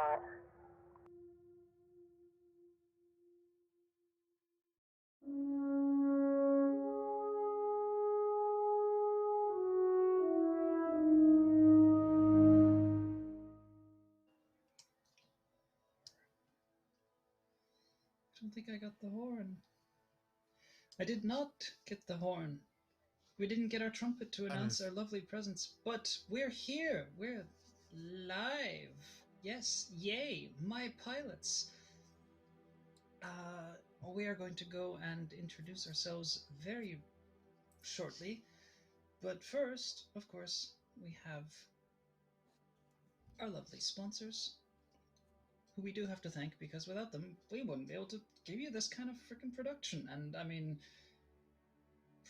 Squad. I don't think I got the horn. I did not get the horn. We didn't get our trumpet to announce our lovely presence, but we're here. We're live. Yes, yay, my pilots. We are going to go and introduce ourselves very shortly. But first, of course, we have our lovely sponsors, who we do have to thank, because without them, we wouldn't be able to give you this kind of freaking production. And I mean,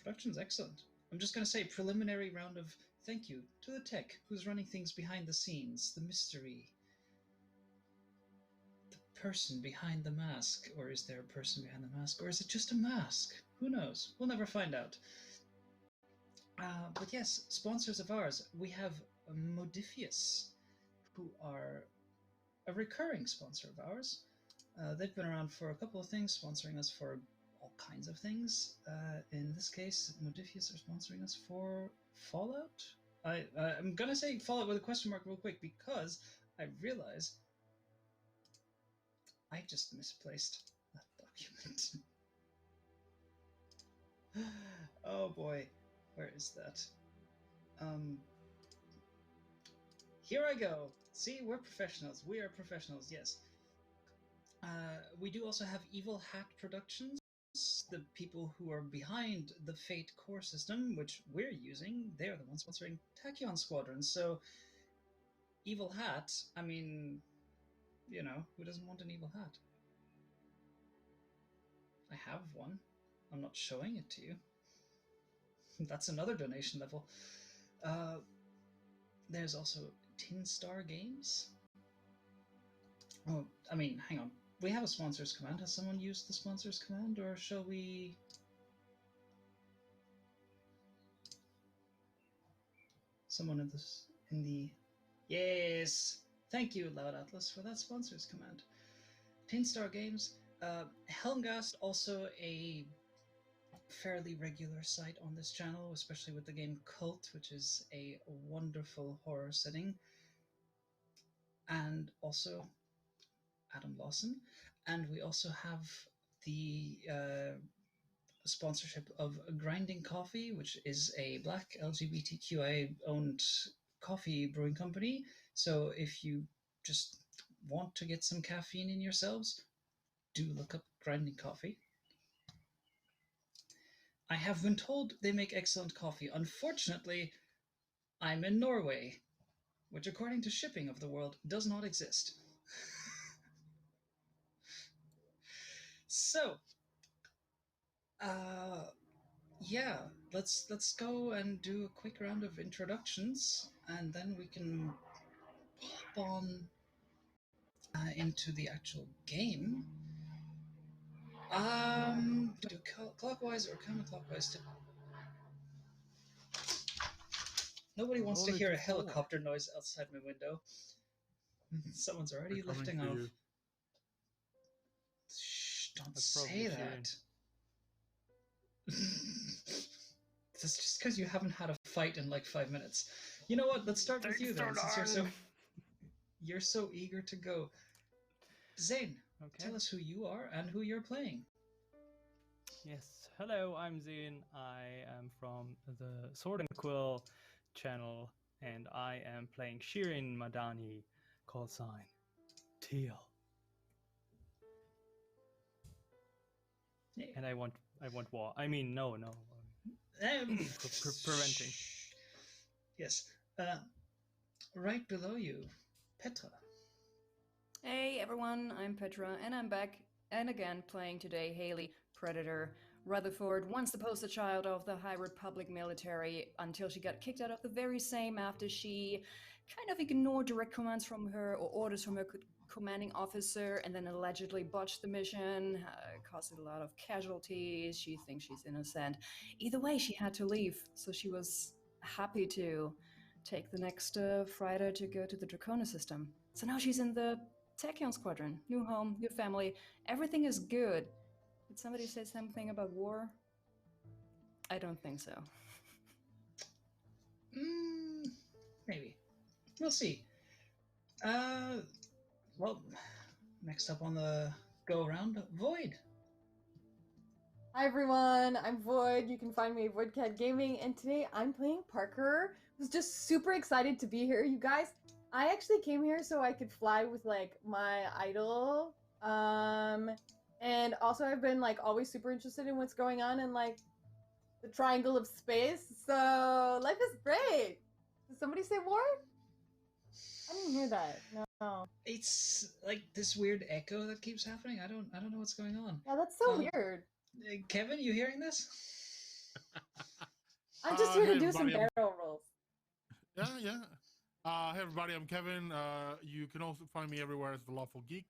production's excellent. I'm just going to say preliminary round of thank you to the tech who's running things behind the scenes, the mystery, the person behind the mask. Or is there a person behind the mask? Or is it just a mask? Who knows? We'll never find out. But yes, sponsors of ours. We have Modifius, who are a recurring sponsor of ours. They've been around for a couple of things, sponsoring us for all kinds of things. In this case, Modifius are sponsoring us for Fallout. I'm going to say Fallout with a question mark real quick, because I realize I just misplaced that document. Oh boy, where is that? Here I go. See, we're professionals. We are professionals, yes. We do also have Evil Hat Productions, the people who are behind the Fate core system, which we're using. They're the ones sponsoring Tachyon Squadron. So, Evil Hat, I mean, you know, who doesn't want an evil hat? I have one. I'm not showing it to you. That's another donation level. There's also Tin Star Games. Oh, I mean, hang on. We have a sponsors command. Has someone used the sponsors command, or shall we? Someone in the yes. Thank you, Loud Atlas, for that sponsors command. Tin Star Games. Helmgast, also a fairly regular site on this channel, especially with the game Cult, which is a wonderful horror setting. And also Adam Lawson. And we also have the sponsorship of Grinding Coffee, which is a Black LGBTQI owned coffee brewing company. So if you just want to get some caffeine in yourselves, do look up Grinding Coffee. I have been told they make excellent coffee. Unfortunately, I'm in Norway, which according to Shipping of the World does not exist. So, yeah, let's go and do a quick round of introductions, and then we can hop on into the actual game. Do clockwise or counterclockwise? Nobody wants to hear a helicopter noise outside my window. Someone's already lifting off. Shh, don't say that. That's just because you haven't had a fight in like 5 minutes. You know what? Let's start with you then, since you're so eager to go. Zane, tell us who you are and who you're playing. Yes, hello, I'm Zane. I am from the Sword and Quill channel, and I am playing Shirin Madani, call sign Teal. And I want war. I mean, no. Preventing. Yes. Right below you, Petra. Hey everyone, I'm Petra, and I'm back and again playing today Haley, Predator. Rutherford, once the poster child of the High Republic military, until she got kicked out of the very same after she kind of ignored direct commands from her or orders from her commanding officer, and then allegedly botched the mission, caused a lot of casualties. She thinks she's innocent. Either way, she had to leave, so she was happy to take the next freighter to go to the Tachyon System. So now she's in the Tachyon Squadron, new home, new family, everything is good. Did somebody say something about war? I don't think so. Maybe. We'll see. Well, next up on the go around, Void. Hi everyone, I'm Void. You can find me at VoidCat Gaming, and today I'm playing Parker. I was just super excited to be here, you guys. I actually came here so I could fly with like my idol. And also I've been like always super interested in what's going on in like the triangle of space. So life is great. Did somebody say war? I didn't hear that. No. It's like this weird echo that keeps happening. I don't know what's going on. Yeah, that's so weird. Kevin, you hearing this? I'm just here to do some barrel rolls. Yeah. Hey everybody, I'm Kevin. You can also find me everywhere as the Lawful Geek,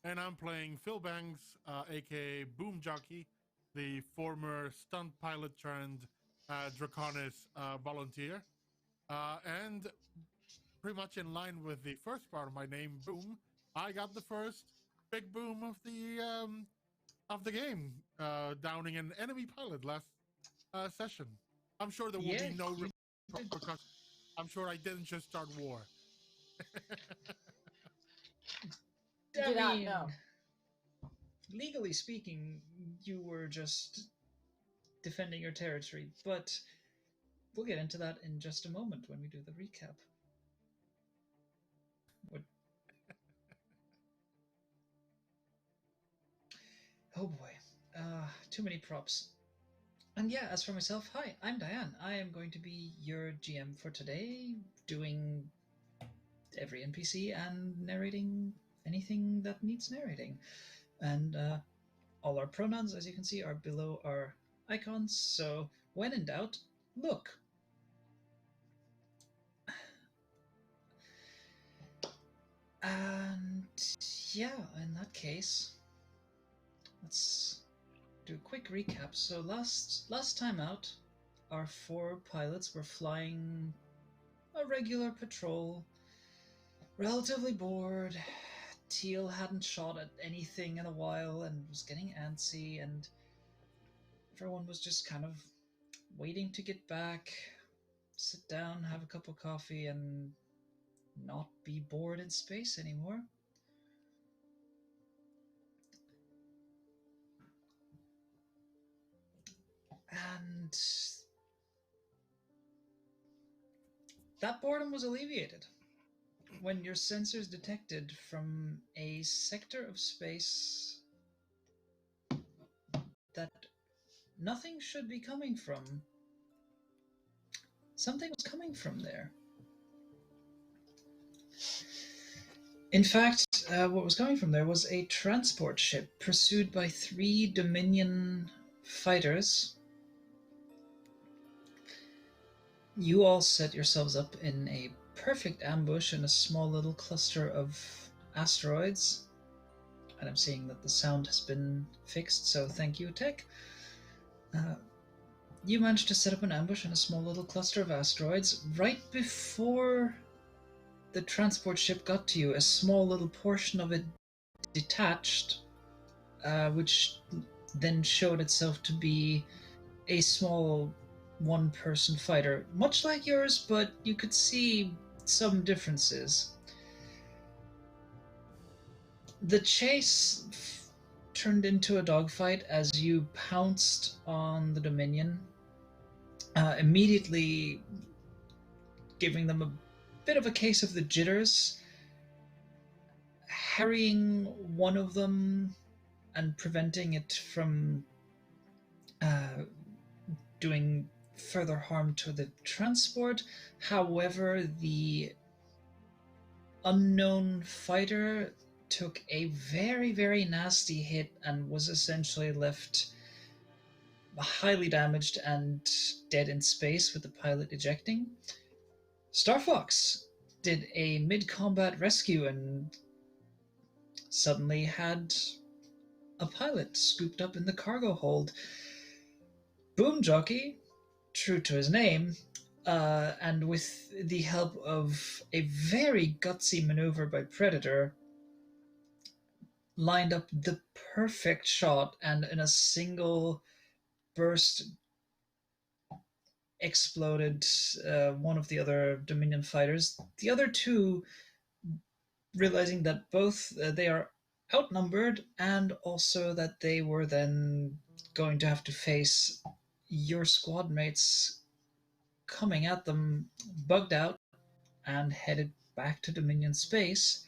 and I'm playing Phil Banks, aka Boomjockey, the former stunt pilot turned Draconis volunteer, and pretty much in line with the first part of my name, Boom. I got the first big boom of the game, downing an enemy pilot last session. I'm sure there will be no because I'm sure I didn't just start war. Did not know. Legally speaking, you were just defending your territory, but we'll get into that in just a moment when we do the recap. Oh boy, too many props. And yeah, as for myself, hi, I'm Diane. I am going to be your GM for today, doing every NPC and narrating anything that needs narrating. And all our pronouns, as you can see, are below our icons, so when in doubt, look. And yeah, in that case, let's do a quick recap. So last time out, our 4 pilots were flying a regular patrol, relatively bored. Teal hadn't shot at anything in a while and was getting antsy, and everyone was just kind of waiting to get back, sit down, have a cup of coffee, and not be bored in space anymore. And that boredom was alleviated when your sensors detected from a sector of space that nothing should be coming from. Something was coming from there. In fact, what was coming from there was a transport ship pursued by 3 Dominion fighters. You all set yourselves up in a perfect ambush in a small little cluster of asteroids. And I'm seeing that the sound has been fixed, so thank you, Tech. You managed to set up an ambush in a small little cluster of asteroids. Right before the transport ship got to you, a small little portion of it detached, which then showed itself to be a small one-person fighter, much like yours, but you could see some differences. The chase turned into a dogfight as you pounced on the Dominion, immediately giving them a bit of a case of the jitters, harrying one of them and preventing it from doing further harm to the transport. However, the unknown fighter took a very, very nasty hit and was essentially left highly damaged and dead in space with the pilot ejecting. Starfox did a mid-combat rescue and suddenly had a pilot scooped up in the cargo hold. Boomjockey, true to his name, and with the help of a very gutsy maneuver by Predator, lined up the perfect shot and in a single burst exploded one of the other Dominion fighters. The other two, realizing that both they are outnumbered and also that they were then going to have to face your squad mates coming at them, bugged out and headed back to Dominion space.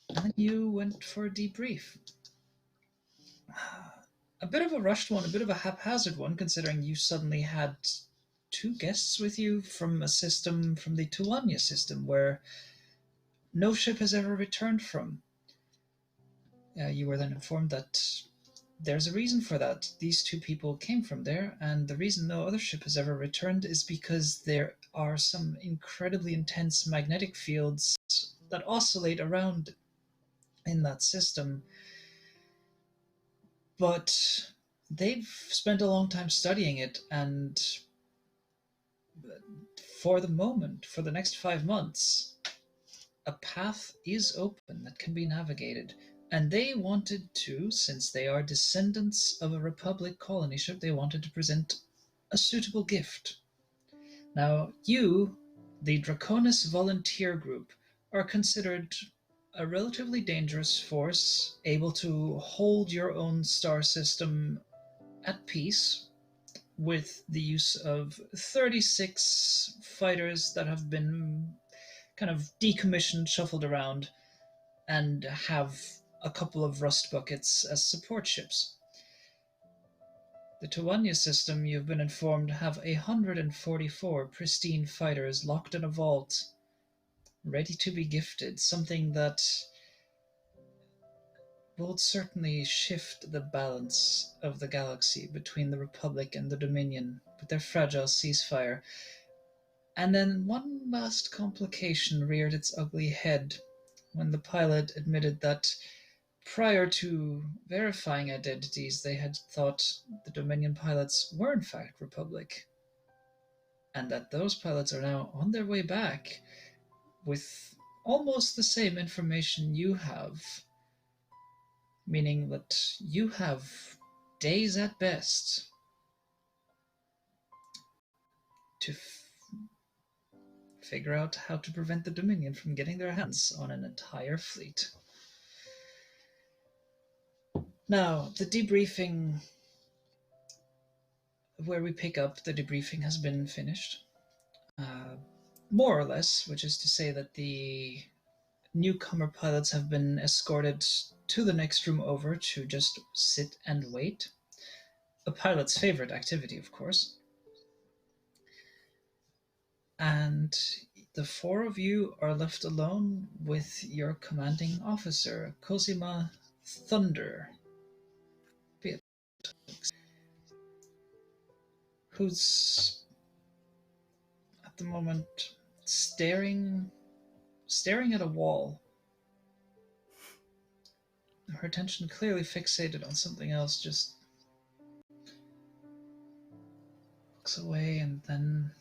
And then you went for a debrief. A bit of a rushed one, a bit of a haphazard one, considering you suddenly had two guests with you from a system, from the Tuwanye system, where no ship has ever returned from. You were then informed that there's a reason for that. These two people came from there, and the reason no other ship has ever returned is because there are some incredibly intense magnetic fields that oscillate around in that system. But they've spent a long time studying it, and for the moment, for the next 5 months, a path is open that can be navigated. And they wanted to, since they are descendants of a Republic colony ship, they wanted to present a suitable gift. Now, you, the Draconis Volunteer Group, are considered a relatively dangerous force, able to hold your own star system at peace with the use of 36 fighters that have been kind of decommissioned, shuffled around, and have a couple of rust buckets as support ships. The Tuwanye system, you've been informed, have 144 pristine fighters locked in a vault, ready to be gifted, something that will certainly shift the balance of the galaxy between the Republic and the Dominion with their fragile ceasefire. And then one last complication reared its ugly head when the pilot admitted that prior to verifying identities, they had thought the Dominion pilots were in fact Republic, and that those pilots are now on their way back with almost the same information you have, meaning that you have days at best to figure out how to prevent the Dominion from getting their hands on an entire fleet. Now, the debriefing, where we pick up, the debriefing has been finished. More or less, which is to say that the newcomer pilots have been escorted to the next room over to just sit and wait. A pilot's favorite activity, of course. And the four of you are left alone with your commanding officer, Cosima Thunder, who's at the moment staring at a wall. Her attention clearly fixated on something else, just looks away and then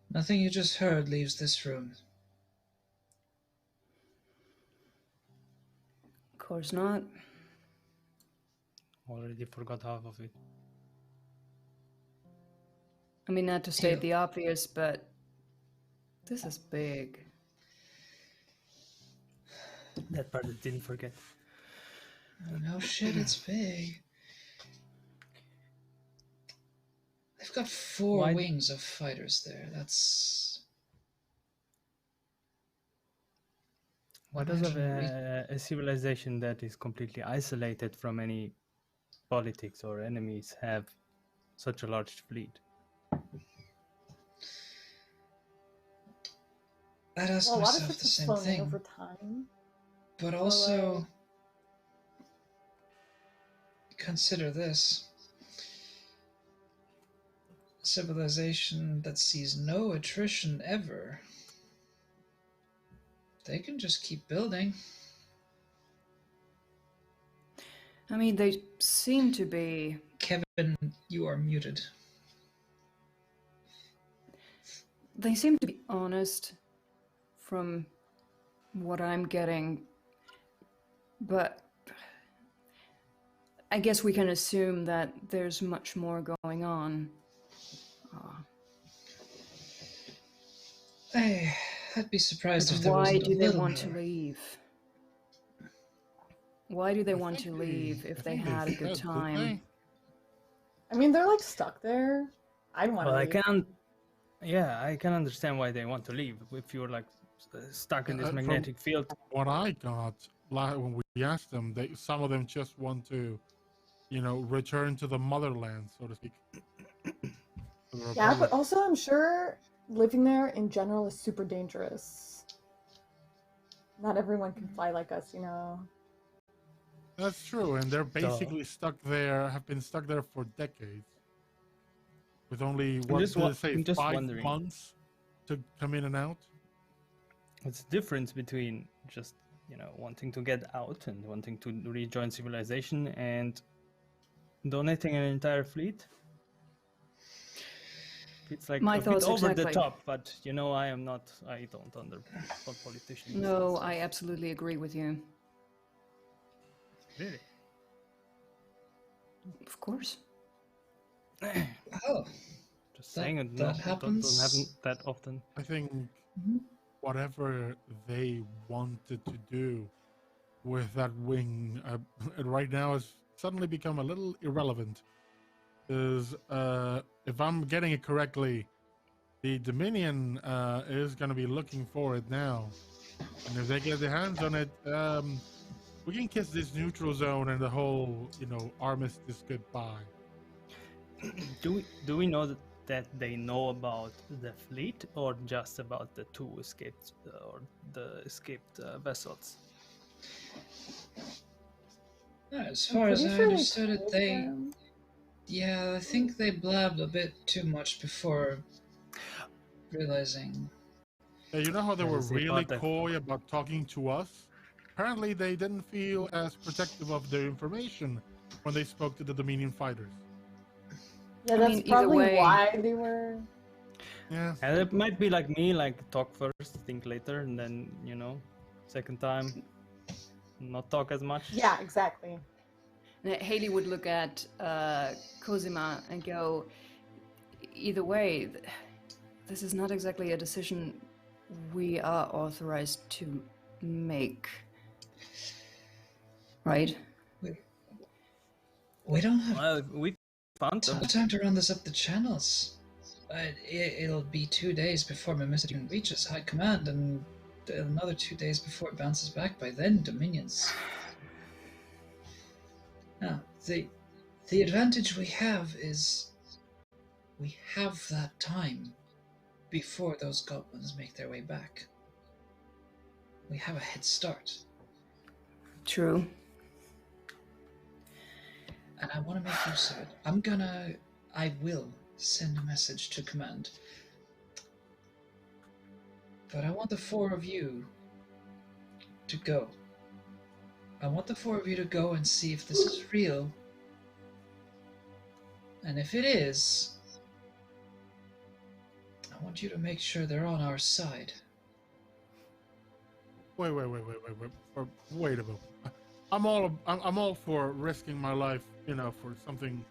nothing you just heard leaves this room. Of course not. Already forgot half of it. I mean, not to state Teal. the obvious, but this is big. That part I didn't forget. Oh, no shit, it's big. They've got 4 wings of fighters there. That's... Why does a civilization that is completely isolated from any politics or enemies have such a large fleet? I'd ask Well, a lot of myself ships the have same flown in thing. over time. But So, also, consider this. Civilization that sees no attrition ever. They can just keep building. I mean, they seem to be... Kevin, you are muted. They seem to be honest from what I'm getting, but I guess we can assume that there's much more going on. I'd be surprised if there Why wasn't do a they little want to more. leave? Why do they I want think to leave if I they think had a good said, didn't time? they? I mean, they're like stuck there. I don't want to Well, leave. I can understand why they want to leave. If you're like stuck in this From magnetic field, what I got when we asked them, some of them just want to, return to the motherland, so to speak. Yeah, but also I'm sure living there in general is super dangerous. Not everyone can fly like us, you know. That's true, and they're basically stuck there, have been stuck there for decades. With only, what did they say, I'm just 5 wondering. months to come in and out? what's the difference between just wanting to get out and wanting to rejoin civilization and donating an entire fleet? It's like My a bit thoughts over the exactly. top, but I don't what politicians. No, I absolutely agree with you. Really? Of course. Oh, Just saying it. that Doesn't happens. happen that often. I think whatever they wanted to do with that wing right now has suddenly become a little irrelevant. Because if I'm getting it correctly, the Dominion is going to be looking for it now. And if they get their hands on it, we can kiss this neutral zone and the whole, armistice goodbye. Do we know that they know about the fleet or just about the two escaped or the escaped vessels? As far as I pretty sure they understood it, told they. them. Yeah, I think they blabbed a bit too much before realizing. Yeah, you know how they Yeah, were they say really about that. coy about talking to us? Apparently, they didn't feel as protective of their information when they spoke to the Dominion fighters. Yeah, I that's mean, either probably way- why they were. Yeah. And it might be like me, like talk first, think later, and then second time, not talk as much. Yeah, exactly. And Haley would look at Cosima and go, either way, this is not exactly a decision we are authorized to make. Right? We don't have Well, we found them. time to run this up the channels. It'll be 2 days before my message even reaches High Command, and another 2 days before it bounces back. By then, Dominions. Now, the advantage we have is we have that time before those goblins make their way back. We have a head start. True. And I want to make use of it. I will send a message to command. But I want the 4 of you to go. I want the 4 of you to go and see if this is real. And if it is, I want you to make sure they're on our side. Wait a minute. I'm all for risking my life, for something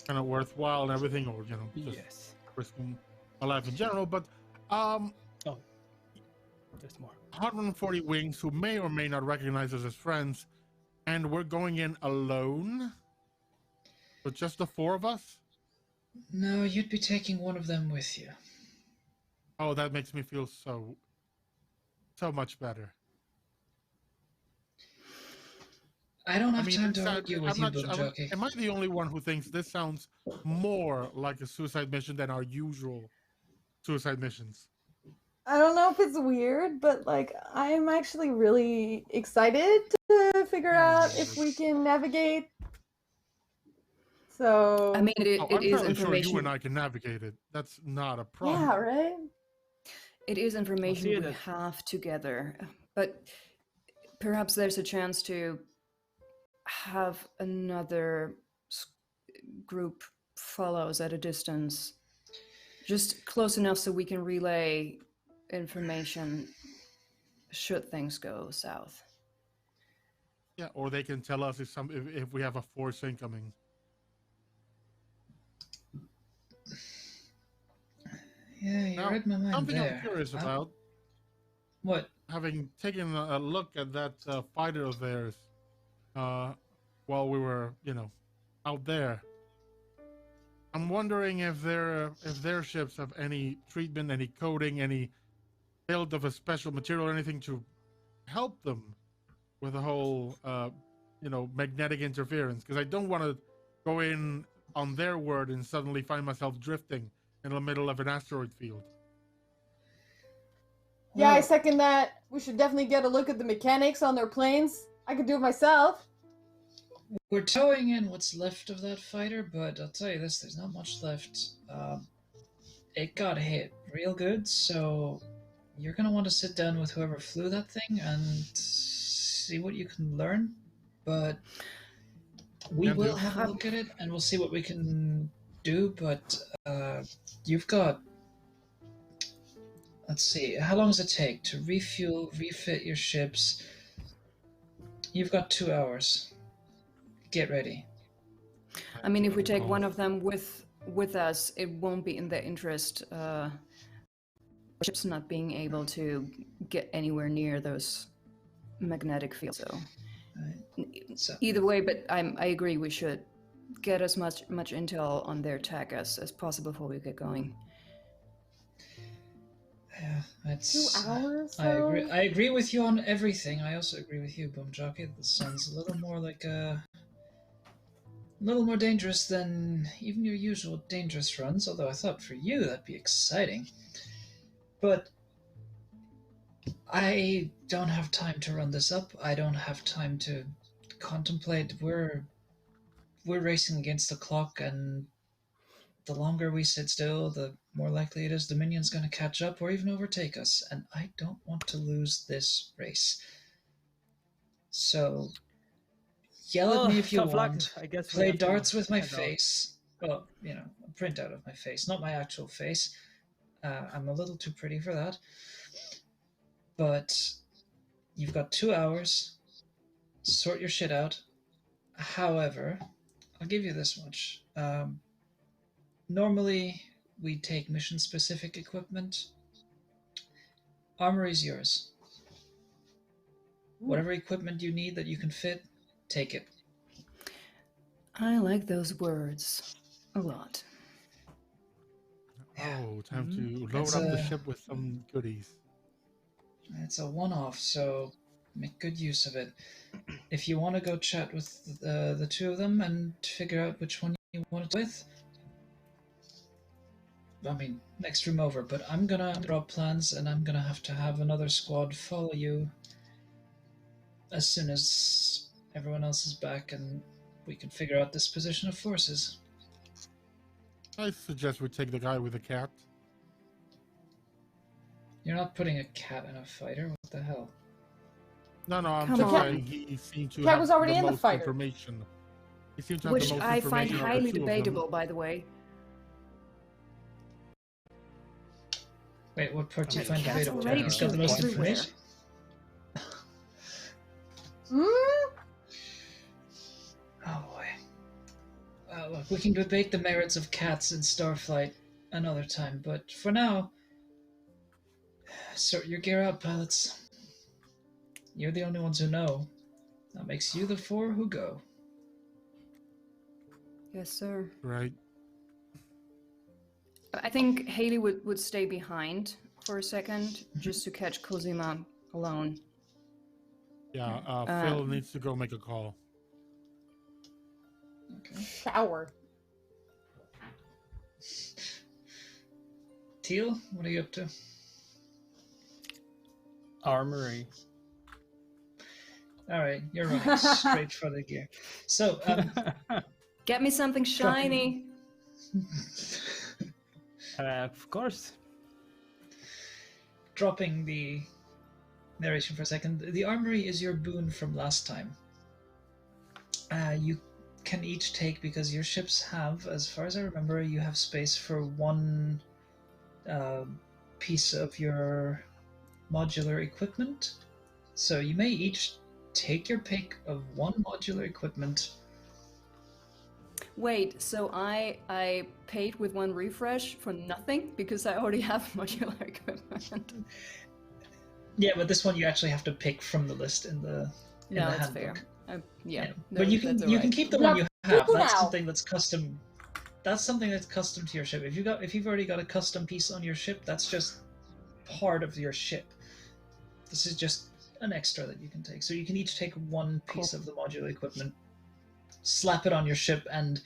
kind of worthwhile and everything, or just Yes. risking my life in general. But There's more. 140 wings who may or may not recognize us as friends, and we're going in alone. With just the 4 of us? No, you'd be taking one of them with you. Oh, that makes me feel so much better. I don't have time to it's argue with you, Boomjockey. Am I the only one who thinks this sounds more like a suicide mission than our usual suicide missions? I don't know if it's weird, but like I'm actually really excited to figure out if we can navigate. So I mean, it I'm is fairly sure you information. and I can navigate it. That's not a problem. yeah, right? It is information see we that. have together, but perhaps there's a chance to have another group follows at a distance, just close enough so we can relay information should things go south. Yeah, or they can tell us if we have a force incoming. Yeah, you Now, read my mind something there. I'm curious about, What? having taken a look at that fighter of theirs while we were, out there, I'm wondering if their ships have any treatment, any coating, any build of a special material or anything to help them with the whole, magnetic interference. Because I don't want to go in on their word and suddenly find myself drifting in the middle of an asteroid field. Yeah, I Well, second that. We should definitely get a look at the mechanics on their planes. I could do it myself. we're towing in what's left of that fighter, but I'll tell you this: there's not much left. It got hit real good, so you're gonna want to sit down with whoever flew that thing and see what you can learn. But we Can will do. have a look at it, and we'll see what we can do. But you've got. Let's see. How long does it take to refuel, refit your ships? You've got 2 hours. Get ready. I mean, if we take one of them with us, it won't be in their interest. Ships not being able to get anywhere near those magnetic fields. So So, either way, but I agree we should get as much intel on their tech as possible before we get going. yeah, it's 2 hours? I agree with you on everything. I also agree with you, Boomjockey. This sounds a little more like a little more dangerous than even your usual dangerous runs, although I thought for you that'd be exciting. But I don't have time to run this up. I don't have time to contemplate. We're racing against the clock, and the longer we sit still, the more likely it is the minion's going to catch up or even overtake us, and I don't want to lose this race. So, yell at me if you tough luck. want. I guess we Play have to darts with my head out. face. Well, a printout of my face, not my actual face. I'm a little too pretty for that. But you've got 2 hours. Sort your shit out. However, I'll give you this much. Normally, we take mission-specific equipment. Armory's yours. Whatever equipment you need that you can fit, take it. I like those words a lot. Oh, time to load It's up the ship with some goodies. It's a one-off, so make good use of it. If you want to go chat with the two of them and figure out which one you want to with, I mean, next room over, but I'm gonna drop plans and I'm gonna have to have another squad follow you as soon as everyone else is back and we can figure out this position of forces. I suggest we take the guy with the cat. You're not putting a cat in a fighter, what the hell? No, I'm Come just on. saying he seemed to Cat have was already the in the most fighter. information. He seemed to have Which the most I find information of the highly two of them. debatable, by the way. Wait, what part do you Okay, find cats debatable? already He's got the most everywhere. information? Oh boy. Look, we can debate the merits of cats in Starflight another time, but for now, sort your gear out, pilots. You're the only ones who know. That makes you the 4 who go. Yes, sir. Right. I think Haley would stay behind for a second, just to catch Cosima alone. Yeah, Phil needs to go make a call. Okay. Shower. Teal, what are you up to? Armory. Alright, you're running straight for the gear. So, Get me something shiny. Of course. dropping the narration for a second, the armory is your boon from last time. You can each take, because your ships have, as far as I remember, you have space for one piece of your modular equipment. So you may each take your pick of one modular equipment. Wait, so I paid with one refresh for nothing because I already have modular equipment. Yeah, but this one you actually have to pick from the list in the No, it's handbook. fair. Yeah, no, but you can that's alright. keep the You one have you have. two That's now. something that's custom. That's something that's custom to your ship. If you've already got a custom piece on your ship, that's just part of your ship. This is just an extra that you can take. So you can each take one piece Cool. of the modular equipment, slap it on your ship, and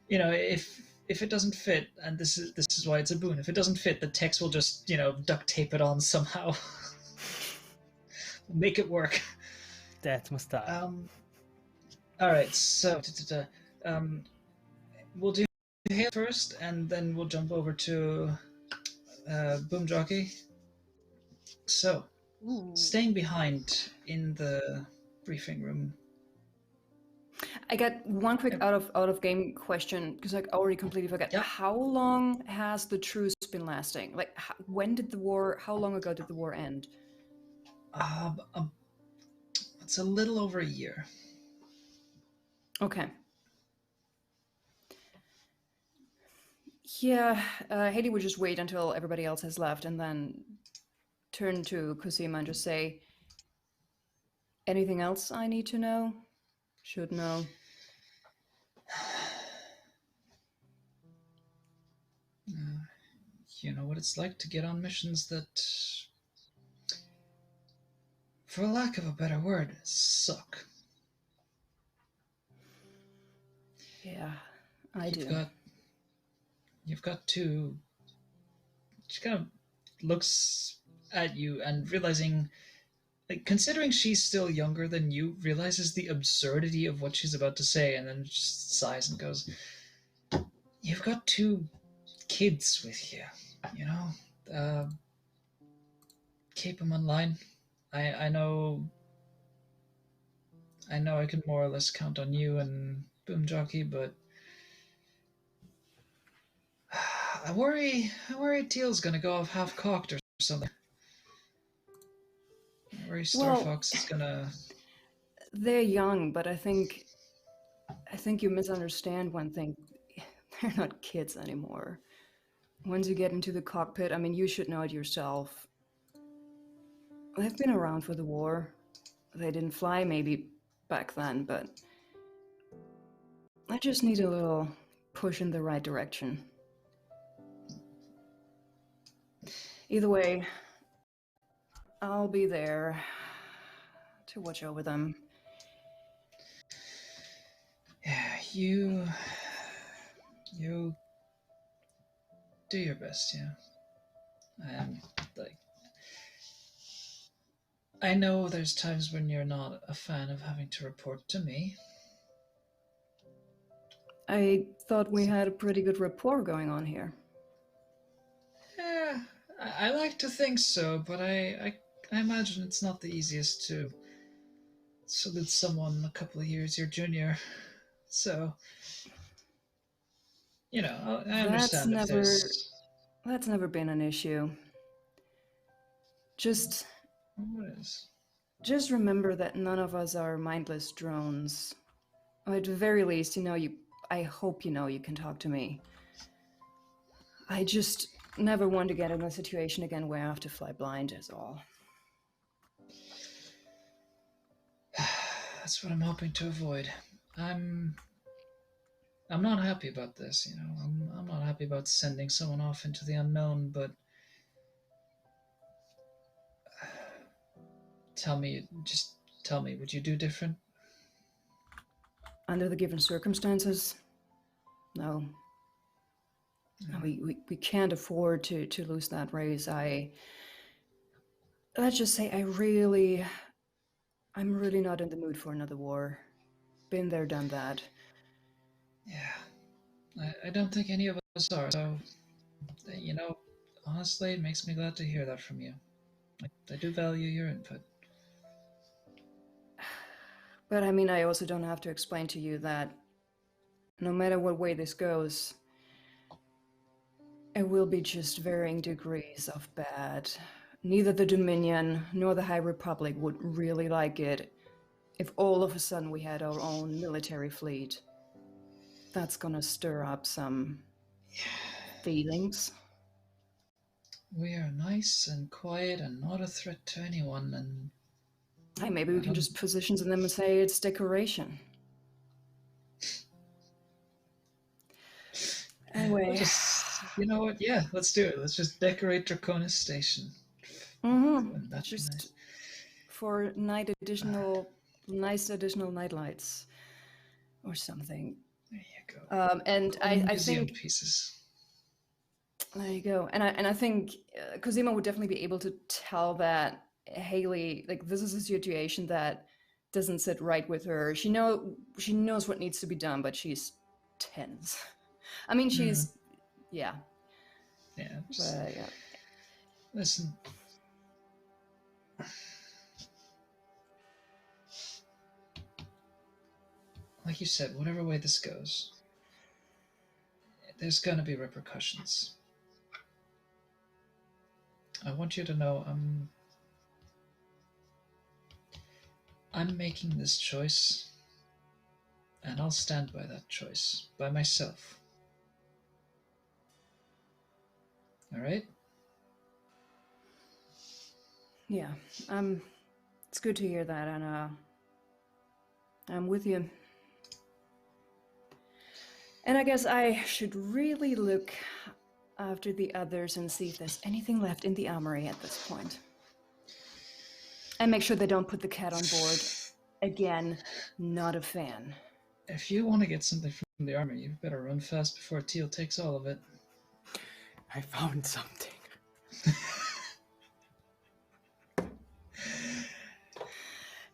if it doesn't fit, and this is why it's a boon. If it doesn't fit, the text will just duct tape it on somehow. Make it work. That's my style. All right, so we'll do Hale first, and then we'll jump over to Boomjockey. So, staying behind in the briefing room. I got one quick out of game question because I already completely forgot. Yep. How long has the truce been lasting? Like, when did the war? How long ago did the war end? It's a little over a year. Okay. Yeah, Haley would just wait until everybody else has left and then turn to Cosima and just say, anything else I need to know? Should know? You know what it's like to get on missions that, for lack of a better word, suck. Yeah, I do. You've got to. She kind of looks at you and realizing, like, considering she's still younger than you, realizes the absurdity of what she's about to say, and then just sighs and goes, "You've got two kids with you, keep them online. I know I can more or less count on you and Boomjockey, but I worry Teal's gonna go off half cocked or something. I worry Starfox is gonna. They're young, but I think you misunderstand one thing. They're not kids anymore. Once you get into the cockpit, I mean, you should know it yourself. They've been around for the war. They didn't fly maybe back then, but I just need a little push in the right direction. Either way, I'll be there to watch over them. Yeah, you do your best, yeah. And I know there's times when you're not a fan of having to report to me. I thought we had a pretty good rapport going on here. Yeah, I like to think so, but I imagine it's not the easiest to salute someone a couple of years your junior. So, I understand if there's... That's never been an issue. Just remember that none of us are mindless drones. Or at the very least, I hope you can talk to me. I just never want to get in a situation again where I have to fly blind is all. That's what I'm hoping to avoid. I'm not happy about this, I'm not happy about sending someone off into the unknown, but tell me, would you do different? Under the given circumstances, no. We can't afford to lose that race. Let's just say I'm really not in the mood for another war. Been there, done that. Yeah, I don't think any of us are, so, honestly, it makes me glad to hear that from you. I do value your input. But I mean, I also don't have to explain to you that no matter what way this goes, it will be just varying degrees of bad. Neither the Dominion nor the High Republic would really like it if all of a sudden we had our own military fleet. That's gonna stir up some feelings. We are nice and quiet and not a threat to anyone, and Hey, maybe we can just position them and say it's decoration. Anyway. you know what? Yeah, let's do it. Let's just decorate Draconis Station. Mm-hmm. That's just nice. For nice additional night lights or something. There you go. And I think pieces. There you go. And I think Cosima would definitely be able to tell that Haley, like, this is a situation that doesn't sit right with her. She knows what needs to be done, but she's tense. I mean, she's yeah. Yeah. But, yeah. Listen. Like you said, whatever way this goes, there's gonna be repercussions. I want you to know I'm making this choice, and I'll stand by that choice, by myself. All right? Yeah. It's good to hear that, and I'm with you. And I guess I should really look after the others and see if there's anything left in the armory at this point. And make sure they don't put the cat on board. Again, not a fan. If you want to get something from the armory, you better run fast before Teal takes all of it. I found something.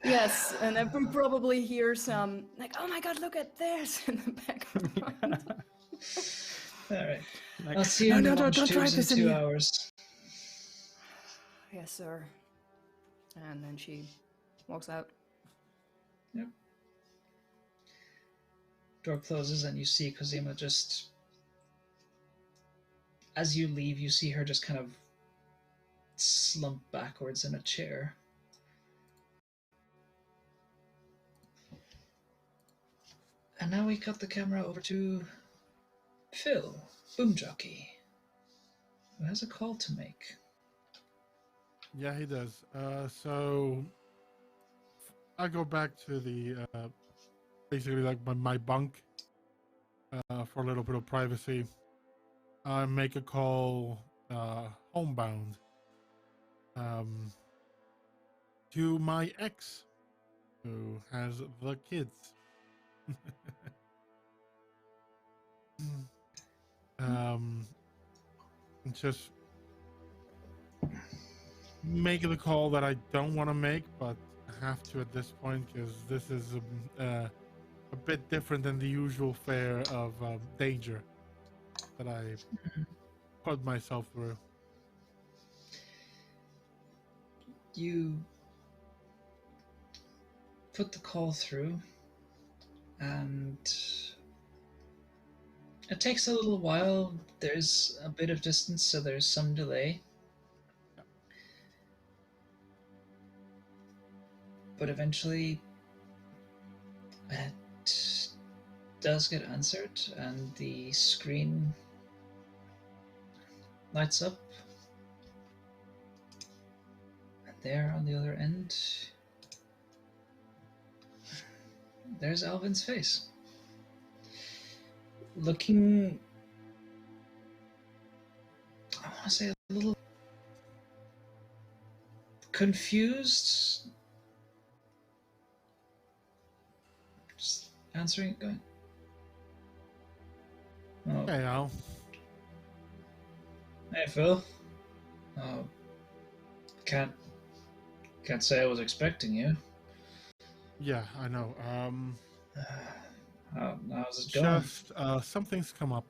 Yes, and I can probably hear some, like, oh my god, look at this in the background. All right. I'll see you in the lunch tubes in 2 hours. Yes, sir. And then she walks out. Yep. Door closes and you see Cosima just... As you leave, you see her just kind of slump backwards in a chair. And now we cut the camera over to Phil, Boomjockey, who has a call to make. Yeah, he does. So I go back to the basically like my bunk for a little bit of privacy. I make a call homebound to my ex, who has the kids. Just make the call that I don't want to make, but have to at this point, because this is a bit different than the usual fare of danger that I put myself through. You put the call through, and it takes a little while. There's a bit of distance, so there's some delay. But eventually it does get answered, and the screen lights up. And there on the other end, there's Alvin's face. Looking, I want to say, a little confused. Just answering, going, oh. Hey, Al. Hey, Phil. Oh, can't say I was expecting you. Yeah, I know. How's it going? Just something's come up.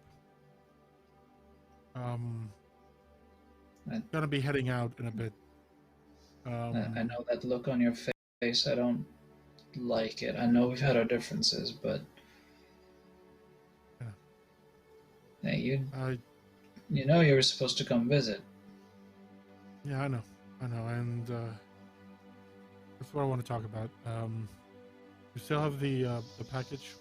I'm gonna be heading out in a bit. I know that look on your face. I don't like it. I know we've had our differences, but hey, you know you were supposed to come visit. Yeah, I know, and that's what I want to talk about. You still have the package?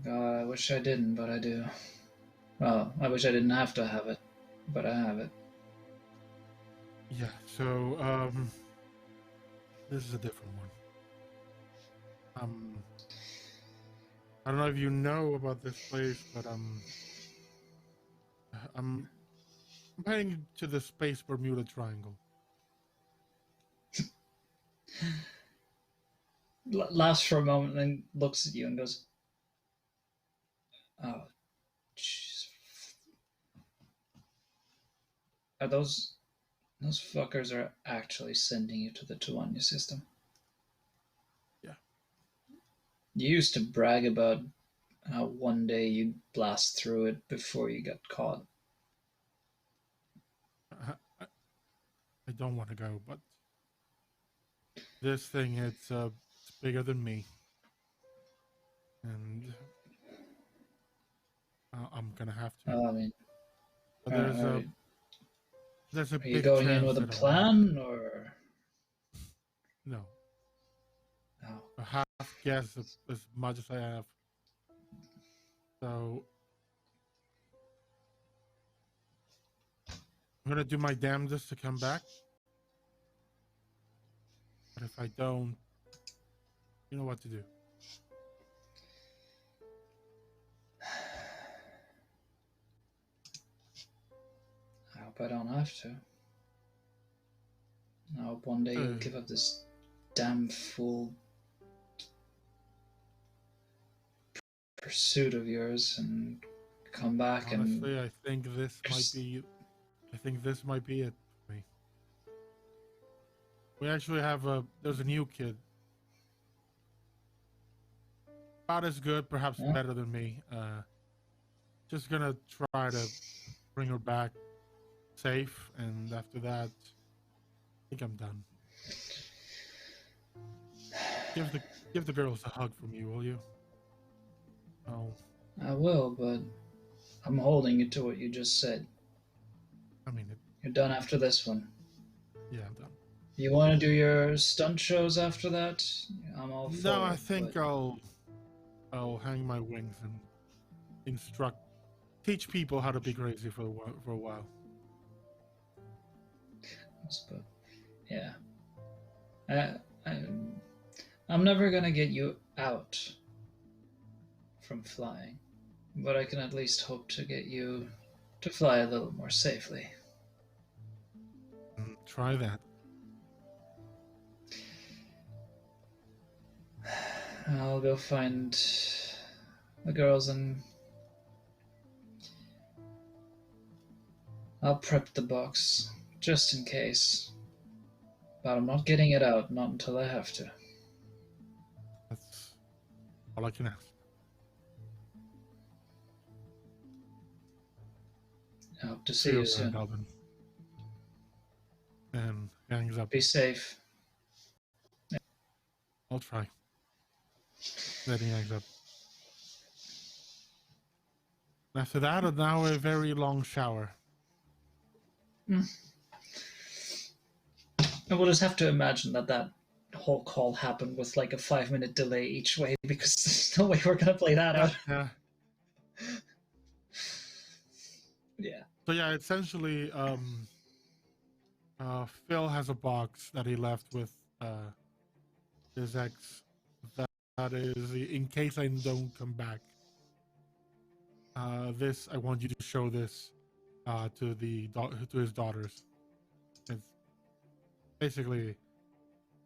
God, I wish I didn't, but I do. Well, I wish I didn't have to have it, but I have it. Yeah. So this is a different one. I don't know if you know about this place, but I'm heading to the Space Bermuda Triangle. Laughs for a moment, and then looks at you and goes, "Oh, jeez. Are those fuckers are actually sending you to the Tuwanye system?" Yeah. You used to brag about how one day you'd blast through it before you got caught. I don't want to go, but this thing, it's bigger than me, and I'm gonna have to. I mean, But there's a are you big going in chance with a that plan, or no? no? A half guess as much as I have. So I'm gonna do my damnedest to come back. But if I don't, you know what to do. I hope I don't have to. I hope one day you'll give up this damn fool pursuit of yours and come back. Honestly, and I think this might be it for me. We actually have there's a new kid. About as good, perhaps better than me. Just gonna try to bring her back safe, and after that, I think I'm done. Give the girls a hug from you, will you? Oh, I will, but I'm holding you to what you just said. I mean, You're done after this one. Yeah, I'm done. You want to do your stunt shows after that? I'm all for it. No, I think I'll hang my wings and teach people how to be crazy for a while. But yeah, I'm never gonna get you out from flying, but I can at least hope to get you to fly a little more safely. Try that. I'll go find the girls and I'll prep the box just in case. But I'm not getting it out, not until I have to. That's all I can ask. I hope to see you soon. Alvin. And hangs up. Be safe. I'll try. Then he hangs up. After that, now a very long shower. And we'll just have to imagine that whole call happened with like a 5-minute delay each way, because there's no way we're gonna play that out. Yeah. Yeah. So yeah, essentially, Phil has a box that he left with his ex. That is in case I don't come back. I want you to show this to his daughters. It's basically,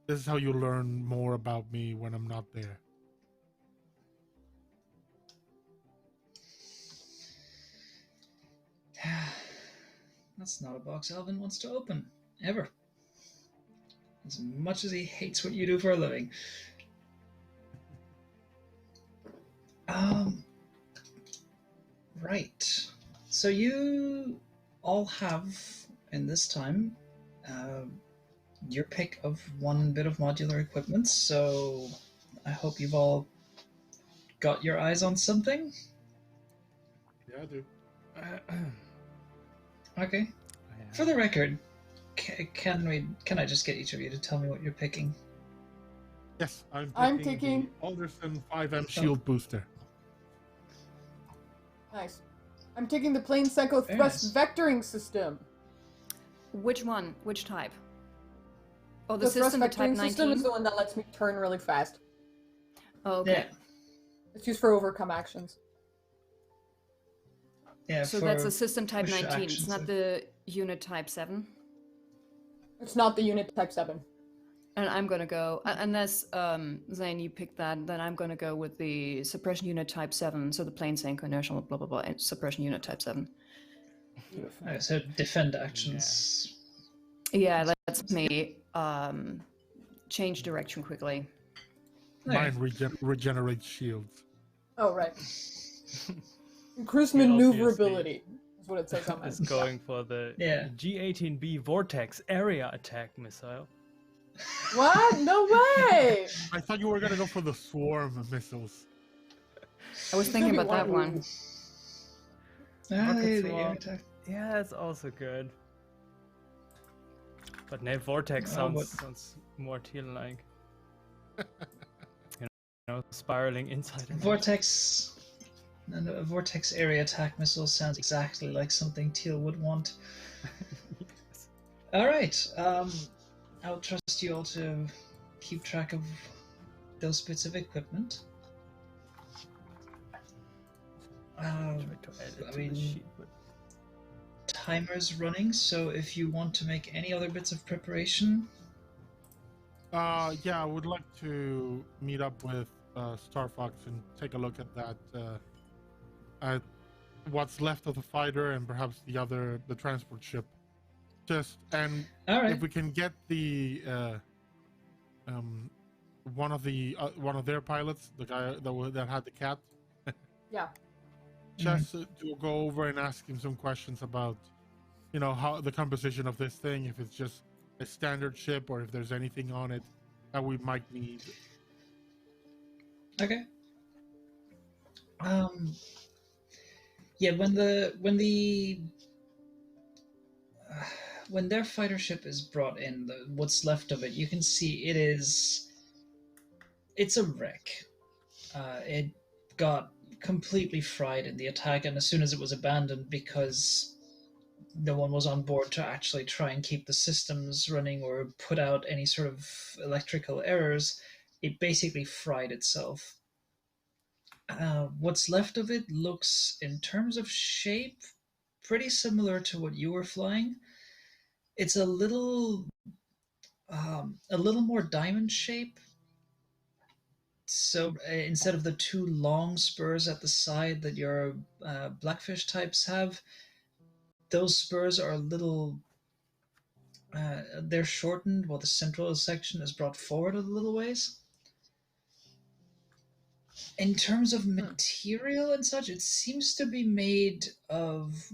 this is how you learn more about me when I'm not there. That's not a box Alvin wants to open, ever. As much as he hates what you do for a living. Right. So you all have, in this time, your pick of one bit of modular equipment, so I hope you've all got your eyes on something. Yeah, I do. Okay. For the record, can I just get each of you to tell me what you're picking? Yes, I'm taking taking- the Alderson 5M shield booster. Nice. I'm taking the Plane Senko Very Thrust nice. Vectoring System. Which one? Which type? Oh, the The Thrust system, the type Vectoring 19? System is the one that lets me turn really fast. Oh, okay. It's used for overcome actions. Yeah. So for that's a system type push 19. It's actions, not the unit type 7. It's not the unit type 7. And I'm gonna go, unless Zane, you picked that, then I'm gonna go with the suppression unit type 7. So the plane Senko inertial blah blah blah and suppression unit type 7. Okay, so defend actions. Yeah, lets me change direction quickly. Mine regenerates shields. Oh, right. Increase You maneuverability is what it says on Is mine. going for the Yeah. G-18B Vortex area attack missile. What? No way! I thought you were gonna go for the swarm missiles. I was thinking about that one. Rocket The swarm. air attack. Yeah, it's also good. But no, Vortex Oh, sounds more Teal-like. You know, spiraling inside and out. Vortex. And a vortex area attack missile sounds exactly like something Teal would want. Yes. All right. I'll trust you all to keep track of those bits of equipment. Try to add it I to mean, the sheet, but timer's running, so if you want to make any other bits of preparation, Yeah, I would like to meet up with Starfox and take a look at that, at what's left of the fighter and perhaps the transport ship. And all right. if we can get the one of their pilots, the guy that had the cat, Yeah. just to go over and ask him some questions about, how the composition of this thing, if it's just a standard ship or if there's anything on it that we might need. Okay. Yeah, when their fighter ship is brought in, what's left of it, you can see it's a wreck. It got completely fried in the attack, and as soon as it was abandoned, because no one was on board to actually try and keep the systems running or put out any sort of electrical errors, it basically fried itself. What's left of it looks, in terms of shape, pretty similar to what you were flying. It's a little more diamond shape. So instead of the two long spurs at the side that your Blackfish types have, those spurs are a little. They're shortened, while the central section is brought forward a little ways. In terms of material and such, it seems to be made of.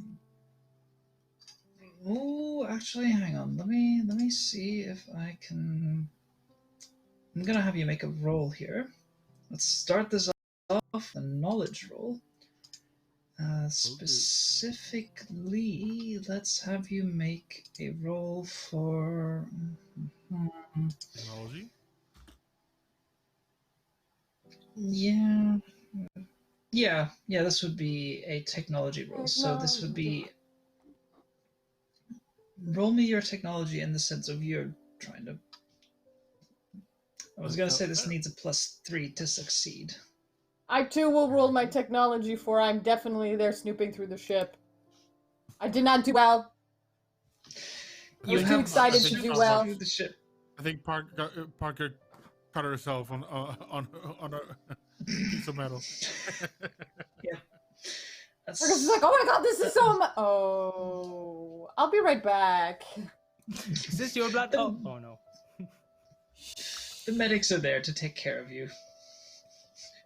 Oh, actually, hang on. Let me see if I can. I'm gonna have you make a roll here. Let's start this off a knowledge roll. Specifically, let's have you make a roll for. Technology. Yeah. This would be a technology roll. So this would be. Roll me your technology in the sense of you're trying to. I was gonna say this needs a +3 to succeed. I too will roll my technology, for I'm definitely there snooping through the ship. I did not do well. I was too excited to do well. The ship. I think Parker cut herself on a piece of metal. That's... Because she's like, oh my god, this is so much. Oh, I'll be right back. is this your blood? Oh no. The medics are there to take care of you.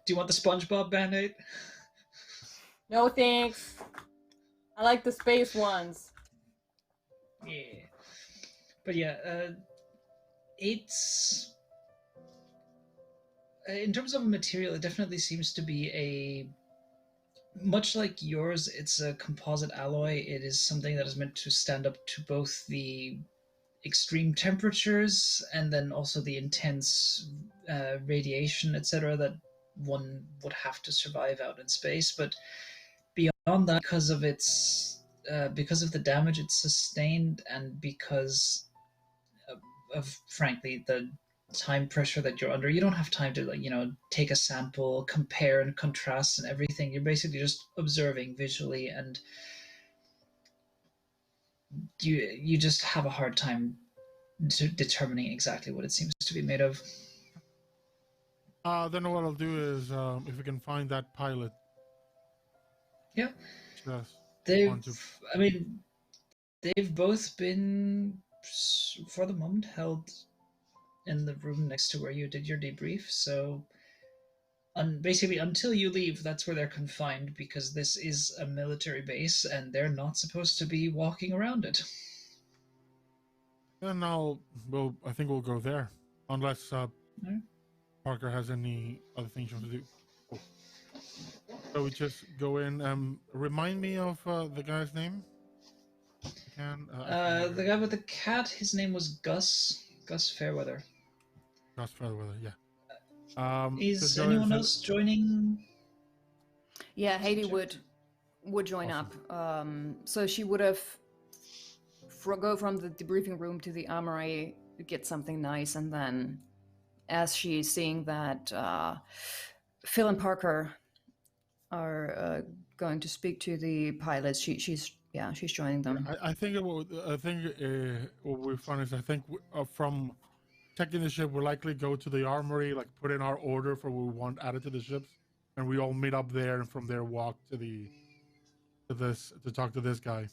Do you want the SpongeBob Band-Aid? No thanks. I like the space ones. Yeah. But yeah, it's in terms of material, it definitely seems to be a much like yours. It's a composite alloy. It is something that is meant to stand up to both the extreme temperatures and then also the intense radiation, etc., that one would have to survive out in space. But beyond that, because of the damage it's sustained, and because of frankly the time pressure that you're under, you don't have time to take a sample, compare and contrast and everything. You're basically just observing visually, and you just have a hard time determining exactly what it seems to be made of. Then what I'll do is, if we can find that pilot. Yeah. Just I mean, they've both been, for the moment, held in the room next to where you did your debrief. So, basically, until you leave, that's where they're confined, because this is a military base and they're not supposed to be walking around it. Then I think we'll go there, unless Parker has any other things you want to do. Oh. So we just go in. Remind me of the guy's name. The guy with the cat, his name was Gus. Gus Fairweather. Gus Fairweather, yeah. Is anyone else joining? Yeah, Haley would join Awesome. up. So she would have go from the debriefing room to the armory, get something nice, and then, as she's seeing that Phil and Parker are going to speak to the pilots, she's joining them. I think what we find is, from checking the ship, we'll likely go to the armory, like put in our order for what we want added to the ships, and we all meet up there, and from there walk to talk to this guy.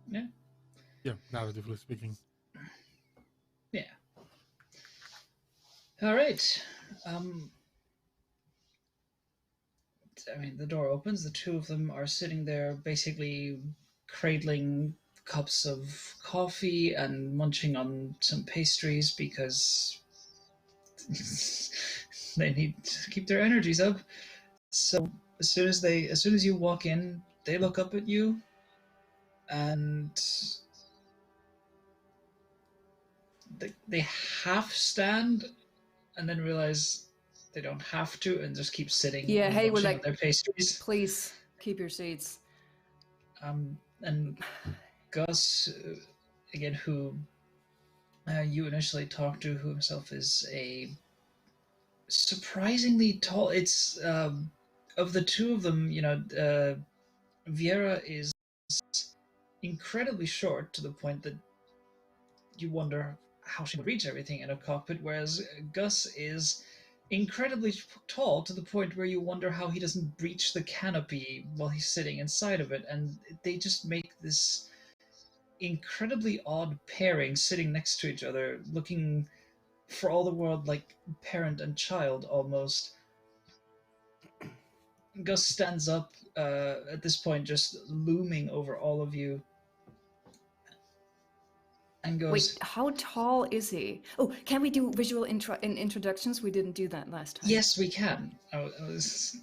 Yeah. Yeah, narratively speaking. Yeah. All right. I mean, the door opens. The two of them are sitting there, basically cradling cups of coffee and munching on some pastries because they need to keep their energies up. So as soon as you walk in, they look up at you, and they half stand, and then realize they don't have to, and just keep sitting. Yeah, and hey, we're munching like, on their pastries. Please keep your seats. And Gus, again, who you initially talked to, who himself is a surprisingly tall. It's of the two of them, Viera is incredibly short to the point that you wonder how she would reach everything in a cockpit, whereas Gus is incredibly tall to the point where you wonder how he doesn't breach the canopy while he's sitting inside of it. And they just make this incredibly odd pairing, sitting next to each other, looking for all the world like parent and child almost. Gus stands up at this point, just looming over all of you, and goes, Wait, how tall is he? Oh, can we do visual introductions? We didn't do that last time. Yes, we can. I was...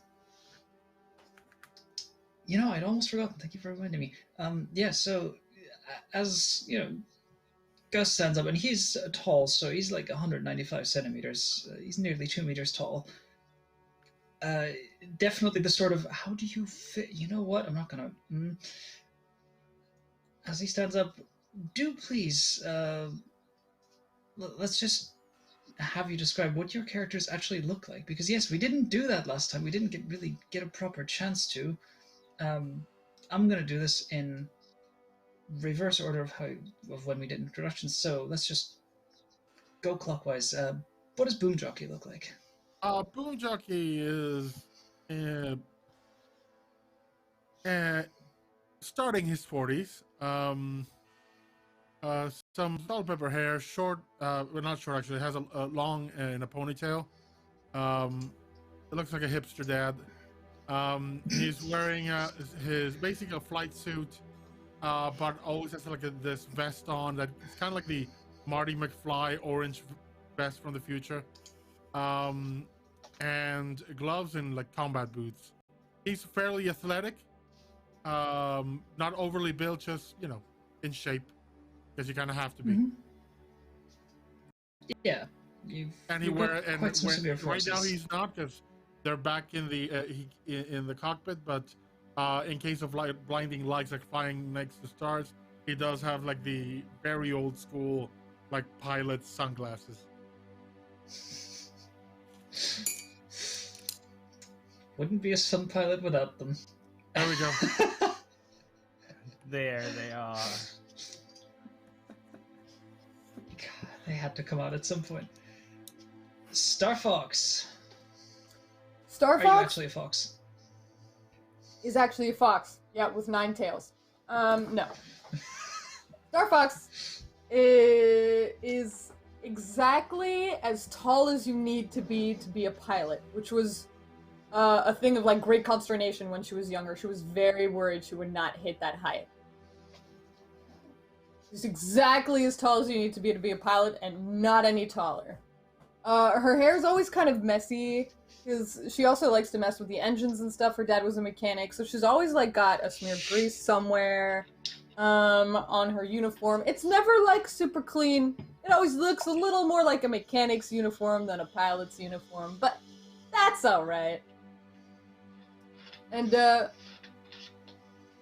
I'd almost forgotten. Thank you for reminding me. So as Gus stands up, and he's tall, so he's like 195 centimeters. He's nearly 2 meters tall. Definitely the sort of, how do you fit? You know what? I'm not gonna. As he stands up, do please, let's just have you describe what your characters actually look like. Because yes, we didn't do that last time. We didn't really get a proper chance to. I'm gonna do this in reverse order of when we did introductions. So let's just go clockwise. What does Boomjockey look like? Boomjockey is starting his 40s. Some salt and pepper hair, short, well, not short actually, has a long in a ponytail. It looks like a hipster dad. He's wearing his basically a flight suit but always has like this vest on that it's kind of like the Marty McFly orange vest from the future, and gloves and like combat boots. He's fairly athletic, not overly built, just in shape, because you kind of have to be. Yeah, And right now he's not, because they're back in the cockpit. But in case of like blinding lights, like flying next to stars, he does have like the very old school like pilot sunglasses. Wouldn't be a sun pilot without them. There we go. There they are. God, they had to come out at some point. Starfox. Are you Starfox actually a fox? is actually a fox. Yeah, with 9 tails. No. Starfox is exactly as tall as you need to be a pilot, which was a thing of like great consternation when she was younger. She was very worried she would not hit that height. She's exactly as tall as you need to be a pilot, and not any taller. Her hair is always kind of messy, because she also likes to mess with the engines and stuff. Her dad was a mechanic, so she's always like got a smear of grease somewhere on her uniform. It's never like super clean. It always looks a little more like a mechanic's uniform than a pilot's uniform, but that's alright. And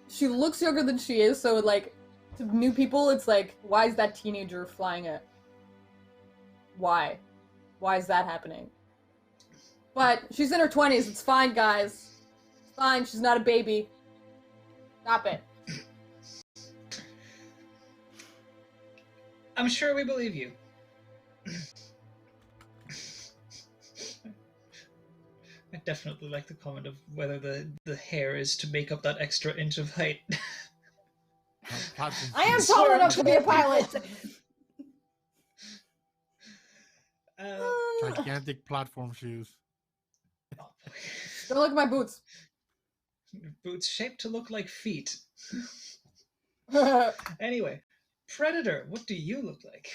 she looks younger than she is, so like to new people it's like, why is that teenager flying it? Why is that happening? But she's in her 20s. It's fine, guys. It's fine. She's not a baby. Stop it. I'm sure we believe you. I definitely like the comment of whether the hair is to make up that extra inch of height. I am tall enough to be a pilot. Gigantic platform shoes. Don't look at my boots. Boots shaped to look like feet. Anyway, Predator, what do you look like?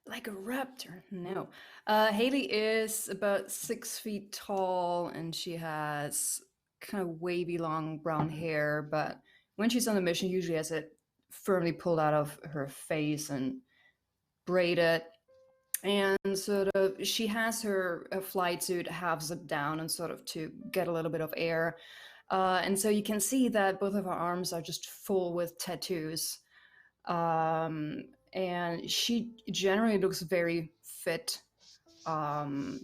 Like a raptor? No. Haley is about 6 feet tall, and she has kind of wavy, long brown hair. But when she's on a mission, usually has it firmly pulled out of her face and braided. And sort of, she has her flight suit half zipped down and sort of to get a little bit of air. And so you can see that both of her arms are just full with tattoos. And she generally looks very fit. And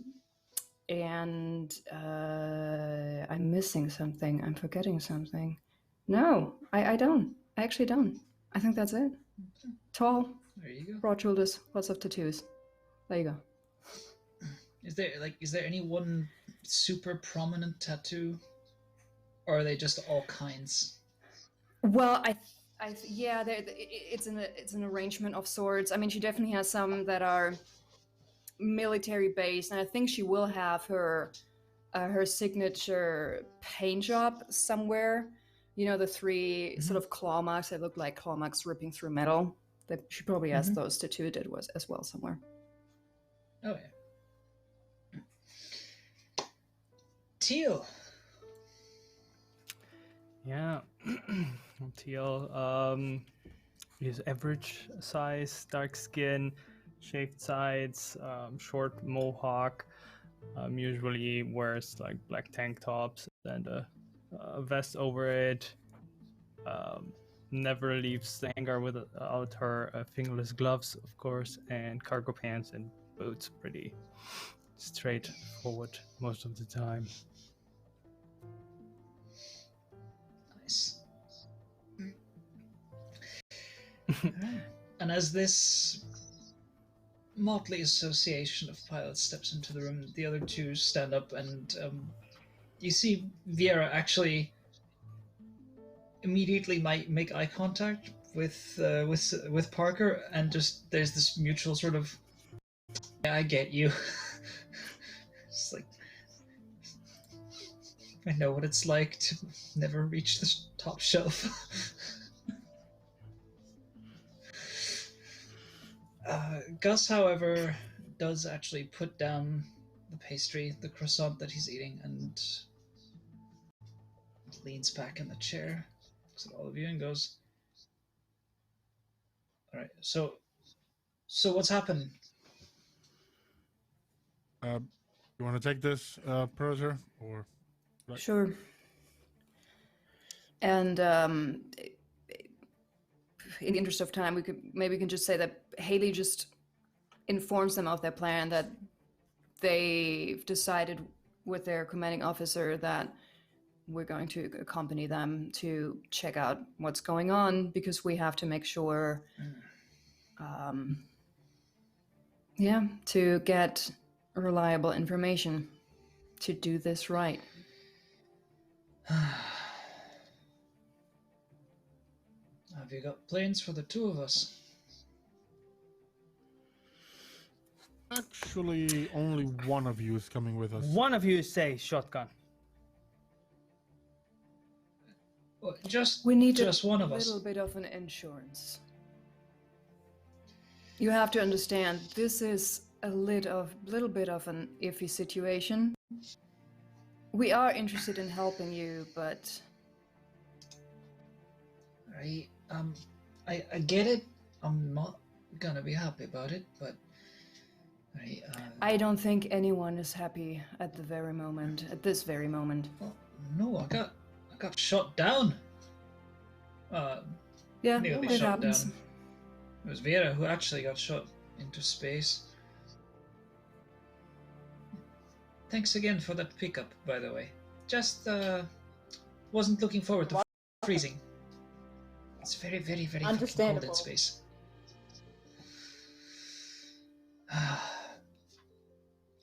I'm missing something. I'm forgetting something. No, I don't. I actually don't. I think that's it. Tall. There you go. Broad shoulders. Lots of tattoos. There you go. Is there any one super prominent tattoo, or are they just all kinds? Well, yeah, it's an arrangement of sorts. I mean, she definitely has some that are military based, and I think she will have her signature paint job somewhere. You know, the 3 sort of claw marks that look like claw marks ripping through metal. That she probably has those tattooed as well somewhere. Oh yeah. Teal. Yeah, Teal is average size, dark skin, shaved sides, short mohawk. Usually wears like black tank tops and a vest over it. Never leaves the hangar without her fingerless gloves, of course, and cargo pants and boots. Pretty straightforward most of the time. Nice. And as this motley association of pilots steps into the room, the other 2 stand up, and you see Viera actually immediately make eye contact with Parker, and just there's this mutual sort of, yeah, I get you. It's like, I know what it's like to never reach the top shelf. Gus, however, does actually put down the pastry, the croissant that he's eating, and leans back in the chair, looks at all of you, and goes, "All right, so what's happened?" You want to take this, Predator, or right. Sure. And in the interest of time, we can just say that Haley just informs them of their plan, that they've decided with their commanding officer that we're going to accompany them to check out what's going on, because we have to make sure, to get reliable information to do this right. Have you got planes for the two of us? Actually, only one of you is coming with us. One of you say shotgun. Well, just We need just one of a us. little bit of an insurance. You have to understand, this is a little bit of an iffy situation. We are interested in helping you, but I get it. I'm not gonna be happy about it, but I don't think anyone is happy at the very moment, at this very moment. well, no, I got shot down. Yeah, Nearly it shot happens. down. It was Vera who actually got shot into space. Thanks again for that pickup, by the way. Just wasn't looking forward to freezing. It's very, very, very fucking cold Understandable. in space.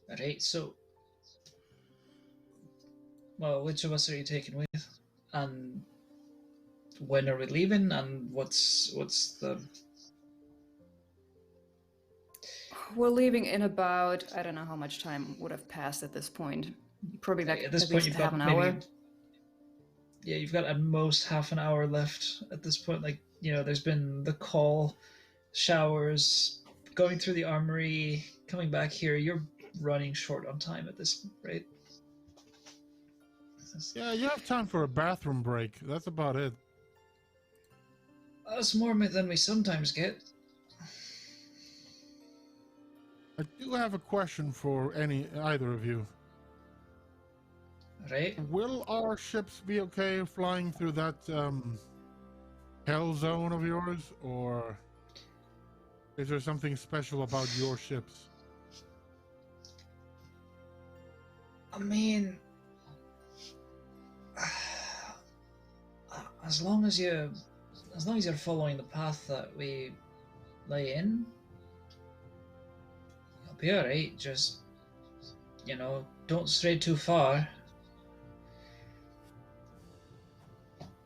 Alright, so well, which of us are you taking with? And when are we leaving? And what's the We're leaving in about, I don't know how much time would have passed at this point. Probably like at this at point least you've half got an maybe hour. yeah, you've got at most half an hour left at this point. Like, you know, there's been the call, showers, going through the armory, coming back here. You're running short on time at this rate. Yeah, you have time for a bathroom break. That's about it. That's more than we sometimes get. I do have a question for either of you. Right? Will our ships be okay flying through that hell zone of yours, or is there something special about your ships? I mean, as long as you're following the path that we lay in, you'll be alright. Just, you know, don't stray too far.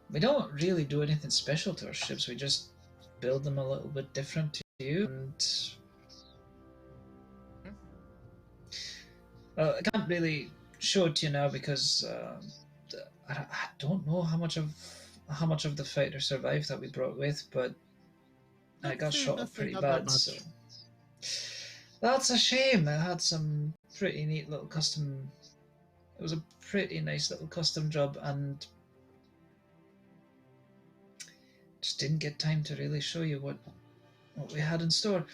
We don't really do anything special to our ships. We just build them a little bit different to you. And I can't really show it to you now because I don't know how much of the fighter survived that we brought with, but I got shot up pretty bad. So that's a shame. I had some pretty neat little custom. It was a pretty nice little custom job, and just didn't get time to really show you what we had in store.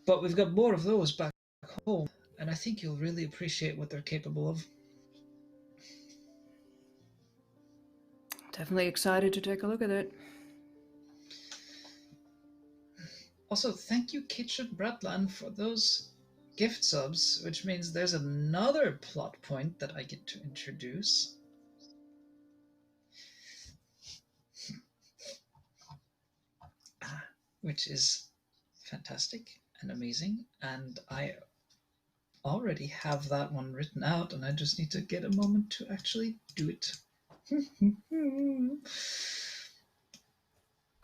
But we've got more of those back home, and I think you'll really appreciate what they're capable of. Definitely excited to take a look at it. Also, thank you, Kitchen Bratland, for those gift subs, which means there's another plot point that I get to introduce. Which is fantastic and amazing, and I already have that one written out, and I just need to get a moment to actually do it.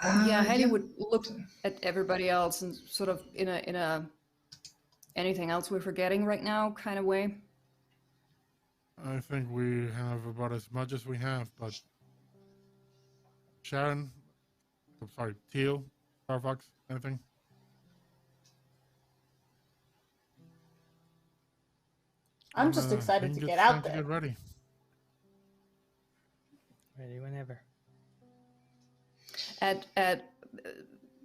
Haley would look at everybody else and sort of in a anything else we're forgetting right now kind of way. I think we have about as much as we have, but Sharon, I'm sorry, Teal, Starfox, anything? I'm just I excited think to it's get time out to there. get ready. Ready whenever. At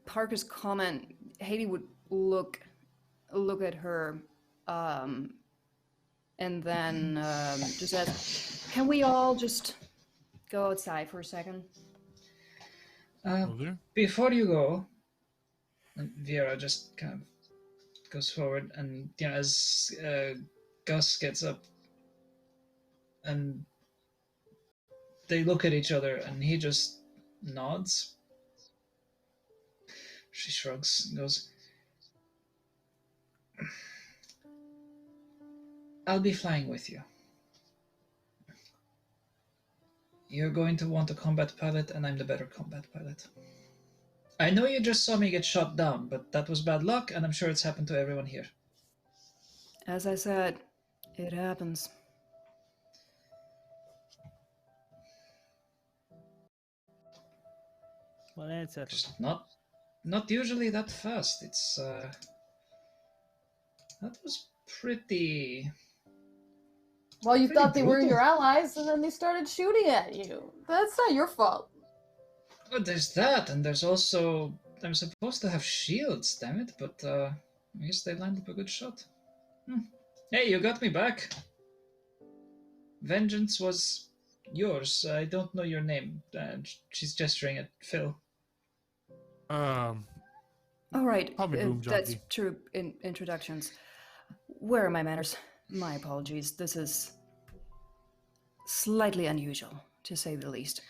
Parker's comment, Haiti would look at her, and then just ask, "Can we all just go outside for a second?" Will do. Before you go, and Vera just kind of goes forward, and as Gus gets up, and they look at each other, and he just nods. She shrugs and goes, "I'll be flying with you. You're going to want a combat pilot, and I'm the better combat pilot. I know you just saw me get shot down, but that was bad luck, and I'm sure it's happened to everyone here." As I said, it happens. Well, that's settled. Just not usually that fast. It's that was pretty. Well, you Pretty thought they were brutal. your allies, and then they started shooting at you. That's not your fault. But there's that, and there's also I'm supposed to have shields, damn it! But I guess they lined up a good shot. Hey, you got me back. Vengeance was yours. I don't know your name. She's gesturing at Phil. All right, Call me that's Boomjockey. true in introductions. Where are my manners? My apologies. This is slightly unusual, to say the least.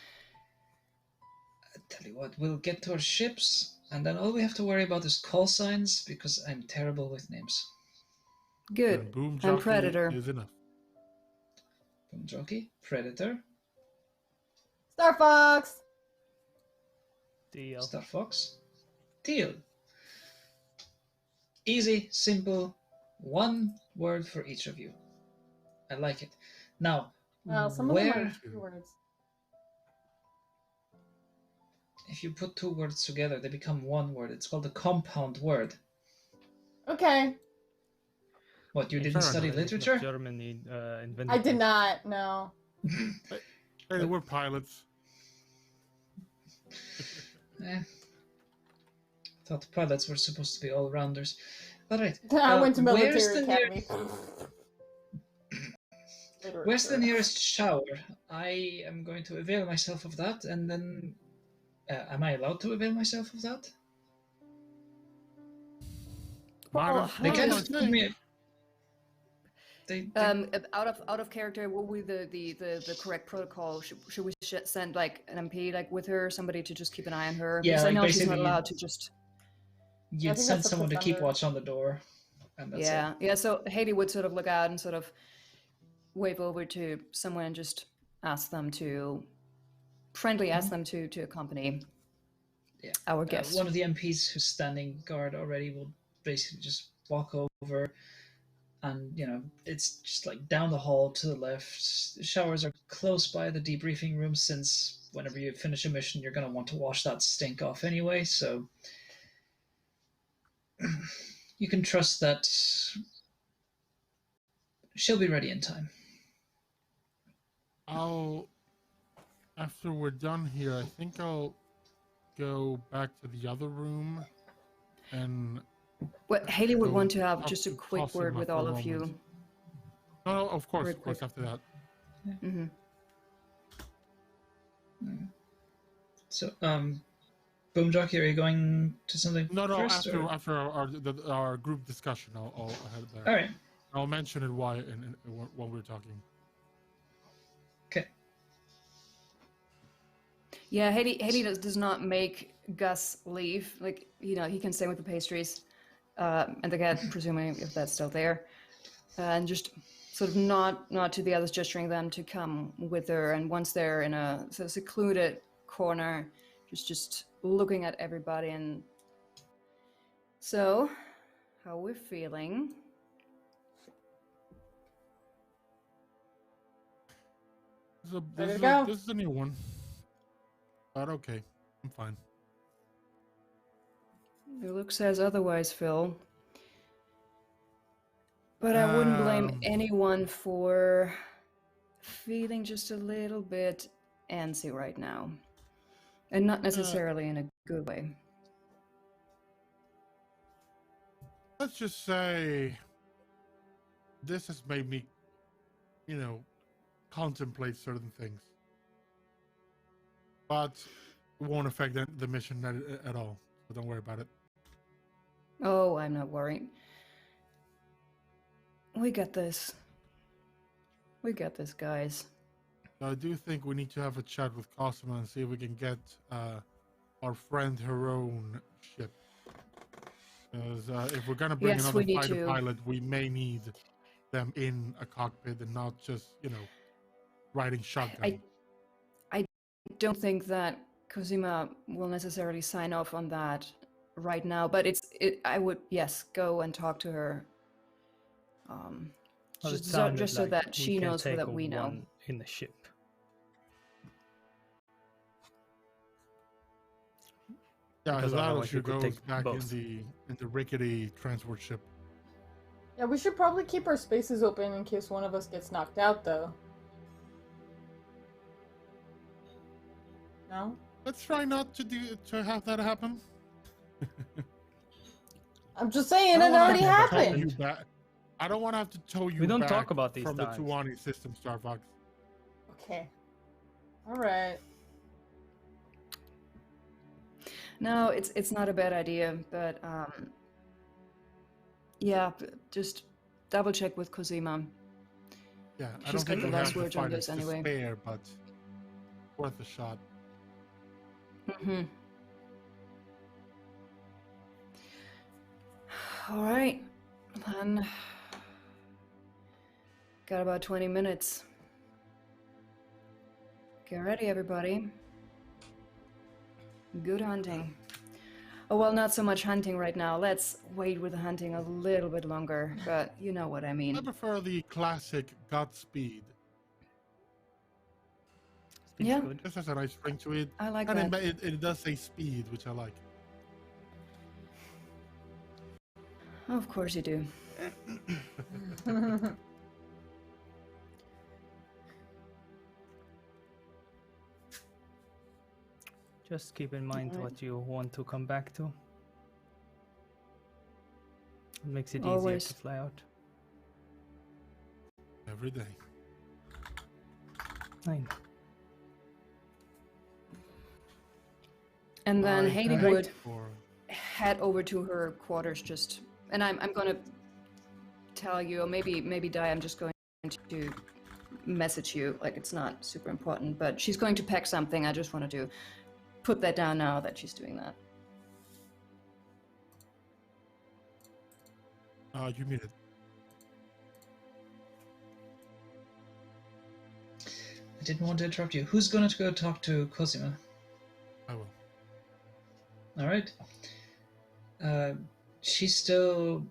I tell you what, we'll get to our ships, and then all we have to worry about is call signs, because I'm terrible with names. Good. And Boomjockey I'm Predator. is enough. Boomjockey, Predator, Starfox! Deal. Starfox, Teal. Easy, simple, one word for each of you. I like it. Now, Well, some of them where are 2 words. if you put 2 words together, they become 1 word. It's called a compound word. Okay. What, you In didn't fact, study the nation of literature? Germany invented I did this. not, no. Hey, we're pilots. Thought pilots were supposed to be all-rounders. All right. I went to where's military the academy. Where's the nearest shower? I am going to avail myself of that, and then... am I allowed to avail myself of that? Well, They kind Oh, of told me... Out of character, what would be the correct protocol? Should we send like an MP like with her, somebody to just keep an eye on her? Yeah, Because like, I know she's not basically allowed to just. You'd think send that's up to someone to keep Thunder. watch on the door, and that's it. Yeah. So Haiti would sort of look out and sort of wave over to someone and just ask them to ask them to accompany Yeah. our guest. One of the MPs who's standing guard already will basically just walk over, and it's just like down the hall to the left. The showers are close by the debriefing room, since whenever you finish a mission, you're going to want to wash that stink off anyway. So you can trust that she'll be ready in time. After we're done here, I think I'll go back to the other room and. Well, Haley would go want to have talk just a to quick Cosima word with for all a of you. moment. No, of course, Very quick. after that. Mm-hmm. So, Boomjockey, are you going to something No, first? after our group discussion, I'll head there. All right. I'll mention it when we're talking. Okay. Yeah, Haiti does not make Gus leave. Like, he can stay with the pastries and the cat, presuming if that's still there, and just sort of nod to the others, gesturing them to come with her. And once they're in a sort of secluded corner, just looking at everybody. And so, how we're feeling? Ready to go. This is a new one. But okay, I'm fine. Your look says otherwise, Phil. But I wouldn't blame anyone for feeling just a little bit antsy right now. And not necessarily in a good way. Let's just say this has made me, contemplate certain things. But it won't affect the mission at all. So don't worry about it. Oh, I'm not worried. We got this. We got this, guys. I do think we need to have a chat with Cosima and see if we can get our friend her own ship. Because if we're gonna bring another fighter pilot, we may need them in a cockpit and not just, riding shotgun. I don't think that Cosima will necessarily sign off on that right now, but I would, yes, go and talk to her. Just so that she knows that we know. In the ship. Yeah, Hilaro should go back in the rickety transport ship. Yeah, we should probably keep our spaces open in case one of us gets knocked out, though. No? Let's try not to have that happen. I'm just saying, it already happened. I don't want to have to tow you back. We don't talk about these from times. The Tuwanye System, Starfox. Okay. All right. No, it's not a bad idea, but yeah, just double check with Cosima. Yeah, I She's don't think got the last word word on this anyway. Spare, but worth a shot. Mm-hmm. All right, then. Got about 20 minutes. Get ready, everybody. Good hunting. Oh, well, not so much hunting right now. Let's wait with the hunting a little bit longer, but you know what I mean. I prefer the classic Godspeed. Yeah. Good. This has a nice ring to it. I like and that. It does say speed, which I like. Of course you do. Just keep in mind what you want to come back to. It makes it easier to fly out. Every day. Fine. And then Haley would head over to her quarters and I'm gonna tell you, or maybe Di, I'm just going to message you, like it's not super important, but she's going to pack something. I just wanted to put that down now that she's doing that. You muted. I didn't want to interrupt you. Who's going to go talk to Cosima? I will. All right. She's still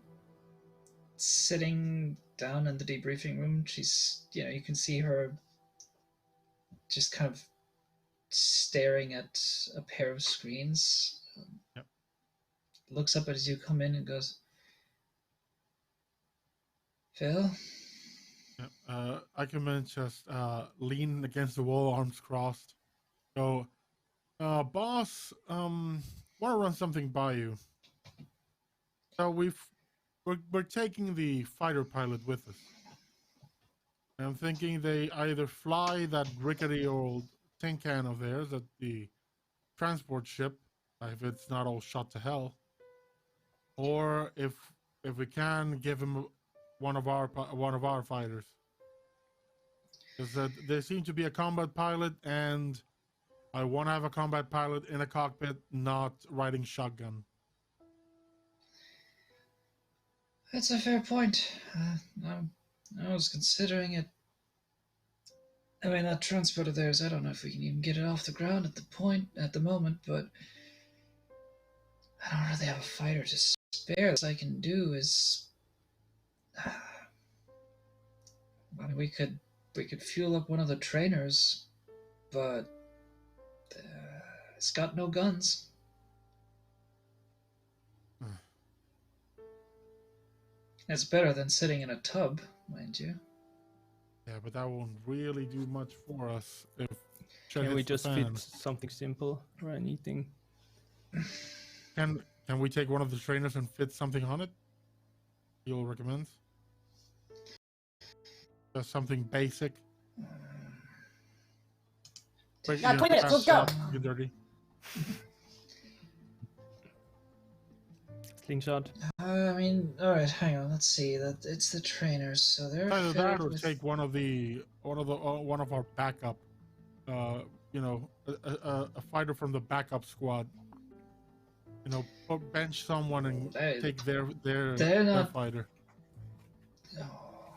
sitting down in the debriefing room. She's, you can see her just kind of staring at a pair of screens. Yep. Looks up as you come in and goes, Phil? Yep. Ackerman just lean against the wall, arms crossed. Go, boss, want to run something by you. So we're taking the fighter pilot with us. I'm thinking they either fly that rickety old tin can of theirs at the transport ship, if it's not all shot to hell, or if we can give him one of our fighters. Because there seems to be a combat pilot, and I want to have a combat pilot in a cockpit, not riding shotgun. That's a fair point. I was considering it. I mean, that transport of theirs, I don't know if we can even get it off the ground at the moment, but I don't really have a fighter to spare. What I can do is, we could we could fuel up one of the trainers, but it's got no guns. It's better than sitting in a tub, mind you. Yeah, but that won't really do much for us if. Can we just fit something simple or anything? Can we take one of the trainers and fit something on it? You'll recommend? Just something basic. Got 20 minutes, let's go. Get dirty. Slingshot. I mean, all right, hang on. Let's see. That it's the trainers, so they're Either that filled or with... take one of our backup. You know, a fighter from the backup squad. You know, bench someone and take their fighter. Oh,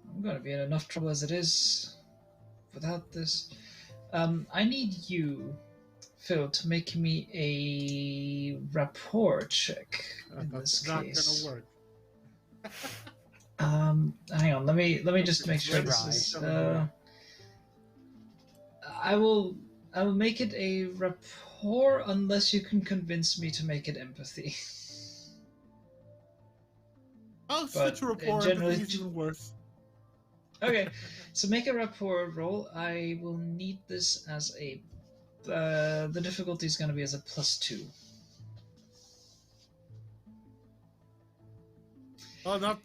I'm gonna be in enough trouble as it is without this. I need you, Phil, to make me a rapport check in this case. Not gonna work. Hang on. Let me just make sure this is. I will make it a rapport unless you can convince me to make it empathy. I'll switch rapport. Generally, it's even worse. Okay, so make a rapport roll. I will need this as a. The difficulty is going to be as a +2. Oh, not.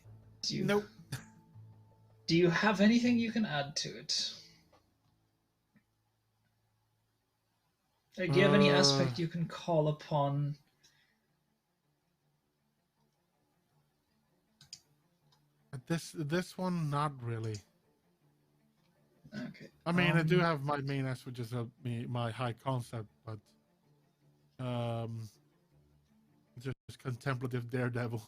Nope. Do you have anything you can add to it? Like, do you have any aspect you can call upon? This one, not really. Okay. I mean, I do have my main aspect, which is my high concept, but just contemplative daredevil.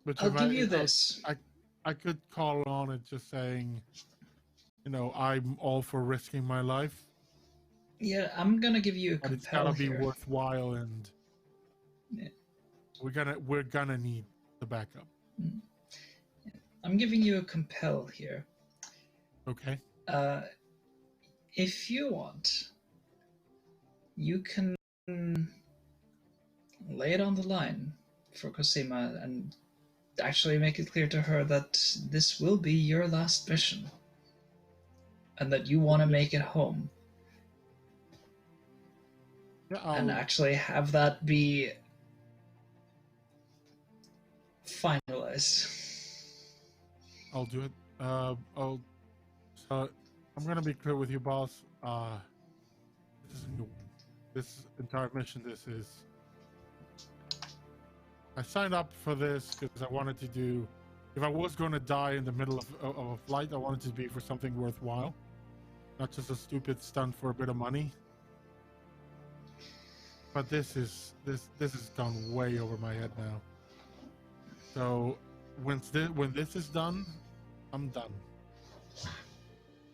Which I'll give you this. I could call on it just saying, you know, I'm all for risking my life. Yeah, I'm gonna give you a but compel it's gotta be here. worthwhile, and Yeah. we're gonna need the backup. I'm giving you a compel here. Okay. If you want, you can lay it on the line for Cosima and actually make it clear to her that this will be your last mission and that you want to make it home. Yeah, and actually have that be finalized. I'll do it. So I'm gonna be clear with you, boss. This entire mission. I signed up for this because I wanted to do. If I was going to die in the middle of a flight, I wanted it to be for something worthwhile, not just a stupid stunt for a bit of money. But this has gone way over my head now. So when this is done, I'm done.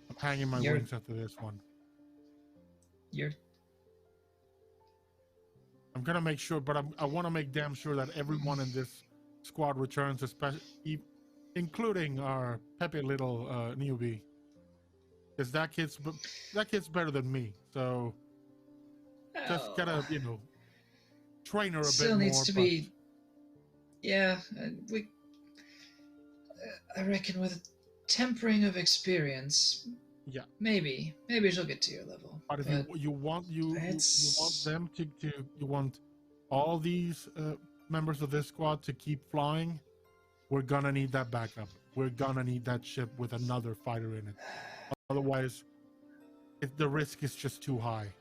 I'm hanging my wings after this one. I'm gonna make sure, but I want to make damn sure that everyone in this squad returns, especially, including our peppy little newbie, because that kid's better than me. So just gotta, train her a Still bit more. Needs to be. Yeah, I reckon with a tempering of experience. Yeah. Maybe she'll get to your level. But if you want them to you want all these members of this squad to keep flying, we're gonna need that backup. We're gonna need that ship with another fighter in it. Otherwise, the risk is just too high.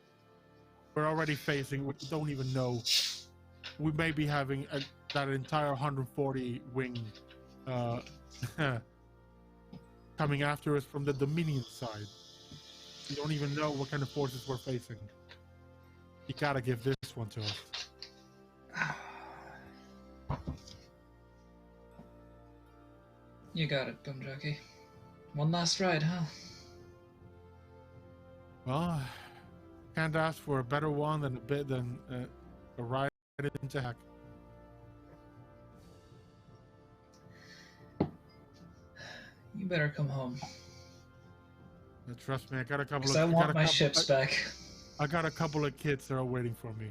We're already facing. We don't even know. We may be having that entire 140 wing coming after us from the Dominion side. We don't even know what kind of forces we're facing. You gotta give this one to us. You got it, Boomjockey. One last ride, huh? Well, can't ask for a better one than a ride into heck. You better come home. Trust me, I got a couple Because of. I want my ships back. I got a couple of kids that are waiting for me.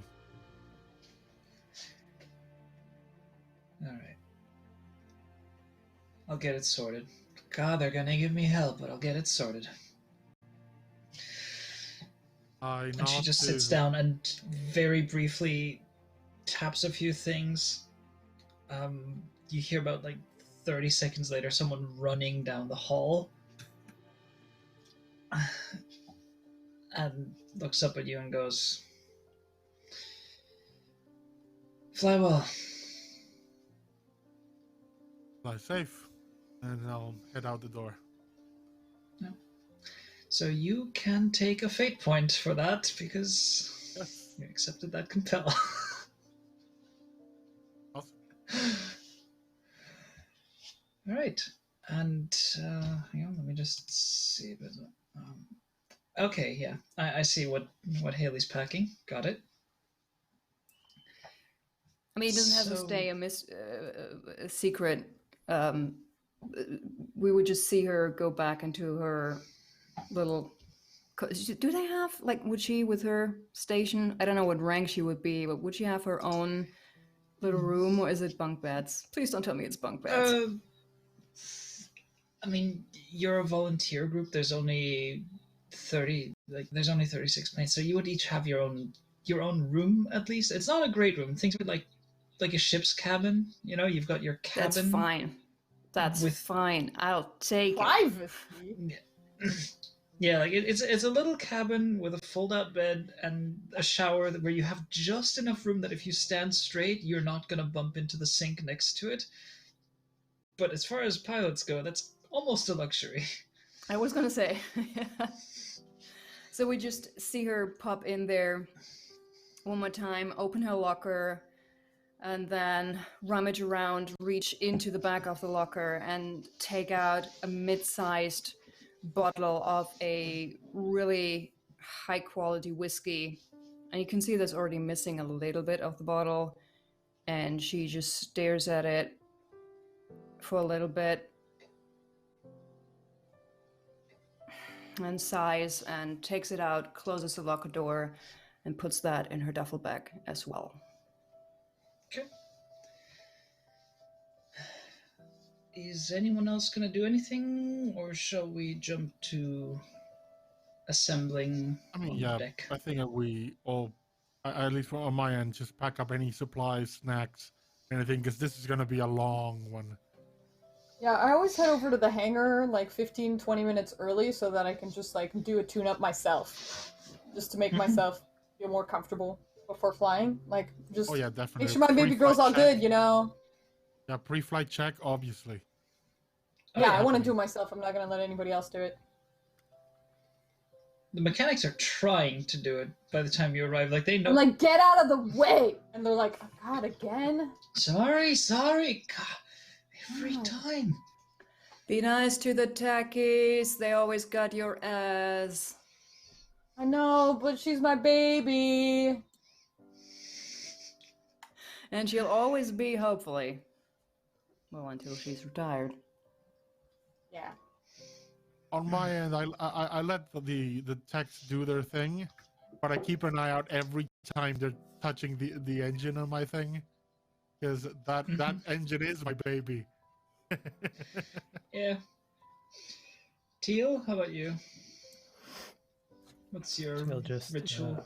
Alright. I'll get it sorted. God, they're gonna give me hell, but I'll get it sorted. And she just sits down and very briefly taps a few things. You hear about like 30 seconds later someone running down the hall and looks up at you and goes, "Fly well." Fly safe. And I'll head out the door. Yeah. So you can take a fate point for that because you accepted that compel. Awesome. All right, and hang on, let me just see. Okay, yeah, I see what Haley's packing. Got it. I mean, it doesn't have to stay a secret. We would just see her go back into her little. Do they have, like, would she with her station? I don't know what rank she would be, but would she have her own little room, or is it bunk beds? Please don't tell me it's bunk beds. I mean, you're a volunteer group. There's only 30. There's only 36 planes, so you would each have your own room at least. It's not a great room. Think of it like a ship's cabin. You know, you've got your cabin. That's fine. That's fine. I'll take privacy. Yeah, like it's a little cabin with a fold-out bed and a shower where you have just enough room that if you stand straight, you're not gonna bump into the sink next to it. But as far as pilots go, that's almost a luxury. I was gonna say. So we just see her pop in there one more time, open her locker, and then rummage around, reach into the back of the locker, and take out a mid-sized bottle of a really high-quality whiskey. And you can see there's already missing a little bit of the bottle, and she just stares at it for a little bit and sighs and takes it out, closes the locker door, and puts that in her duffel bag as well. Okay. Is anyone else going to do anything, or shall we jump to assembling deck? I think that we all, at least on my end, just pack up any supplies, snacks, anything, because this is going to be a long one. Yeah, I always head over to the hangar like 15-20 minutes early so that I can just like do a tune-up myself, just to make myself feel more comfortable before flying. Like, just definitely. make sure my baby girl's all good, you know? Yeah, pre-flight check, obviously. Yeah, I want to do it myself. I'm not going to let anybody else do it. The mechanics are trying to do it by the time you arrive. Like, they know. I'm like, get out of the way! And they're like, oh, God, again? Sorry. God, every time. Be nice to the techies. They always got your ass. I know, but she's my baby. And she'll always be, hopefully. Well, until she's retired. Yeah. On my end, I let the techs do their thing, but I keep an eye out every time they're touching the engine on my thing, because that engine is my baby. Yeah. Teal, how about you? What's your ritual?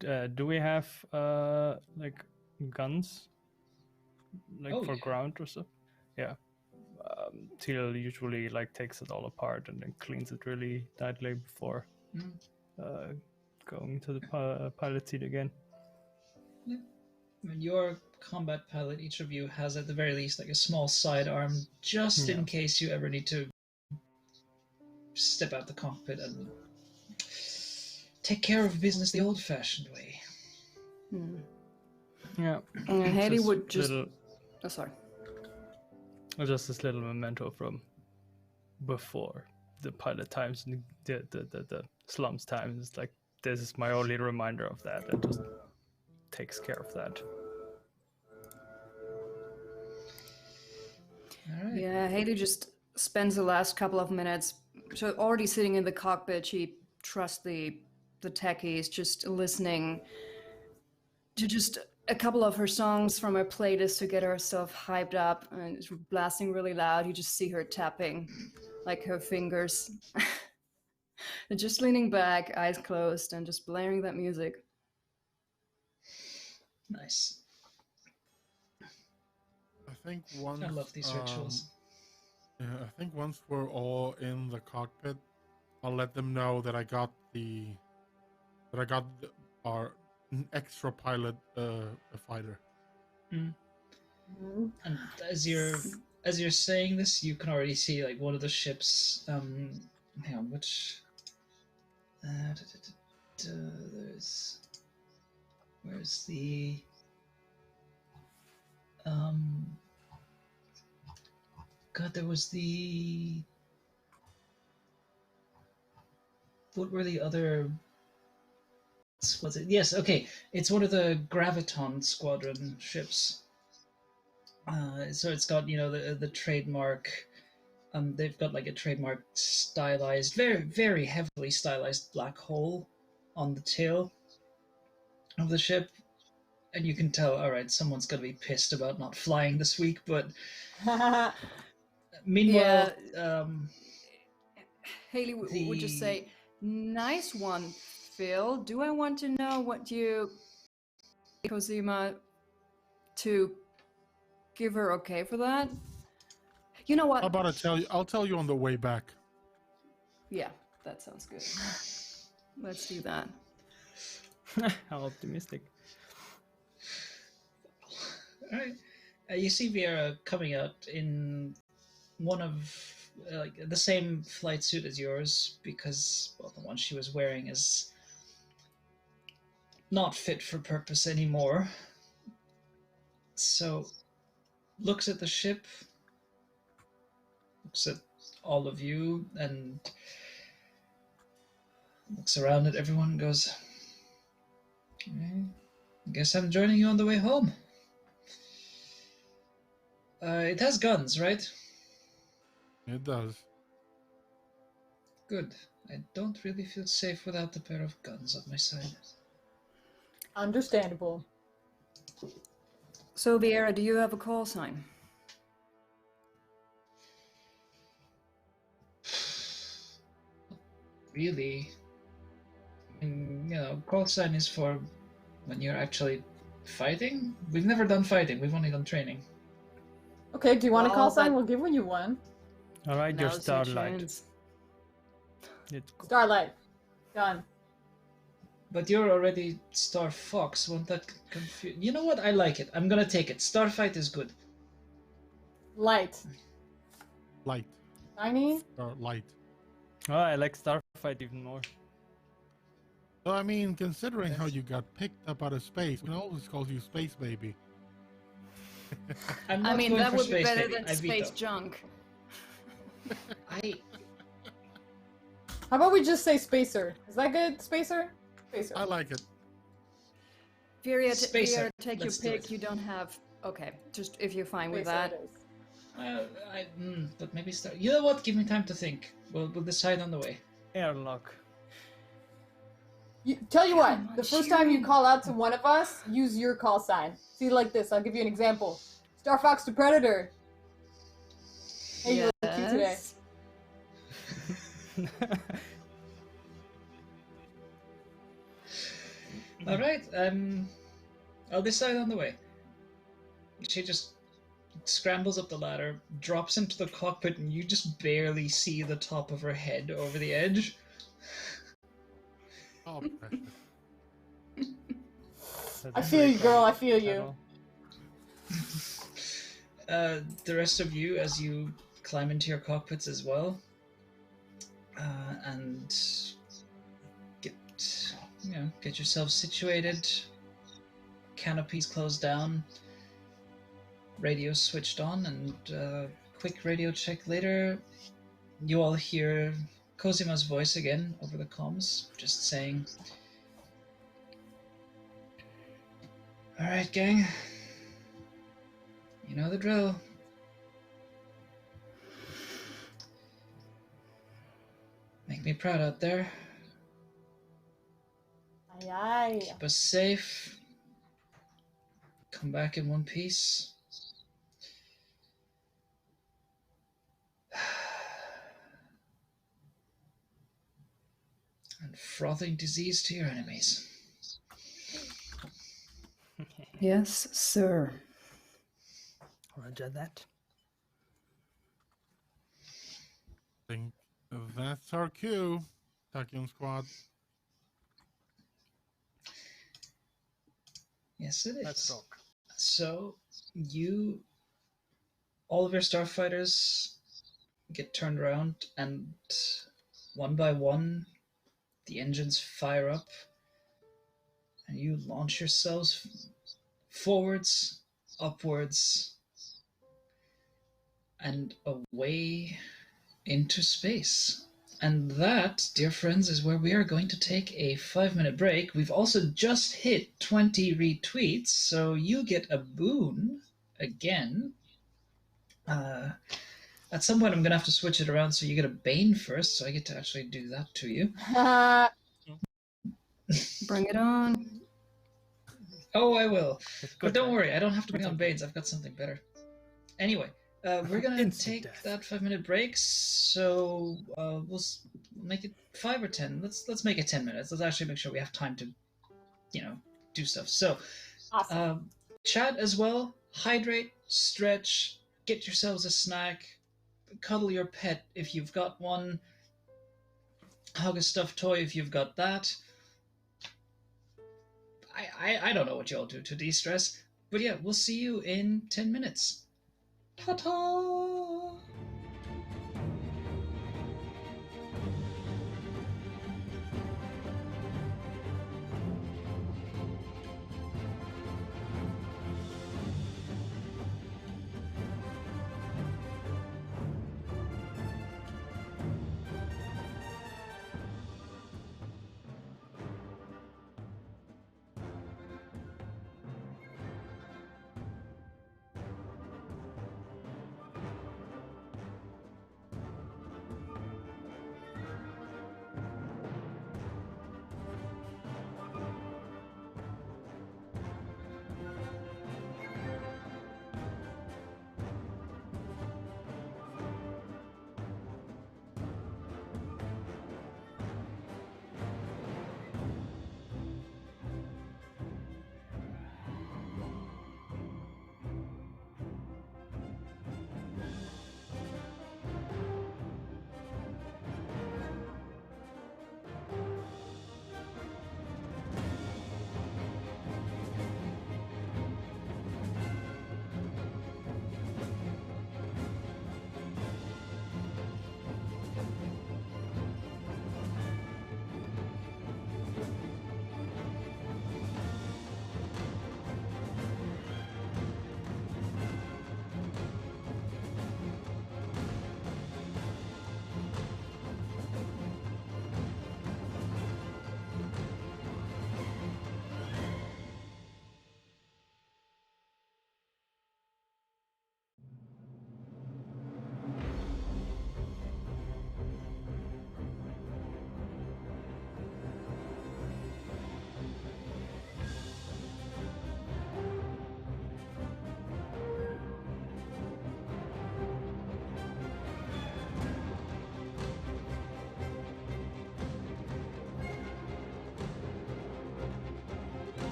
Do we have like guns, like for ground or so? Yeah. Teal usually like takes it all apart and then cleans it really tightly before going to the pilot seat again. Yeah. I mean, you're combat pilot. Each of you has at the very least like a small sidearm, just in case you ever need to step out the cockpit and take care of business the old-fashioned way. Yeah. Haley would just... Oh, sorry. Just this little memento from before the pilot times and the slums times. It's like, this is my only reminder of that, and just takes care of that. All right. Yeah, Haley just spends the last couple of minutes, so already sitting in the cockpit, she trusts the techies, just listening to just a couple of her songs from her playlist to get herself hyped up, and it's blasting really loud. You just see her tapping, like her fingers, and just leaning back, eyes closed, and just blaring that music. Nice. I think once. I love these rituals. Yeah, I think once we're all in the cockpit, I'll let them know that I got our extra pilot a fighter. And as you're saying this, you can already see like one of the ships. Hang on, which? Where's the? God, there was the. What were the other? Was it? Yes, okay. It's one of the Graviton Squadron ships. So it's got the trademark. They've got like a trademark stylized, very very heavily stylized black hole on the tail of the ship, and you can tell. All right, someone's gonna be pissed about not flying this week, but meanwhile, Haley would just say, "Nice one, Phil. Do I want to know what you, Cosima, to give her okay for that? You know what? How about I'll tell you on the way back. Yeah, that sounds good. Let's do that." How optimistic. All right. You see Viera coming out in one of like the same flight suit as yours, because the one she was wearing is not fit for purpose anymore. So looks at the ship, looks at all of you, and looks around at everyone and goes, "Okay, I guess I'm joining you on the way home. It has guns, right?" It does. Good. I don't really feel safe without a pair of guns at my side. Understandable. So, Viera, do you have a call sign? Really? Call sign is for when you're actually fighting. We've never done fighting. We've only done training. Okay, do you want a call Well, sign? but- We'll give you one. All right, your Now's your starlight. chance. Let's go. Starlight. Done. But you're already Starfox. Won't that confuse? You know what? I like it. I'm gonna take it. Starfight is good. Light. Light. Tiny. Or light. Oh, I like Starfight even more. So I mean, considering how you got picked up out of space, we can always call you Space Baby. I'm I not mean, going that for would be space better baby. than I space veto. junk. How about we just say Spacer? Is that good? Spacer? Spacer. I like it. Viera, Spacer. take your Let's do pick. it. You don't have. Okay, just if you're fine with Spacer that. it is. But maybe Star. You know what? Give me time to think. We'll decide on the way. Airlock. Tell you what, Come on, the first time you Shirin. call out to one of us, use your call sign. See, like this. I'll give you an example. Starfox to Predator. Hey, you look cute today. Yes. All right. I'll decide on the way. She just scrambles up the ladder, drops into the cockpit, and you just barely see the top of her head over the edge. Oh, precious. I feel you, girl. I feel you. The rest of you, as you climb into your cockpits as well, and get yourselves situated. Canopies closed down. Radio switched on, and quick radio check later, you all hear Cosima's voice again over the comms, just saying, "All right, gang. You know the drill. Make me proud out there. Aye, aye. Keep us safe. Come back in one piece. And frothing disease to your enemies. Yes, sir. Roger that. I think that's our cue, Tachyon Squad. Yes, it is. Let's rock. So, all of your starfighters get turned around, and one by one, the engines fire up, and you launch yourselves forwards, upwards, and away into space. And that, dear friends, is where we are going to take a 5-minute break. We've also just hit 20 retweets, so you get a boon again. At some point, I'm going to have to switch it around so you get a Bane first, so I get to actually do that to you. Bring it on. Oh, I will. It's But good, don't right? worry, I don't have to bring It's on okay. Banes. I've got something better. Anyway, we're going to Instant take death. that 5-minute break, so we'll make it 5 or 10. Let's make it 10 minutes. Let's actually make sure we have time to, do stuff. So, Awesome. chat as well. Hydrate, stretch, get yourselves a snack, cuddle your pet if you've got one, hug a stuffed toy if you've got that. I don't know what y'all do to de-stress, but yeah, we'll see you in 10 minutes. Ta-ta!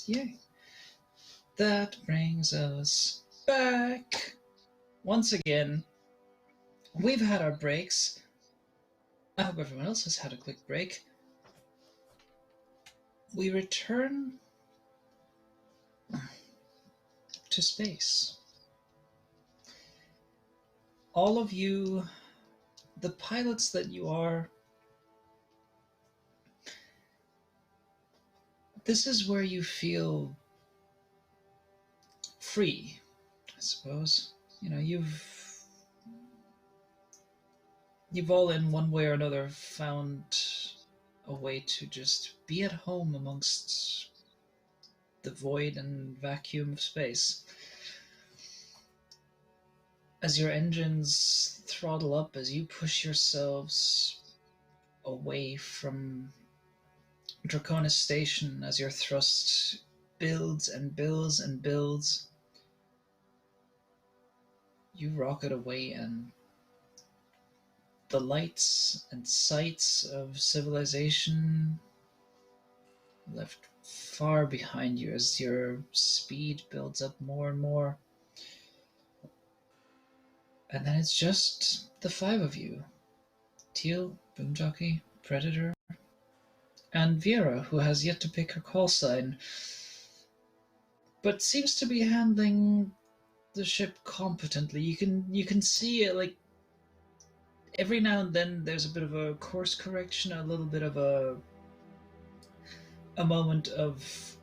Yay. That brings us back. Once again, we've had our breaks. I hope everyone else has had a quick break. We return to space. All of you, the pilots that you are, this is where you feel free, I suppose. You know, you've all in one way or another found a way to just be at home amongst the void and vacuum of space. As your engines throttle up, as you push yourselves away from Draconis Station, as your thrust builds and builds and builds, you rocket away, and the lights and sights of civilization left far behind you as your speed builds up more and more. And then it's just the five of you. Teal, Boomjockey, Predator, and Vera, who has yet to pick her call sign, but seems to be handling the ship competently. You can see it, like, every now and then there's a bit of a course correction, a little bit of a moment of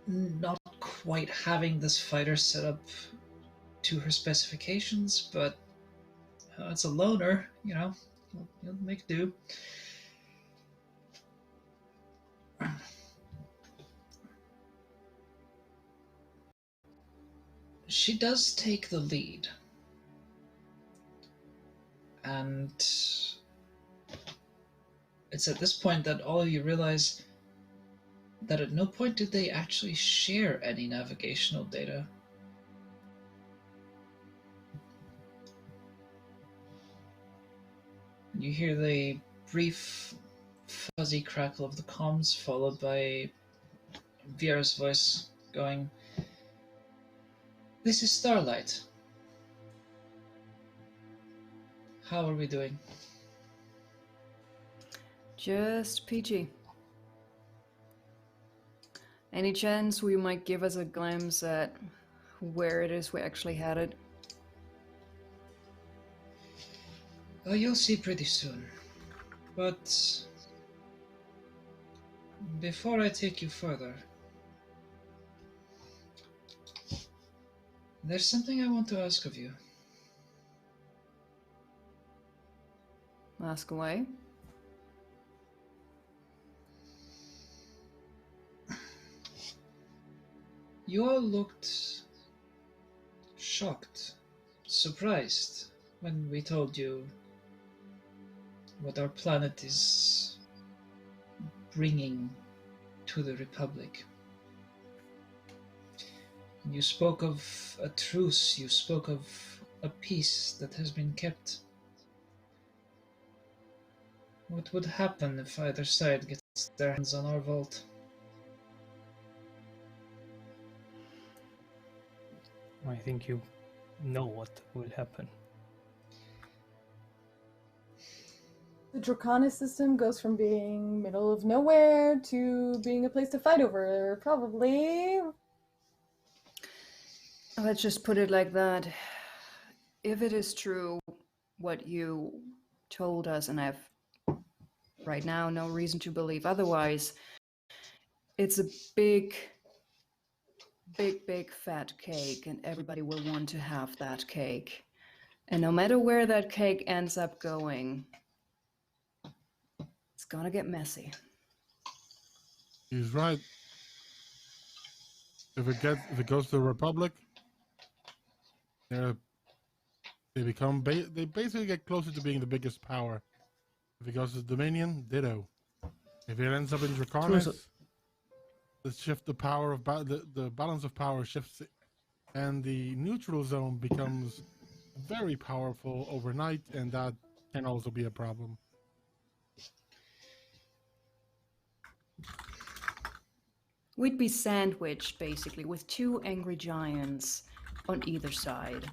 not quite having this fighter set up to her specifications, but it's a loner, you know, you'll make do. She does take the lead, and it's at this point that all of you realize that at no point did they actually share any navigational data. You hear the brief, fuzzy crackle of the comms, followed by Vera's voice going, "This is Starlight. How are we doing?" Just peachy. Any chance we might give us a glimpse at where it is we actually headed? Oh, you'll see pretty soon. But before I take you further, there's something I want to ask of you. Ask away. You all looked shocked, surprised when we told you what our planet is bringing to the Republic. You spoke of a truce, you spoke of a peace that has been kept. What would happen if either side gets their hands on our vault? I think you know what will happen. The Draconis system goes from being middle of nowhere to being a place to fight over, probably. Let's just put it like that. If it is true what you told us, and I have right now no reason to believe otherwise, it's a big fat cake, and everybody will want to have that cake. And no matter where that cake ends up going, it's gonna get messy. He's right. If it goes to the Republic, they basically get closer to being the biggest power. If it goes to Dominion, ditto. If it ends up in Draconis, the power of the balance of power shifts, and the neutral zone becomes very powerful overnight, and that can also be a problem. We'd be sandwiched, basically, with two angry giants on either side.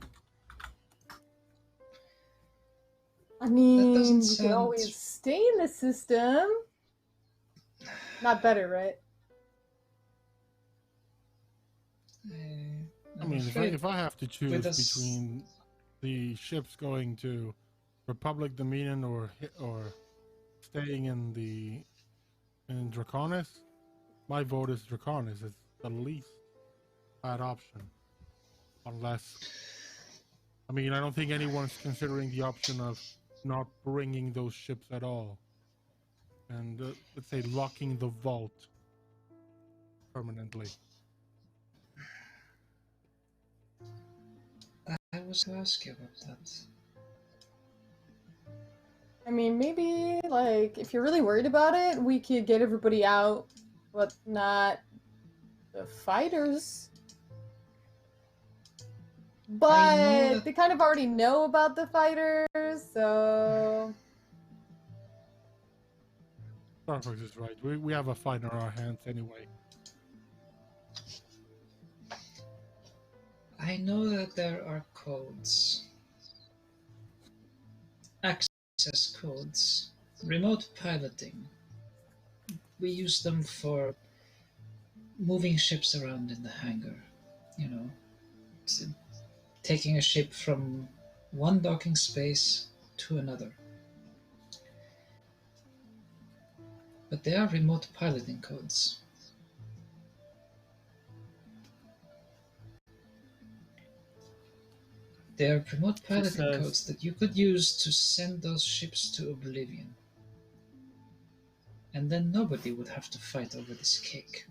I mean, doesn't you can sound- always stay in the system. Not better, right? I mean, if I have to choose between the ships going to Republic Dominion or staying in Draconis, my vote is Draconis. It's the least bad option. Unless, I mean, I don't think anyone's considering the option of not bringing those ships at all, and let's say locking the vault permanently. I was going to ask you about that. I mean, maybe, like, if you're really worried about it, we could get everybody out, but not the fighters. But they kind of already know about the fighters, so... Starfox is right. We have a fight on our hands anyway. I know that there are codes. Access codes. Remote piloting. We use them for moving ships around in the hangar. You know, taking a ship from one docking space to another. But they are remote piloting codes. They are remote piloting codes that you could use to send those ships to oblivion. And then nobody would have to fight over this cake.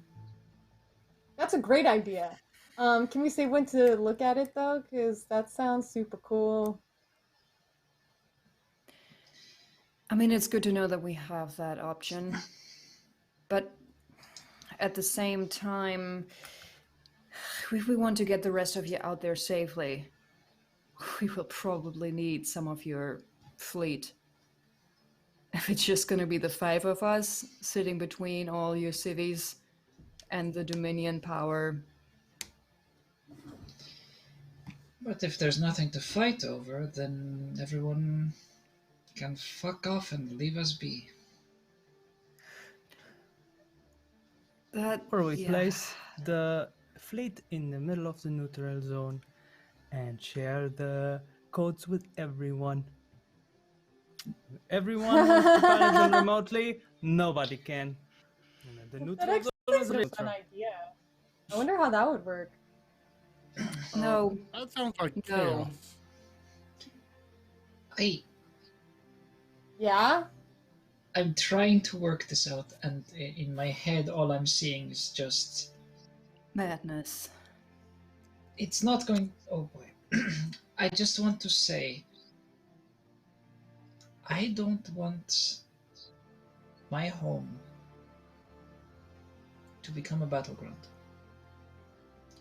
That's a great idea. Can we say when to look at it, though? Because that sounds super cool. I mean, it's good to know that we have that option. But at the same time, if we want to get the rest of you out there safely, we will probably need some of your fleet. If it's just going to be the 5 of us sitting between all your civies and the Dominion power. But if there's nothing to fight over, then everyone can fuck off and leave us be. Or we place the fleet in the middle of the neutral zone and share the codes with everyone. Everyone wants to pilot them remotely. Nobody can. The neutral That zone is actually is a fun idea. I wonder how that would work. No. That sounds like chaos. Yeah? I'm trying to work this out, and in my head, all I'm seeing is just madness. It's not going. Oh boy. I just want to say, I don't want my home to become a battleground.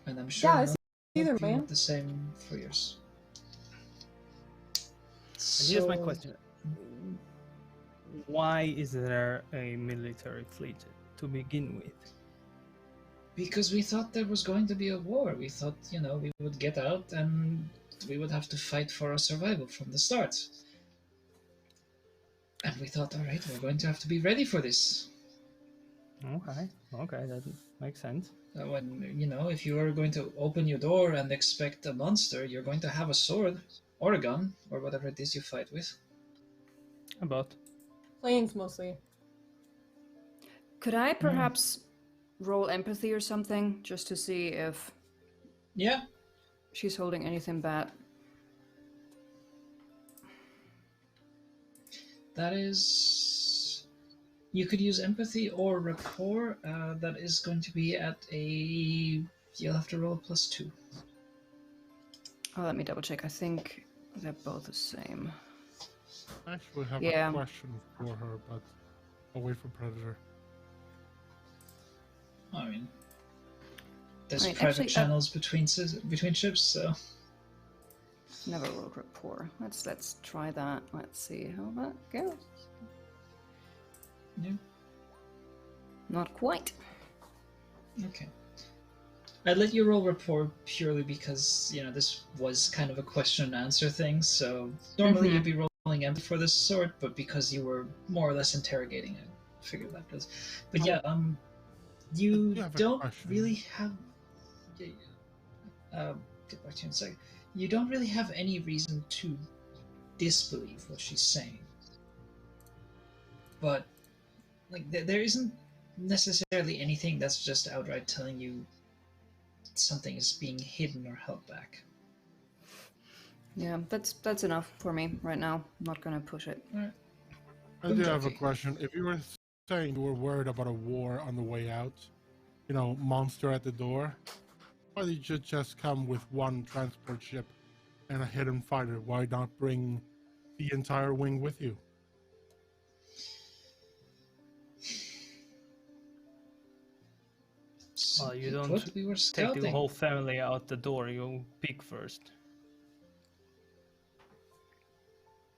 And I'm sure none of you want the same for yours. And here's my question. Why is there a military fleet to begin with? Because we thought there was going to be a war. We thought, we would get out and we would have to fight for our survival from the start. And we thought, all right, we're going to have to be ready for this. Okay, that makes sense. When, if you are going to open your door and expect a monster, you're going to have a sword or a gun or whatever it is you fight with. About planes mostly. Could I perhaps roll empathy or something just to see if she's holding anything bad? That is, you could use empathy or rapport. That is going to be at you'll have to roll +2. Oh, let me double check. I think they're both the same. I actually have a question for her, but I'll wait for Predator. I mean, there's private channels between ships, so. Never rolled rapport. Let's try that. Let's see how that goes. Yeah. Not quite. Okay. I let you roll rapport purely because, this was kind of a question and answer thing, so normally you'd be rolling empty for this sort, but because you were more or less interrogating, I figured that was. But yeah, you don't really have... get back to you in a second. You don't really have any reason to disbelieve what she's saying. But, like, there isn't necessarily anything that's just outright telling you something is being hidden or held back. Yeah, that's enough for me right now. I'm not gonna push it. All right. I do have a question. If you were saying you were worried about a war on the way out, monster at the door, why did you just come with one transport ship and a hidden fighter? Why not bring the entire wing with you? You don't take the whole family out the door, you pick first.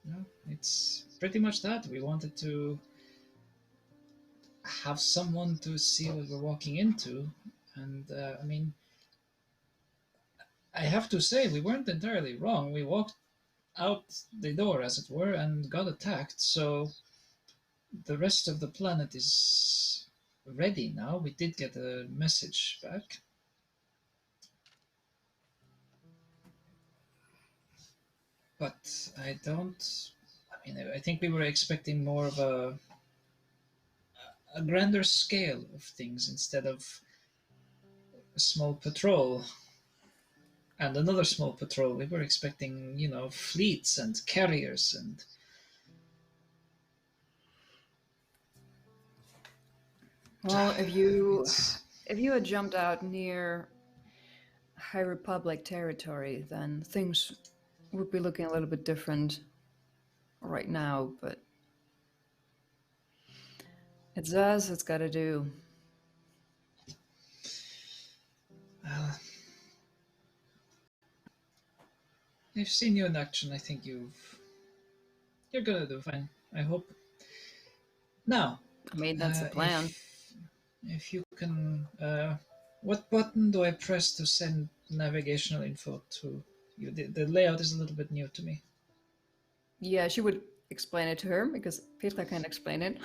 No, it's pretty much that. We wanted to have someone to see what we're walking into. And, I have to say, we weren't entirely wrong. We walked out the door, as it were, and got attacked. So the rest of the planet is ready now. We did get a message back. But I think we were expecting more of a grander scale of things instead of a small patrol and another small patrol. We were expecting, fleets and carriers and... Well, if you had jumped out near High Republic territory, then things would be looking a little bit different right now, but it's us, it's gotta do. I've seen you in action. I think you're gonna do fine. I hope. Now, that's the plan. If you can, what button do I press to send navigational info to you? The layout is a little bit new to me. Yeah, she would explain it to her because Petra can't explain it.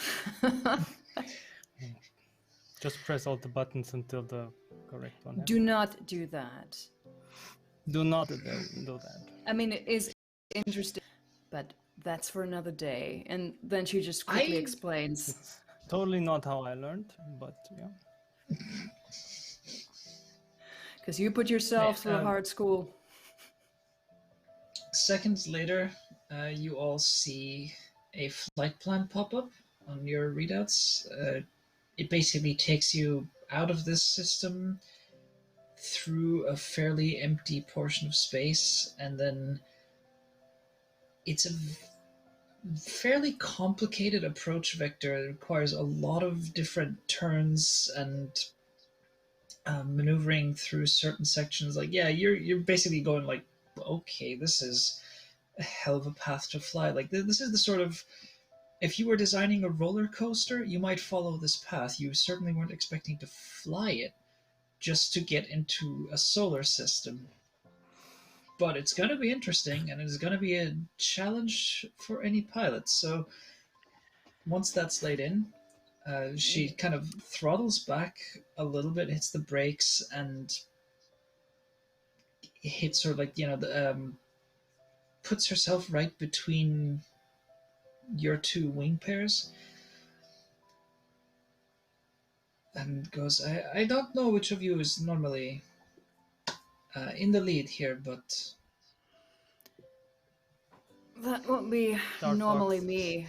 Just press all the buttons until the correct one. Do not do that. Do not do that. It is interesting, but that's for another day. And then she just quickly explains. It's totally not how I learned, but yeah. Because you put yourself through a hard school. Seconds later, you all see a flight plan pop up on your readouts. It basically takes you out of this system through a fairly empty portion of space, and then it's a fairly complicated approach vector. It requires a lot of different turns and maneuvering through certain sections. Like, yeah, you're basically going like, okay, this is a hell of a path to fly. Like, this is the sort of... If you were designing a roller coaster, you might follow this path. You certainly weren't expecting to fly it just to get into a solar system. But it's going to be interesting, and it's going to be a challenge for any pilot. So once that's laid in, she kind of throttles back a little bit, hits the brakes, and hits her, like, puts herself right between your two wing pairs. And goes, I don't know which of you is normally in the lead here, but... That won't be Starfox. Normally me.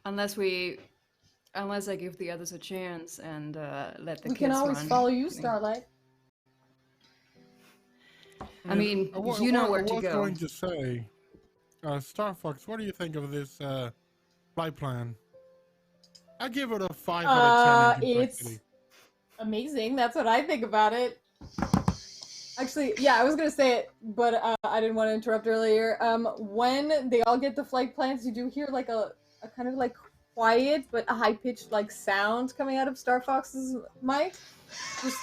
Unless I give the others a chance and let the kids run. We can always follow you, Starlight. You know where to go. I was going to say, Starfox, what do you think of this flight plan? I give it a 5 out of 10 in complexity. It's amazing. That's what I think about it. Actually, yeah, I was gonna say it, but I didn't want to interrupt earlier. When they all get the flight plans, you do hear like a kind of like quiet but a high-pitched like sound coming out of Starfox's mic. Just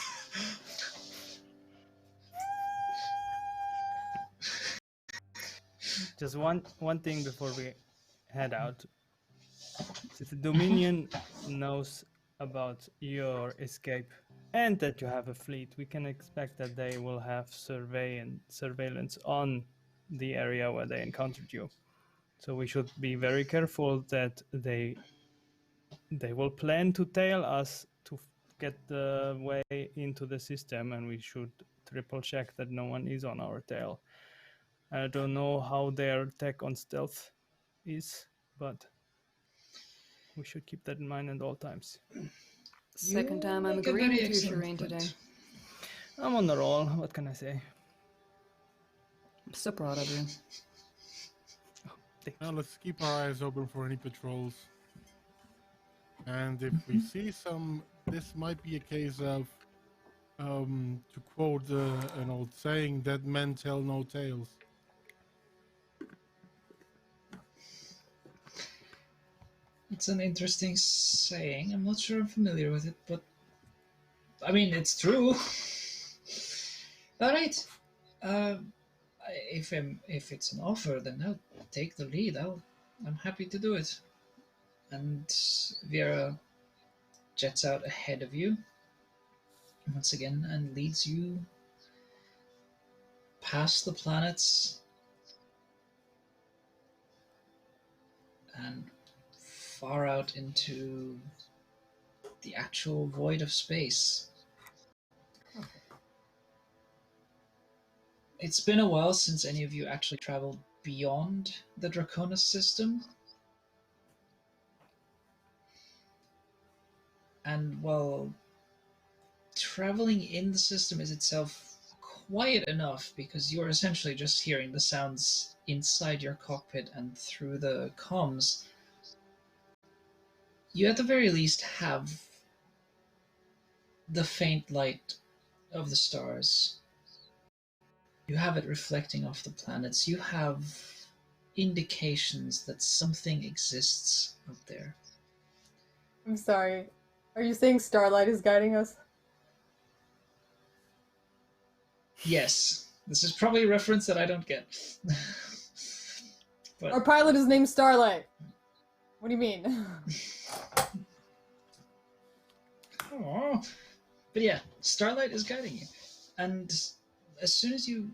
Just one thing before we head out. Since the Dominion knows about your escape and that you have a fleet, we can expect that they will have surveillance on the area where they encountered you. So we should be very careful that they will plan to tail us to get the way into the system, and we should triple check that no one is on our tail. I don't know how their tech on stealth is, but we should keep that in mind at all times. Second You time I'm make a agreeing very with you, excellent Shirin, point. today. I'm on the roll. What can I say? I'm so proud of you. Thank Now you. let's keep our eyes open for any patrols. And if we see some, this might be a case of, to quote an old saying, "Dead men tell no tales." It's an interesting saying. I'm not sure I'm familiar with it, but I mean, it's true. All right. If it's an offer, then I'll take the lead. I'm happy to do it. And Vera jets out ahead of you once again and leads you past the planets and far out into the actual void of space. It's been a while since any of you actually traveled beyond the Draconis system. And while traveling in the system is itself quiet enough because you're essentially just hearing the sounds inside your cockpit and through the comms, you at the very least have the faint light of the stars. You have it reflecting off the planets. You have indications that something exists out there. I'm sorry. Are you saying Starlight is guiding us? Yes, this is probably a reference that I don't get. But Our pilot is named Starlight. What do you mean? oh, but yeah, Starlight is guiding you, and as soon as you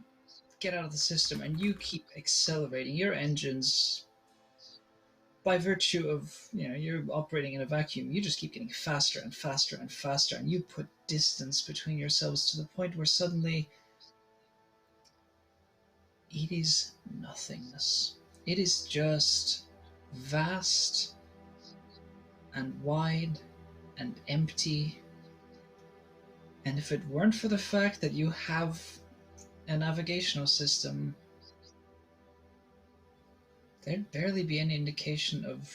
get out of the system and you keep accelerating your engines, by virtue of you're operating in a vacuum, you just keep getting faster and faster and faster, and you put distance between yourselves to the point where suddenly it is nothingness. It is just vast and wide and empty. And if it weren't for the fact that you have a navigational system, there'd barely be any indication of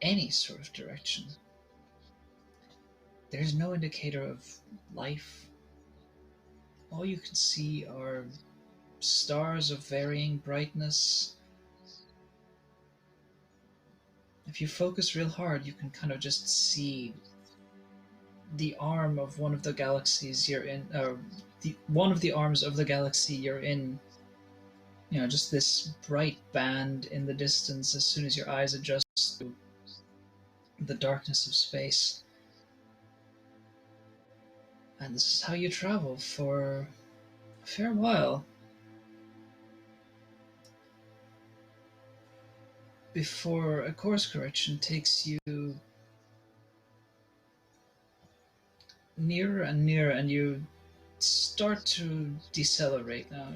any sort of direction. There's no indicator of life. All you can see are stars of varying brightness. If you focus real hard, you can kind of just see the arm of one of the galaxies you're in, or one of the arms of the galaxy you're in. Just this bright band in the distance as soon as your eyes adjust to the darkness of space. And this is how you travel for a fair while before a course correction takes you nearer and nearer, and you start to decelerate. Now,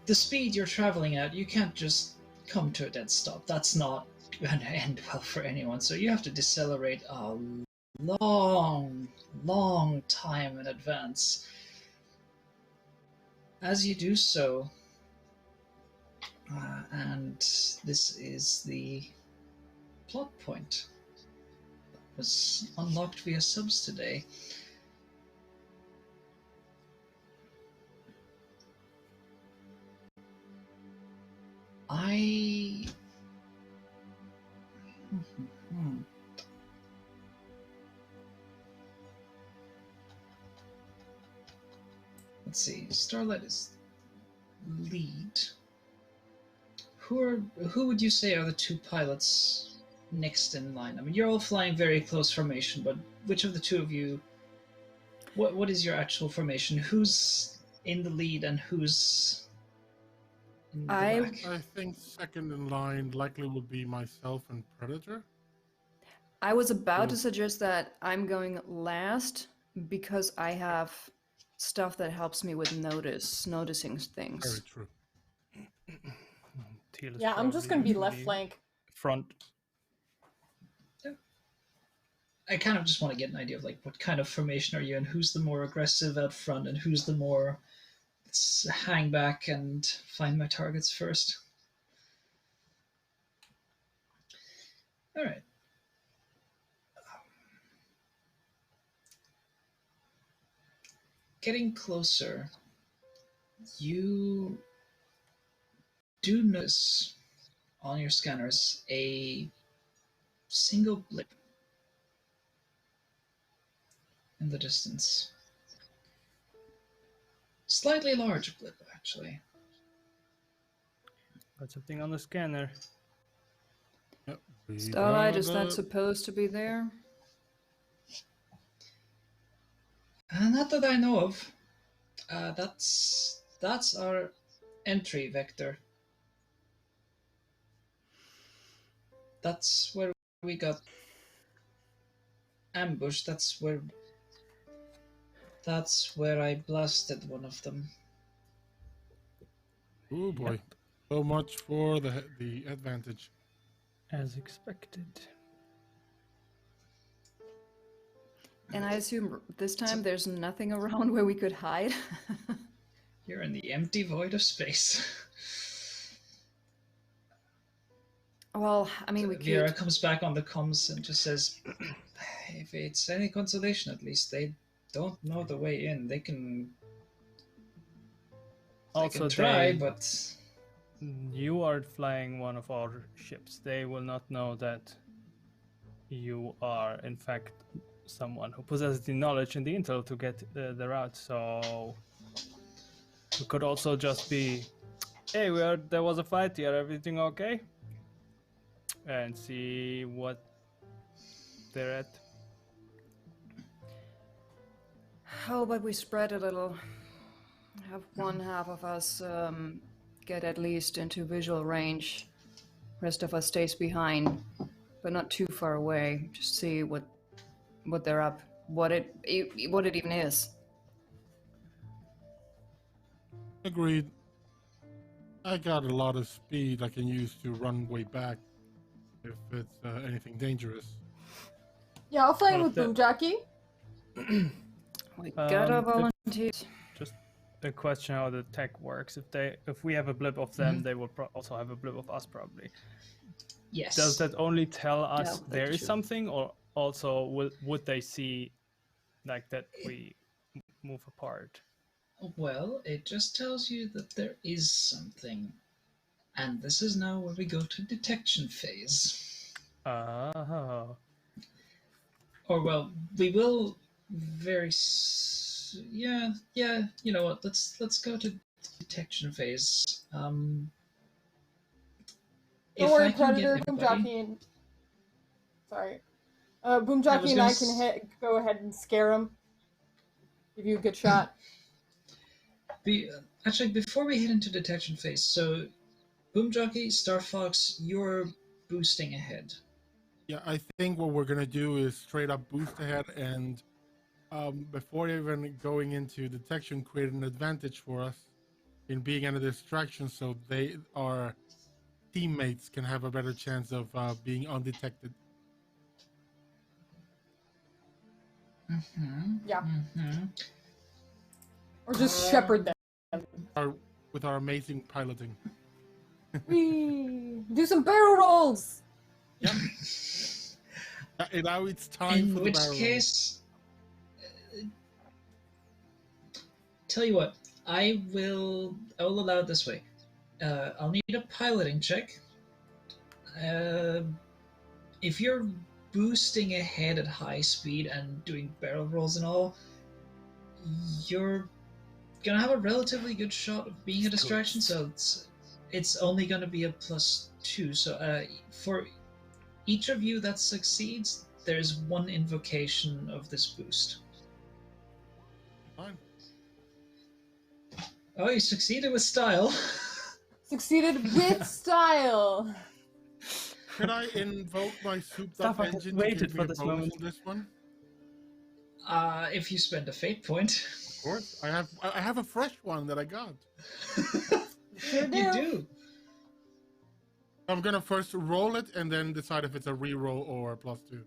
the speed you're traveling at, you can't just come to a dead stop. That's not going to end well for anyone. So you have to decelerate a long time in advance. As you do so, and this is the plot point that was unlocked via subs today. let's see. Starlight is lead. Who would you say are the two pilots next in line? I mean, you're all flying very close formation, but which of the two of you? What is your actual formation? Who's in the lead and who's in the back? I think second in line likely would be myself and Predator. I was about to suggest that I'm going last because I have stuff that helps me with noticing things. Very true. Teal is Yeah, I'm just gonna probably be left the flank. front. I kind of just want to get an idea of like what kind of formation are you and who's the more aggressive out front and who's the more let's hang back and find my targets first. All right. Getting closer, you do notice on your scanners a single blip in the distance. Slightly large blip, actually. Got something on the scanner. Yep. Starlight, is that supposed to be there? Not that I know of. That's our entry vector. That's where we got ambushed. That's where I blasted one of them. Oh boy. Yep. So much for the advantage. As expected. And I assume this time there's nothing around where we could hide. You're in the empty void of space. Well, I mean, we could... Vera comes back on the comms and just says, if it's any consolation, at least they don't know the way in. They can Also, try, but... You are flying one of our ships. They will not know that you are, in fact, someone who possesses the knowledge and the intel to get the route. So we could also just be, hey, there was a fight here. Everything okay? And see what they're at. How about we spread a little? Have one half of us get at least into visual range. Rest of us stays behind, but not too far away. Just see what they're up, what it even is. Agreed. I got a lot of speed I can use to run way back if it's anything dangerous. Yeah, I'll fly in with Boomjockey. We gotta volunteer. Just a question how the tech works. If we have a blip of them, they will also have a blip of us, probably. Yes. Does that only tell us Yeah, there is true. something, or also would they see like that we move apart? Well, it just tells you that there is something. And this is now where we go to detection phase. Oh. Or, well, we will very... Yeah, you know what, let's go to detection phase. Don't worry, Predator, Boomjockey, and... Sorry. Boomjockey and I can go ahead and scare him. Give you a good shot. Actually, before we head into detection phase, so Boomjockey, Starfox, you're boosting ahead. Yeah, I think what we're gonna do is straight up boost ahead and before even going into detection, create an advantage for us in being under distraction, so our teammates can have a better chance of being undetected. Yeah. Or just shepherd them. With our amazing piloting. Whee! Do some barrel rolls! Yep. Now it's time for the barrel In which case, tell you what, I will allow it this way. I'll need a piloting check. If you're boosting ahead at high speed and doing barrel rolls and all, you're gonna have a relatively good shot of being a distraction, so it's only gonna be a +2. So for each of you that succeeds, there's one invocation of this boost. Fine. Oh, you succeeded with style. Succeeded with style. Can I invoke my souped up Starfox engine to waited give me for a this bonus moment. on this one? If you spend a fate point. Of course. I have a fresh one that I got. Sure do. You do. I'm gonna first roll it and then decide if it's a reroll or a +2.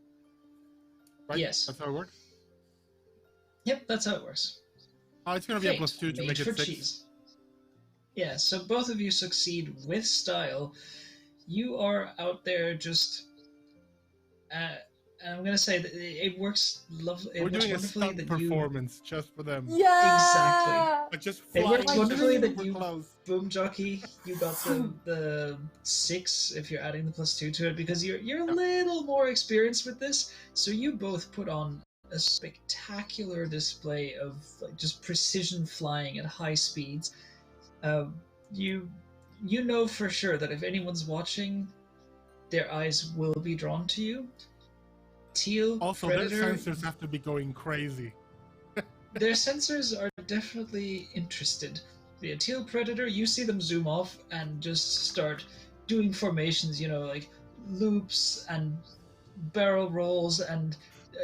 Right? Yes. That's how it works? Yep, that's how it works. It's gonna be a Fate, +2 to made make it for 6. cheese. Yeah, so both of you succeed with style. You are out there just. I'm gonna say that it works lovely. We're It works doing a wonderfully stunt that performance just for them. Yeah. Exactly. Like just It flying works wonderfully that super you, close. Boomjockey, you got the 6 if you're adding the +2 to it because you're a little more experienced with this. So you both put on a spectacular display of like just precision flying at high speeds. You know for sure that if anyone's watching, their eyes will be drawn to you. Teal, Also, Predator, their sensors have to be going crazy. their sensors are definitely interested. The Teal, Predator, you see them zoom off and just start doing formations, like loops and barrel rolls and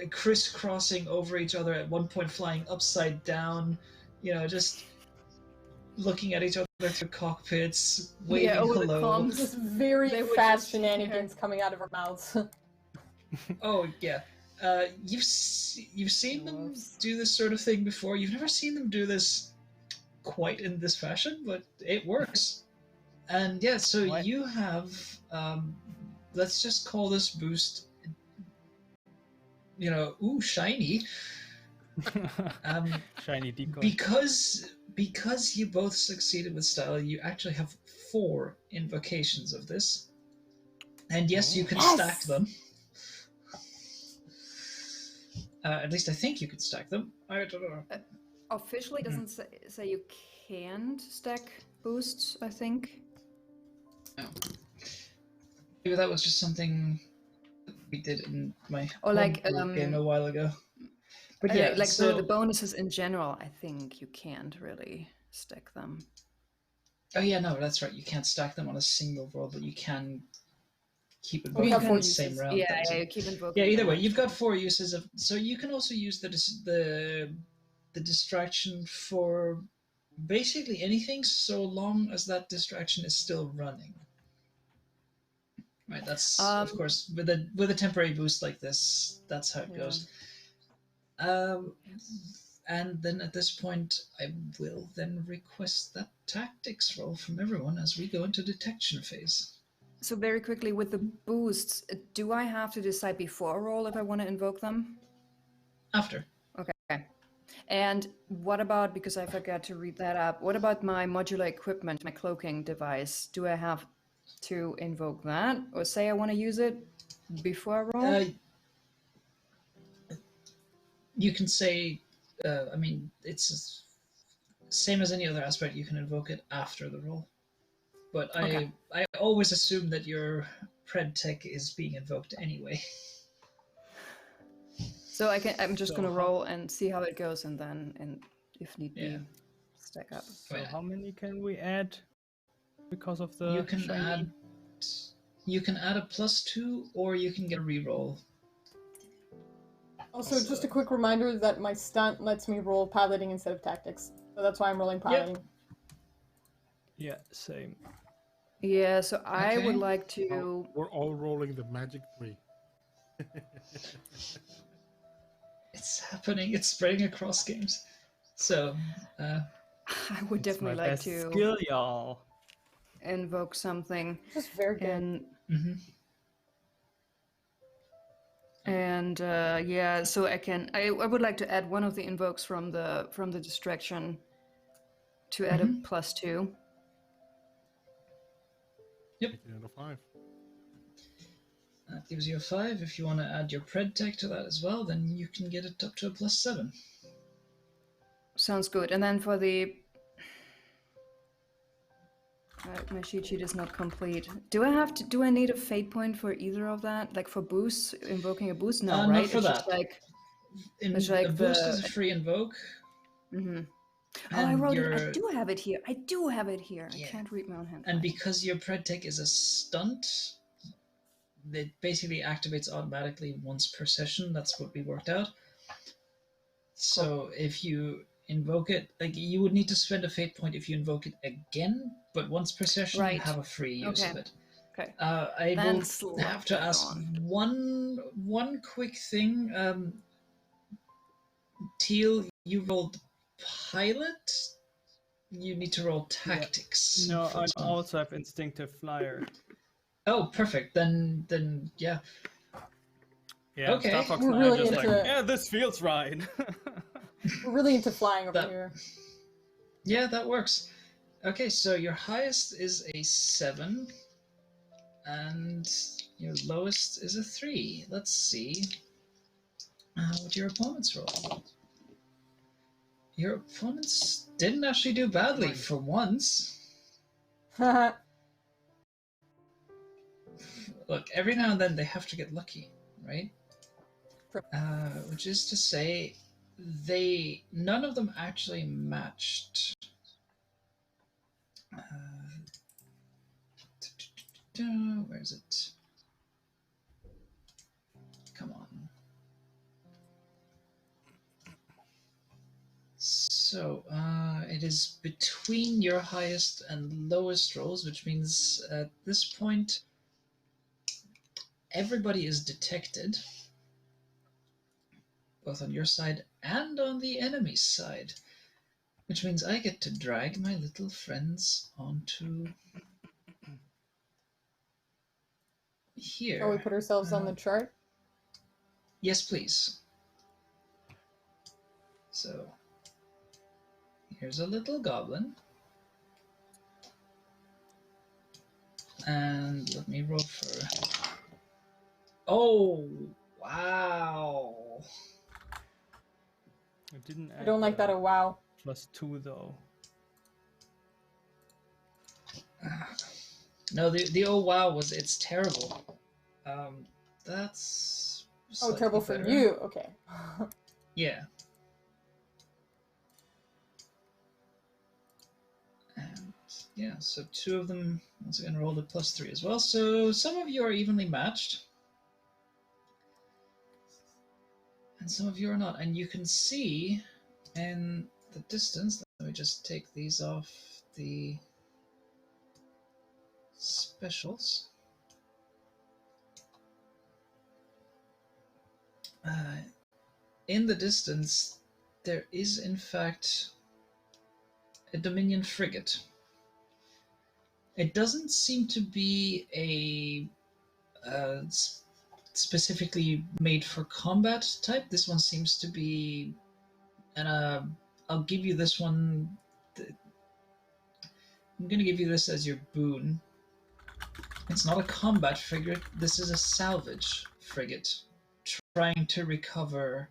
crisscrossing over each other, at one point flying upside down, just looking at each other through cockpits, waving over the hello. comms. Just very They were fast just shenanigans coming out of our mouths. Oh yeah, you've seen them do this sort of thing before. You've never seen them do this quite in this fashion, but it works. And yeah, so What? you have, let's just call this boost, shiny. Shiny decoy. Because you both succeeded with style, you actually have 4 invocations of this. And yes, you can stack them. At least I think you can stack them. I don't know. Officially, it doesn't say you can't stack boosts, I think. No. Maybe that was just something we did in my Or like, game a while ago. But yeah, like so the bonuses in general, I think you can't really stack them. oh yeah, no, that's right. You can't stack them on a single roll, but you can keep We invoking have in 4 the same uses. round. Yeah, you keep invoking. Yeah, either way, them. you've got 4 uses of. So you can also use the distraction for basically anything, so long as that distraction is still running. Right. That's of course with a temporary boost like this. That's how it goes. And then at this point, I will then request that tactics roll from everyone as we go into detection phase. So very quickly with the boosts, do I have to decide before a roll if I want to invoke them? After. Okay. And what about, because I forgot to read that up, what about my modular equipment, my cloaking device? Do I have to invoke that or say I want to use it before I roll? You can say, it's same as any other aspect. You can invoke it after the roll. But Okay. I always assume that your pred tech is being invoked anyway. So I'm just So gonna how- roll and see how it goes, and then, and if need Yeah. be, stack up. So how many can we add because of the You can shiny? add a +2, or you can get a reroll. Also, just a quick reminder that my stunt lets me roll piloting instead of tactics. So that's why I'm rolling piloting. Yeah, same. Yeah, so I would Okay. like to. We're all rolling the magic 3. It's happening. It's spreading across games. So, I would It's definitely my like best to skill, y'all. invoke something, Just very good. and mhm. yeah, so I would like to add one of the invokes from the distraction to add a +2. Yep. 18 out of 5. That gives you a 5. If you want to add your pred tech to that as well, then you can get it up to a +7. Sounds good. And then for the... my cheat sheet is not complete. Do I need a fate point for either of that? Like for boost, invoking a boost? No, right? Not for it's that. just like... It's like a boost is a free invoke. Mm-hmm. Oh, I wrote it. I do have it here. I can't read my own handwriting. And because your pred tech is a stunt, it basically activates automatically once per session. That's what we worked out. So if you invoke it, like you would need to spend a fate point if you invoke it again, but once per session you have a free use of it. Okay. I Then will have to ask one quick thing. Teal, you rolled pilot. You need to roll tactics. No, I also have instinctive flyer. Oh, perfect. Then yeah. Yeah. Okay. Starfox We're and I really are just into like, yeah, this feels right. We're really into flying over here. Yeah, that works. Okay, so your highest is a 7, and your lowest is a 3. Let's see what your opponents roll. Your opponents didn't actually do badly for once. Look, every now and then they have to get lucky, right? Which is to say, none of them actually matched. Where is it? Come on. So, it is between your highest and lowest rolls, which means at this point, everybody is detected, both on your side and on the enemy's side, which means I get to drag my little friends onto here. Shall we put ourselves on the chart? Yes, please. So, here's a little goblin. And let me roll for... Oh, wow. I don't like that, a wow. +2 though. No, the oh wow was it's terrible. That's terrible for better. you. Okay. Yeah. And yeah, so 2 of them once again rolled a +3 as well. So some of you are evenly matched. And some of you are not. And you can see in the distance, let me just take these off the specials. In the distance, there is in fact a Dominion frigate. It doesn't seem to be a specifically made for combat type. This one seems to be, and I'll give you this one. I'm going to give you this as your boon. It's not a combat frigate. This is a salvage frigate, trying to recover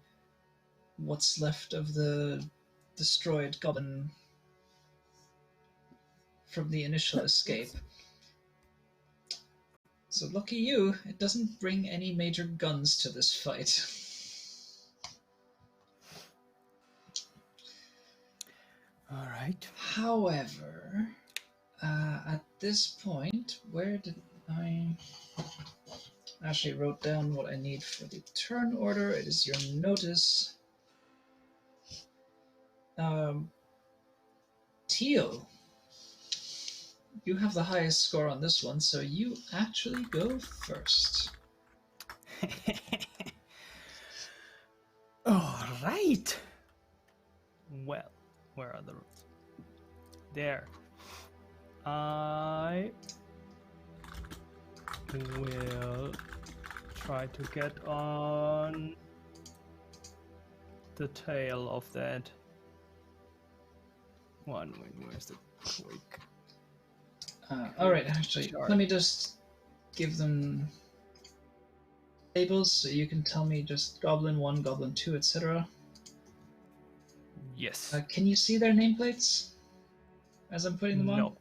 what's left of the destroyed goblin from the initial escape. So lucky you, it doesn't bring any major guns to this fight. All right. However, at this point, where did I actually wrote down what I need for the turn order? It is your notice. Teal, you have the highest score on this one, so you actually go first. All right. Well, where are the rules? There. I will try to get on the tail of that one. Where's the quick? All right, actually, let me just give them labels so you can tell me just Goblin 1, Goblin 2, etc. Yes. Can you see their nameplates as I'm putting them on? No.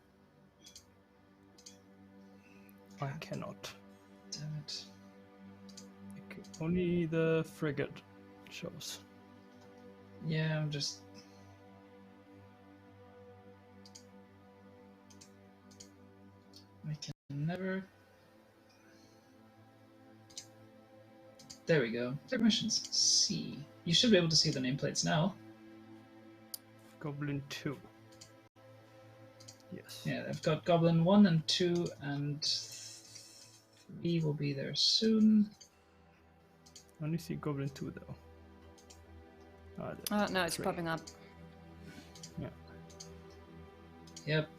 I cannot. Damn it. Okay, only the frigate shows. Yeah, I'm just... I can never... There we go. Permissions. C. You should be able to see the nameplates now. Goblin 2. Yes. Yeah, I've got Goblin 1 and 2, and 3 will be there soon. Only see Goblin 2 though. No, it's 3. popping up. Yeah. Yep.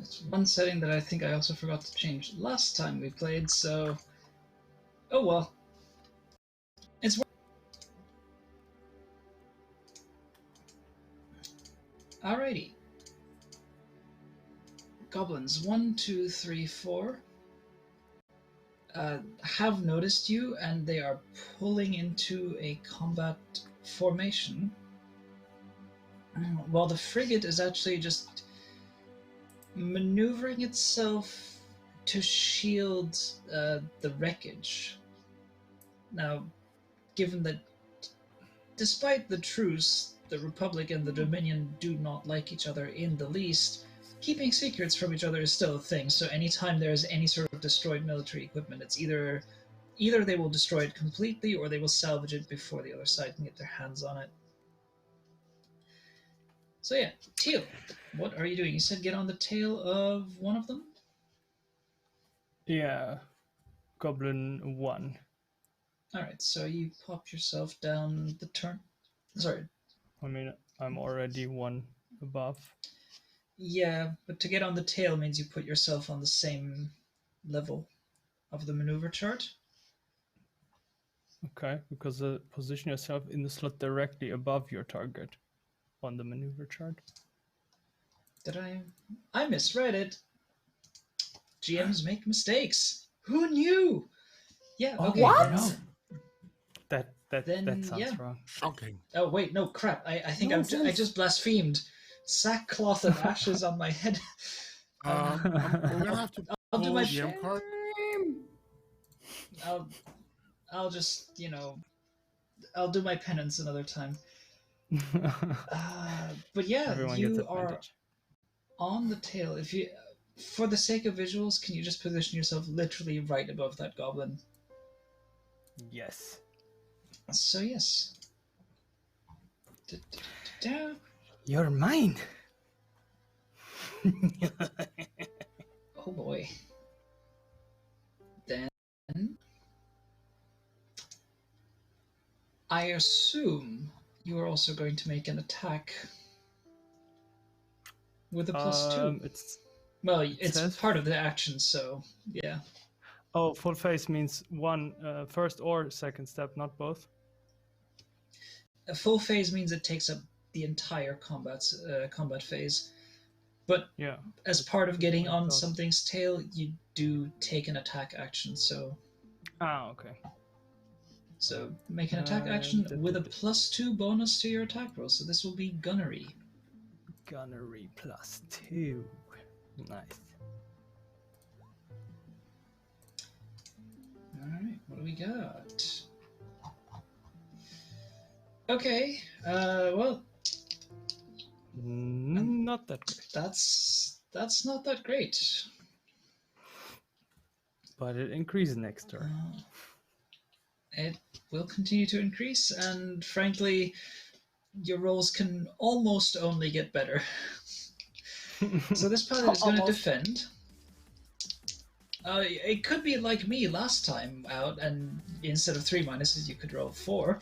It's one setting that I think I also forgot to change last time we played, so... Oh well. It's... Alrighty. Goblins 1, 2, 3, 4 have noticed you, and they are pulling into a combat formation. While the frigate is actually just maneuvering itself to shield the wreckage. Now, given that despite the truce, the Republic and the Dominion do not like each other in the least, keeping secrets from each other is still a thing, so anytime there is any sort of destroyed military equipment, it's either they will destroy it completely or they will salvage it before the other side can get their hands on it. So yeah, Teal, what are you doing? You said get on the tail of one of them? Yeah. Goblin 1. Alright, so you pop yourself down the turn. Sorry. I mean, I'm already 1 above. Yeah, but to get on the tail means you put yourself on the same level of the maneuver chart. Okay, because position yourself in the slot directly above your target on the maneuver chart. Did I misread it. GMs make mistakes. Who knew? Yeah, okay. What? No. That Then, sounds yeah. wrong. Shocking. Oh wait, no, crap. I think I Nonsense. just blasphemed. Sackcloth and ashes on my head. We're gonna have to I'll do pull my GM card. I'll just, I'll do my penance another time. But yeah, Everyone gets you are advantage. on the tail. If you, for the sake of visuals, can you just position yourself literally right above that goblin? Yes. So yes. Da-da-da-da. You're mine. Oh boy. Then I assume you are also going to make an attack with a +2. It's says- part of the action, so yeah. Oh, full phase means one first or second step, not both. A full phase means it takes up the entire combat phase. But Yeah. as part of getting I on thought- something's tail, you do take an attack action. So Okay. Make an attack action with a +2 bonus to your attack roll. So this will be gunnery. Gunnery +2. Nice. All right, what do we got? Okay, well, Not that great, that's not that great. but it increases next turn. It will continue to increase, and frankly, your rolls can almost only get better. So this pilot is going to defend. It could be like me last time out, and instead of 3 minuses, you could roll 4.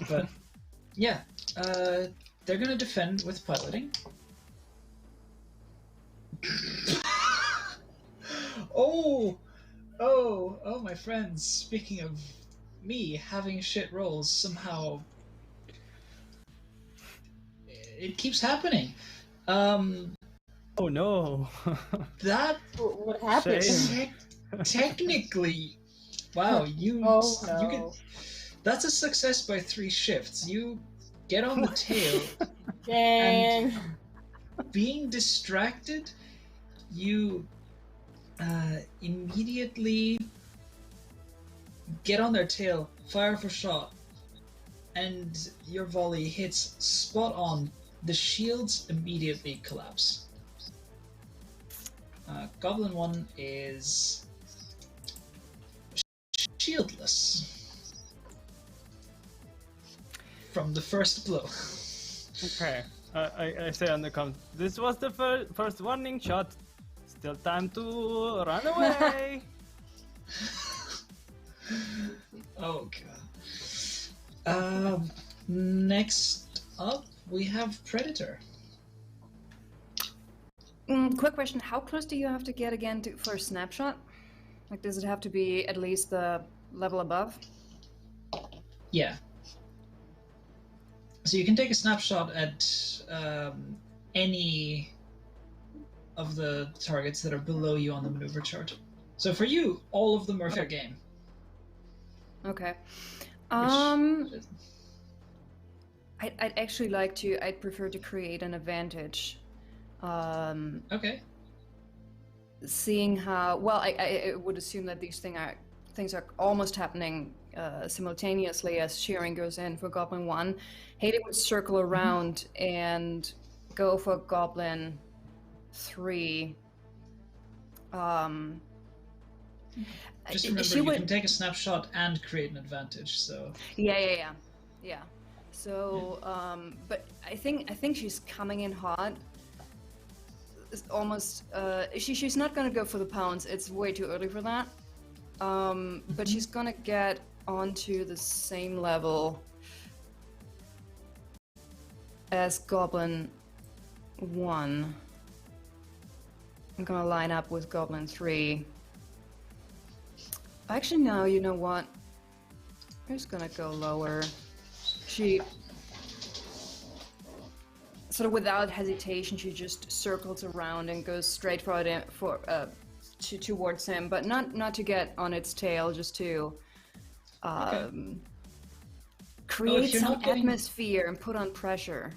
But yeah, they're going to defend with piloting. Oh, my friends. Speaking of me having shit rolls, somehow it keeps happening. Oh no! That What happened? Shame. technically Wow, Oh you get no. that's a success by 3 shifts. You get on the tail, Dang. being distracted, you immediately get on their tail, fire for shot, and your volley hits spot on. The shields immediately collapse. Goblin 1 is shieldless from the first blow. Okay. I say on the comms. This was the first warning shot. Still time to run away. Oh god. Next up, we have Predator. Quick question: how close do you have to get again for a snapshot? Like, does it have to be at least the level above? Yeah. So you can take a snapshot at any of the targets that are below you on the maneuver chart. So for you, all of them are fair game. Okay. Which- I'd actually like to. I'd prefer to create an advantage. Okay. Seeing how well, I would assume that these things are almost happening simultaneously as Shirin goes in for Goblin 1. Haley would circle around and go for Goblin 3. Just remember, you can take a snapshot and create an advantage. So Yeah. So, but I think she's coming in hot. It's almost she's not gonna go for the pounds. It's way too early for that. But she's gonna get onto the same level as Goblin 1. I'm gonna line up with Goblin 3. Actually, no, you know what? I'm just gonna go lower. She sort of without hesitation, she just circles around and goes straight towards him, but not to get on its tail, just to create some atmosphere and put on pressure.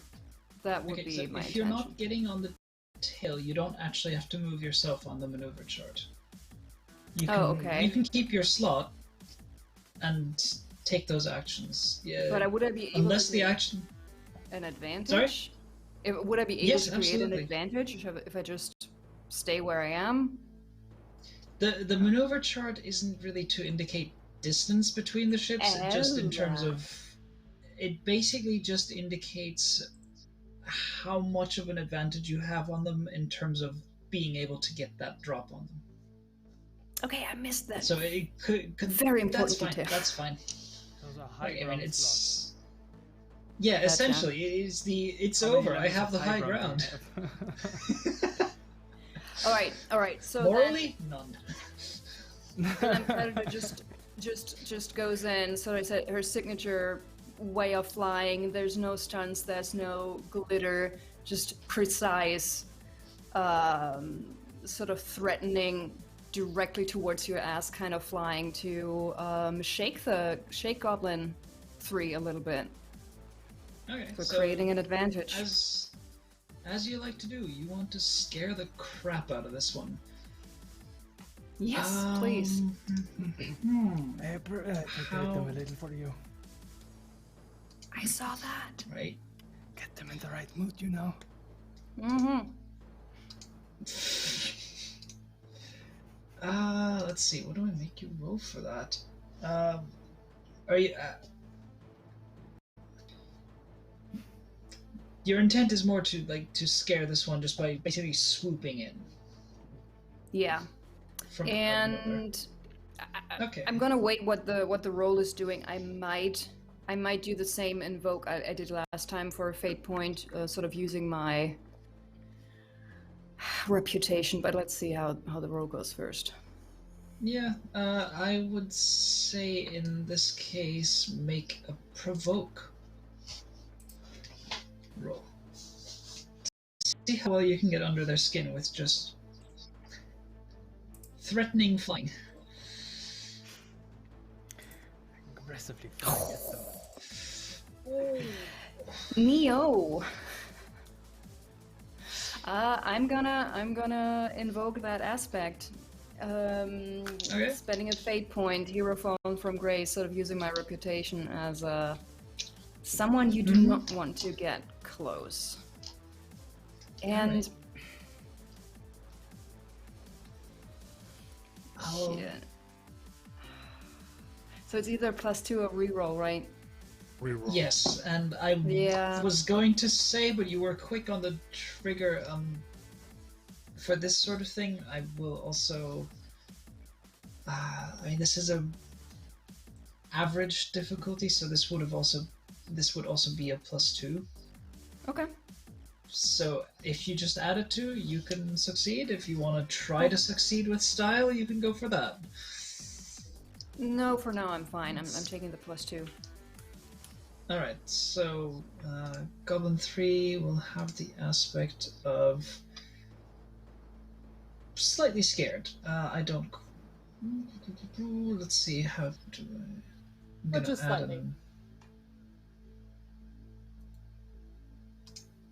That would be my intention. If you're not getting on the tail, you don't actually have to move yourself on the maneuver chart. You can, You can keep your slot and take those actions. Yeah. But would I be able unless to the action an advantage? Sorry? Would I be able to create absolutely. an advantage if I just stay where I am? The maneuver chart isn't really to indicate distance between the ships, just in terms of it basically just indicates how much of an advantage you have on them in terms of being able to get that drop on them. Okay, I missed that. So it could very important detail. That's fine. Those are high ground slots. Yeah, essentially, it's over. I have the high ground. All right. So morally, none. then Predator just goes in. So I said her signature way of flying. There's no stunts. There's no glitter. Just precise, sort of threatening, directly towards your ass, kind of flying to shake Goblin 3 a little bit. Okay, for creating an advantage. As you like to do, you want to scare the crap out of this one. Yes, please. I prepared them a little for you. I saw that. Right. Get them in the right mood, you know. Let's see. What do I make you roll for that? Are you? Your intent is more to scare this one just by basically swooping in. Yeah. And I'm gonna wait what the roll is doing. I might do the same invoke I did last time for a fate point, sort of using my reputation. But let's see how the roll goes first. Yeah, I would say in this case make a provoke roll. See how well you can get under their skin with just threatening flying. aggressively flying at them. Neo. I'm gonna invoke that aspect. Spending a fate point, hero phone from Grace, sort of using my reputation as someone you do not want to get close. And shit. So it's either +2 or reroll, right? Reroll. Yes, and I was going to say, but you were quick on the trigger. For this sort of thing, I will also. I mean, this is a average difficulty, so this would also be a +2. Okay. So if you just add a 2, you can succeed. If you want to try to succeed with style, you can go for that. No, for now I'm fine. I'm taking the +2. Alright, so Goblin 3 will have the aspect of slightly scared. I don't. Let's see, how do I. But just slightly.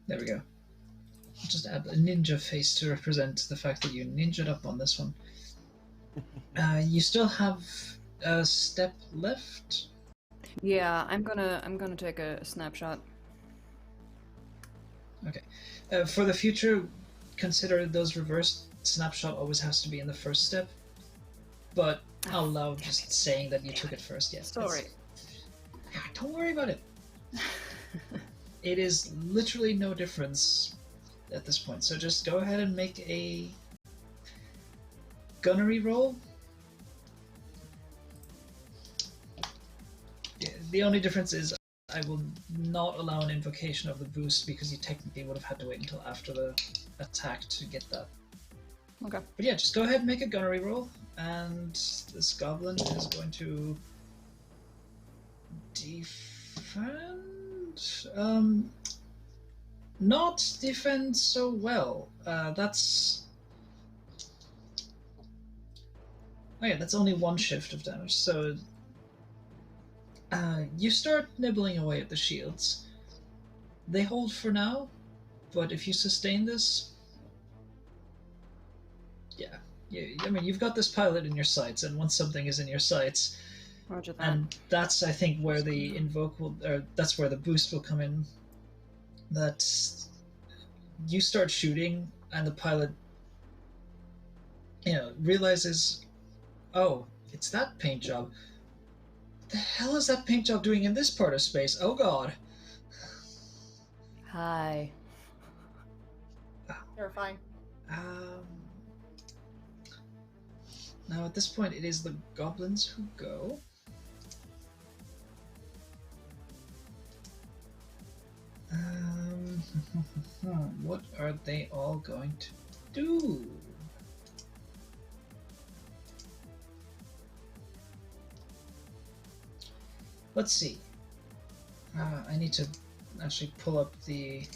There we go. I'll just add a ninja face to represent the fact that you ninja'd up on this one. You still have a step left. Yeah, I'm gonna take a snapshot. Okay. For the future, consider those reversed. Snapshot always has to be in the first step. But I'll allow just saying that you took it first. Yes. Sorry. Don't worry about it. It is literally no difference at this point. So just go ahead and make a gunnery roll. The only difference is I will not allow an invocation of the boost because you technically would have had to wait until after the attack to get that. Okay. But yeah, just go ahead and make a gunnery roll, and this goblin is going to defend. Not defend so well. That's. Oh yeah, that's only 1 shift of damage. So you start nibbling away at the shields. They hold for now, but if you sustain this, I mean, you've got this pilot in your sights, and once something is in your sights, Roger that. and that's, I think, where the invoke will, or that's where the boost will come in. That you start shooting, and the pilot, realizes, oh, it's that paint job. What the hell is that paint job doing in this part of space? Oh God. Hi. Terrifying. Now at this point, it is the goblins who go. What are they all going to do? Let's see. I need to actually pull up the...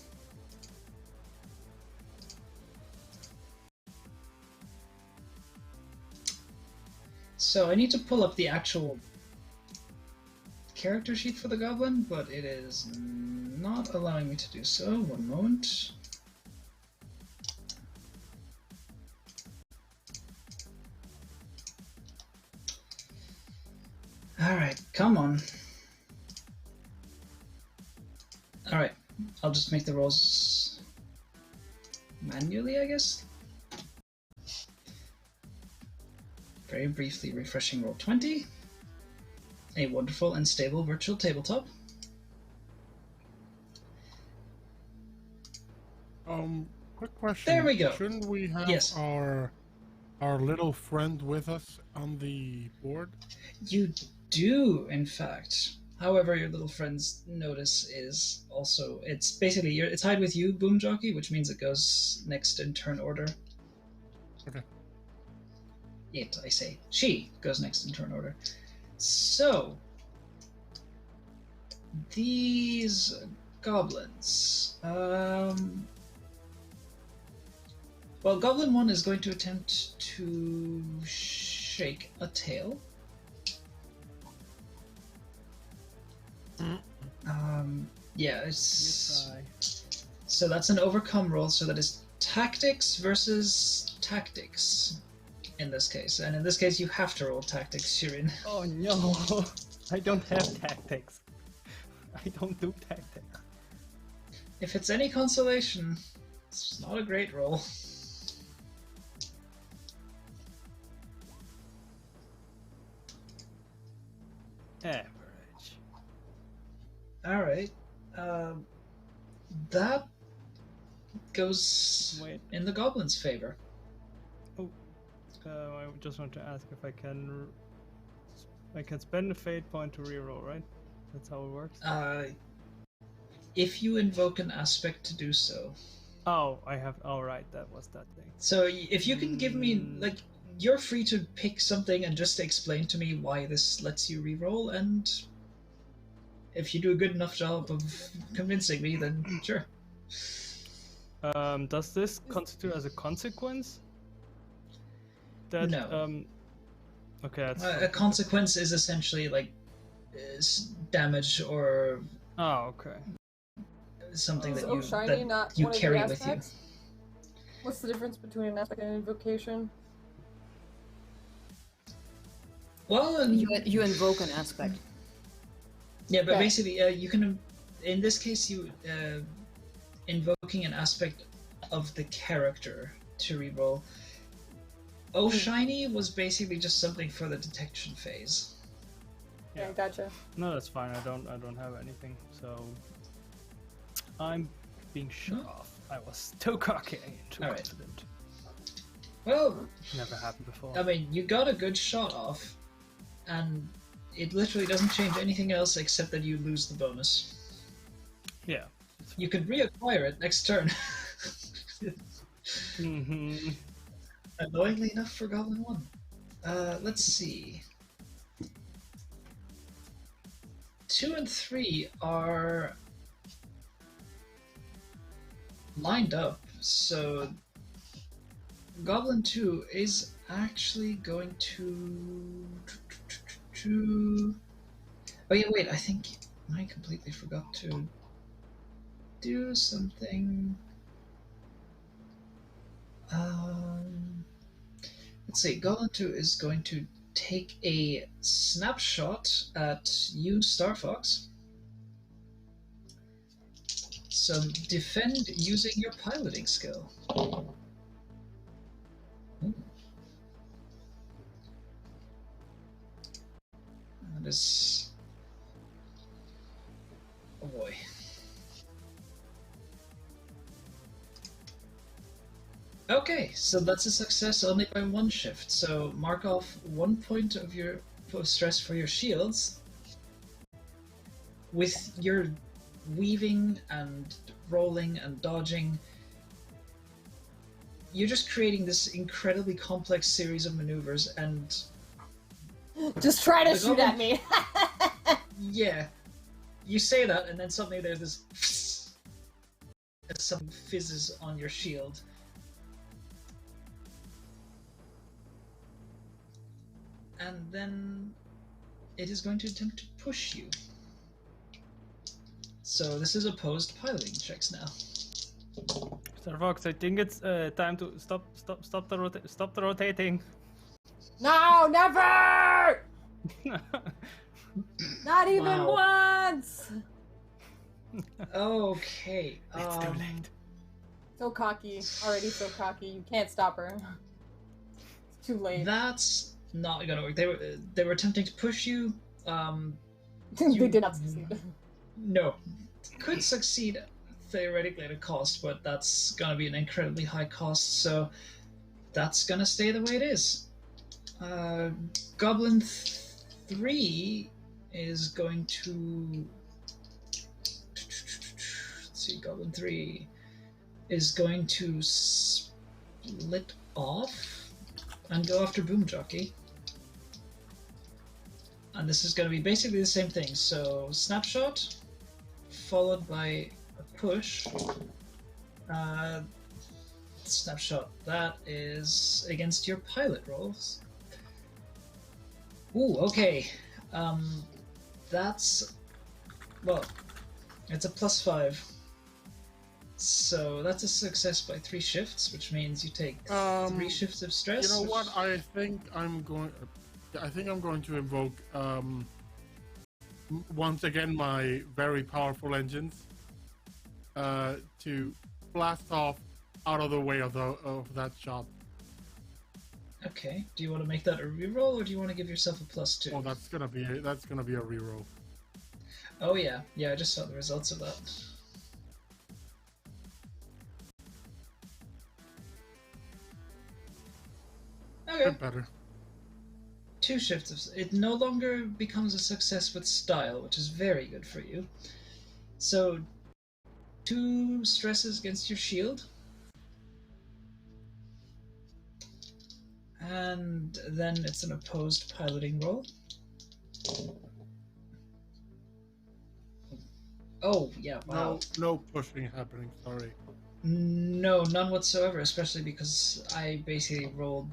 So I need to pull up the actual character sheet for the goblin, but it is not allowing me to do so. One moment. Alright, come on. Alright, I'll just make the rolls manually, I guess. Very briefly refreshing roll 20. A wonderful and stable virtual tabletop. Quick question. There we go. Shouldn't we have our little friend with us on the board? You do, in fact. However, your little friend's notice is also, it's basically, it's tied with you, Boomjockey, which means it goes next in turn order. Okay. It, I say. She goes next in turn order. So, these goblins. Well, Goblin 1 is going to attempt to shake a tail. Yeah, it's... try. So that's an overcome roll, so that is tactics versus tactics in this case. And in this case, you have to roll tactics, Shirin. Oh no! I don't have tactics. I don't do tactics. If it's any consolation, it's not a great roll. Average. Alright. That goes Wait. in the goblin's favor. I just want to ask if I can spend a fate point to reroll, right? That's how it works. If you invoke an aspect to do so. Oh, I have. Oh, right, that was that thing. So if you can give me, like, you're free to pick something and just explain to me why this lets you reroll, and if you do a good enough job of convincing me, then sure. Does this constitute as a consequence? That, No. Okay, that's A consequence is essentially like damage or Oh, okay. something that So you shiny, that not you one of the carry with you. aspects? What's the difference between an aspect and an invocation? Well, You invoke an aspect. yeah, but Okay. basically, you can. In this case, you invoking an aspect of the character to reroll. Oh, shiny was basically just something for the detection phase. Yeah, gotcha. No, that's fine. I don't have anything, so I'm being shut off. I was too cocky and too All right. confident. Well, Never happened before. I mean, you got a good shot off, and it literally doesn't change anything else except that you lose the bonus. Yeah. You could reacquire it next turn. Mm-hmm. Annoyingly enough for Goblin 1. Let's see. 2 and 3 are lined up, so Goblin 2 is actually going to... Oh yeah, wait, I think I completely forgot to do something. Let's see, Goblin 2 is going to take a snapshot at you, Starfox. So defend using your piloting skill. Ooh. That is... Oh boy. Okay, so that's a success only by 1 shift. So mark off 1 point of your stress for your shields. With your weaving and rolling and dodging, you're just creating this incredibly complex series of maneuvers, and Just try to The shoot at me. yeah, you say that, and then suddenly there's this as something fizzes on your shield. And then it is going to attempt to push you. So this is opposed piloting checks now. Starfox, I think it's time to stop the rotating. No, never! Not even Wow. once! Okay. It's too late. So cocky. Already so cocky. You can't stop her. It's too late. That's not gonna work. They were attempting to push you. They did not succeed. No, could succeed theoretically at a cost, but that's gonna be an incredibly high cost. So that's gonna stay the way it is. Goblin 3 is going to... Let's see, Goblin 3 is going to split off and go after Boomjockey. And this is going to be basically the same thing. So, snapshot, followed by a push. Snapshot, that is against your pilot rolls. Ooh, okay. That's Well, it's a +5. So that's a success by 3 shifts, which means you take 3 shifts of stress. You know what? I think I'm going to invoke once again my very powerful engines to blast off out of the way of that shot. Okay. Do you want to make that a reroll, or do you want to give yourself a +2? Oh, that's gonna be a reroll. Oh yeah, I just saw the results of that. Okay. Better. 2 shifts of it no longer becomes a success with style, which is very good for you. So 2 stresses against your shield. And then it's an opposed piloting roll. Oh, yeah, wow. No pushing happening, sorry. No, none whatsoever, especially because I basically rolled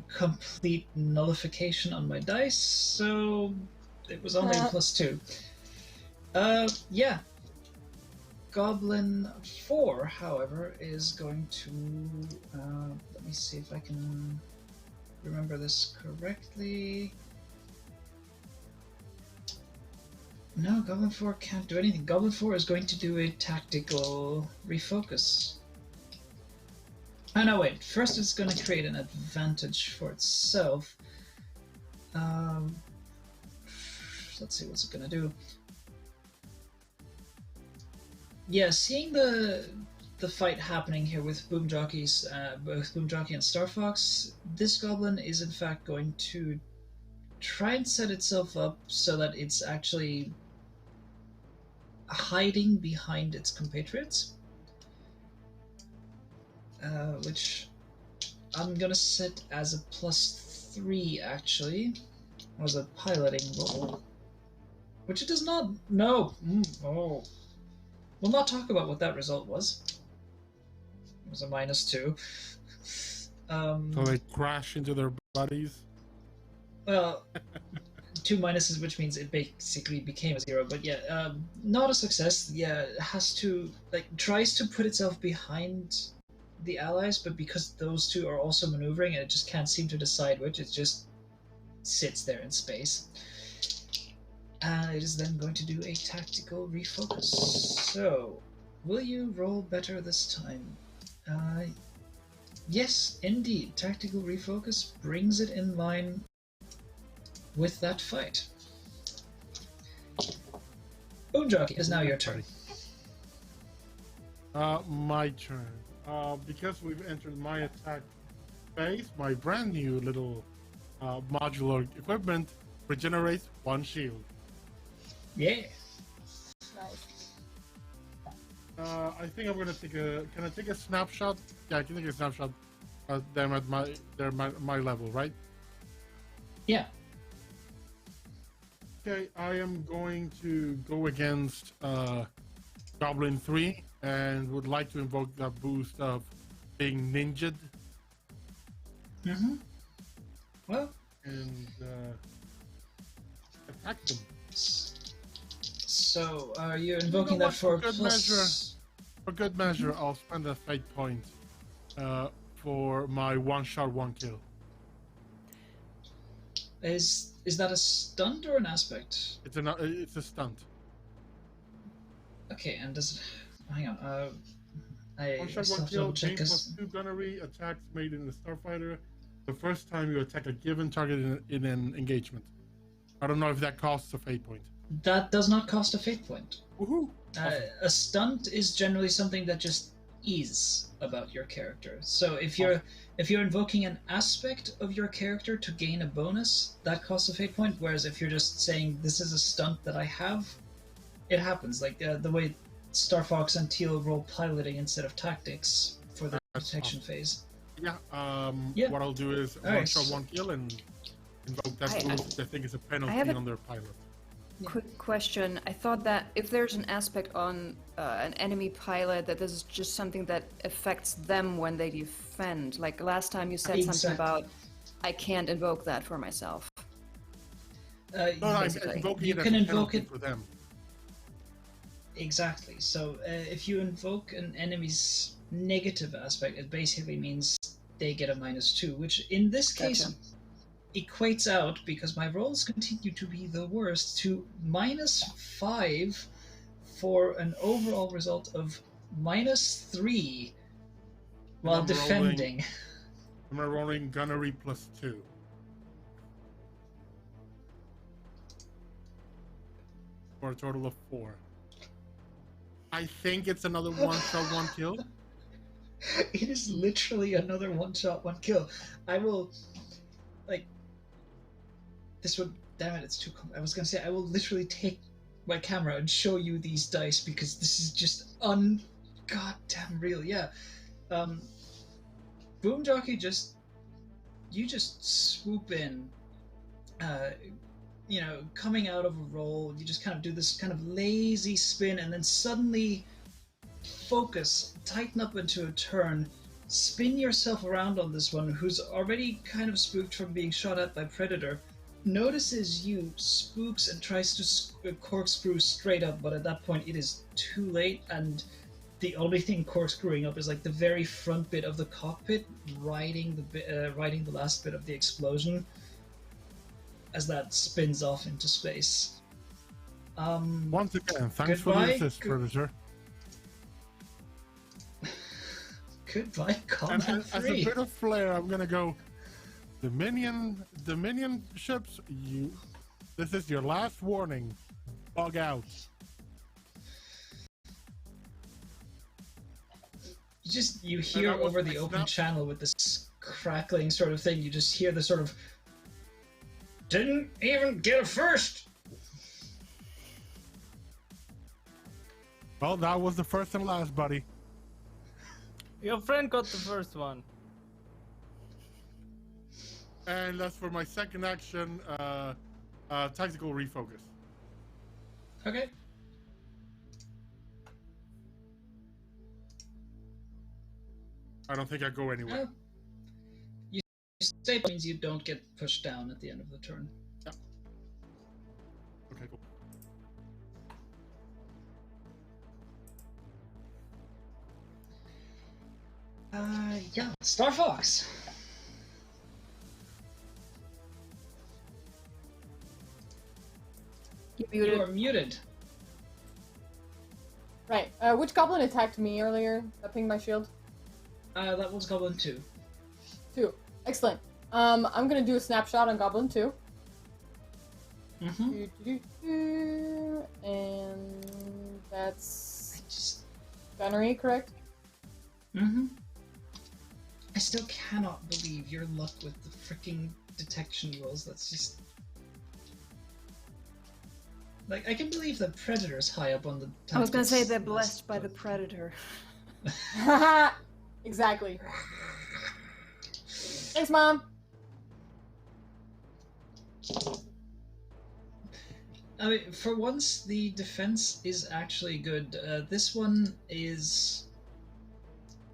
complete nullification on my dice, so it was only a +2. Yeah. Goblin 4, however, is going to... let me see if I can remember this correctly. No, Goblin 4 can't do anything. Goblin 4 is going to do a tactical refocus. Oh no, wait. First it's going to create an advantage for itself. Let's see, what's it going to do? Yeah, seeing the fight happening here with Boomjockeys, both Boomjockey and Starfox, this goblin is in fact going to try and set itself up so that it's actually hiding behind its compatriots, which I'm gonna set as a +3 actually, as a piloting roll, which it does not. No. Oh. We'll not talk about what that result was. It was a -2. So they crash into their bodies? Well, 2 minuses, which means it basically became a 0. But yeah, not a success. Yeah, it has to, tries to put itself behind the allies, but because those two are also maneuvering and it just can't seem to decide which, it just sits there in space. And it is then going to do a tactical refocus. So, will you roll better this time? Yes, indeed. Tactical refocus brings it in line with that fight. Boomjockey, it is now your turn. My turn. Because we've entered my attack phase, my brand new little modular equipment regenerates 1 shield. Yeah. Nice. I think I'm gonna take a. Can I take a snapshot? Yeah, I can take a snapshot. Them at my level, right? Yeah. Okay, I am going to go against Goblin 3 and would like to invoke that boost of being ninja'd. Mm-hmm. Well. And attack them. So, are you invoking that for good measure? For good measure, I'll spend a fate point for my 1-shot 1-kill. Is that a stunt or an aspect? It's a stunt. Okay, and does hang on. 1-shot 1-kill, gain +2 gunnery, attacks made in the Starfighter the first time you attack a given target in an engagement. I don't know if that costs a fate point. That does not cost a fate point. Woohoo! A stunt is generally something that just is about your character. So if you're invoking an aspect of your character to gain a bonus, that costs a fate point. Whereas if you're just saying this is a stunt that I have, it happens. Like the way Starfox and Teal roll piloting instead of tactics for the protection phase. Yeah. What I'll do is 1-shot 1-kill and invoke that boost. I think is a penalty on their pilot. Quick question. I thought that if there's an aspect on an enemy pilot, that this is just something that affects them when they defend. Like last time you said something about, I can't invoke that for myself. No, I'm invoking it as a penalty for them. Exactly. So if you invoke an enemy's negative aspect, it basically means they get a -2, which in this case Gotcha. equates out, because my rolls continue to be the worst, to -5 for an overall result of -3 while I'm defending. I'm rolling gunnery +2. For a total of 4. I think it's another one shot, one kill. It is literally another one-shot, one kill. I will, like, this would, damn it, it's too, I was gonna say, I will literally take my camera and show you these dice, because this is just goddamn real. Yeah. Boomjockey you just swoop in, coming out of a roll, you just kind of do this kind of lazy spin, and then suddenly focus, tighten up into a turn, spin yourself around on this one who's already kind of spooked from being shot at by Predator, notices you, spooks, and tries to corkscrew straight up, but at that point it is too late, and the only thing corkscrewing up is like the very front bit of the cockpit, riding the last bit of the explosion as that spins off into space. Once again, thanks for the assist, Predator. Goodbye, Combat And as a 3. bit of flair, I'm gonna go. The minion ships. This is your last warning. Bug out. You hear that was over my the open snap. channel with this crackling sort of thing. You just hear the sort of, didn't even get a first. Well, that was the first and last, buddy. Your friend got the first one. And that's for my second action, tactical refocus. Okay. I don't think I go anywhere. You stay means you don't get pushed down at the end of the turn. Yeah. Okay, cool. Yeah. Starfox. You are muted. Right. Which goblin attacked me earlier? That pinged my shield? That was Goblin 2. 2. Excellent. I'm gonna do a snapshot on Goblin 2. Mm-hmm. And that's gunnery, correct? Mm-hmm. I still cannot believe your luck with the freaking detection rolls. That's just... Like, I can believe that Predator's high up on the... I was gonna say tactics they're list, blessed by but- the Predator. Exactly. Thanks, Mom. I mean, for once, the defense is actually good. This one is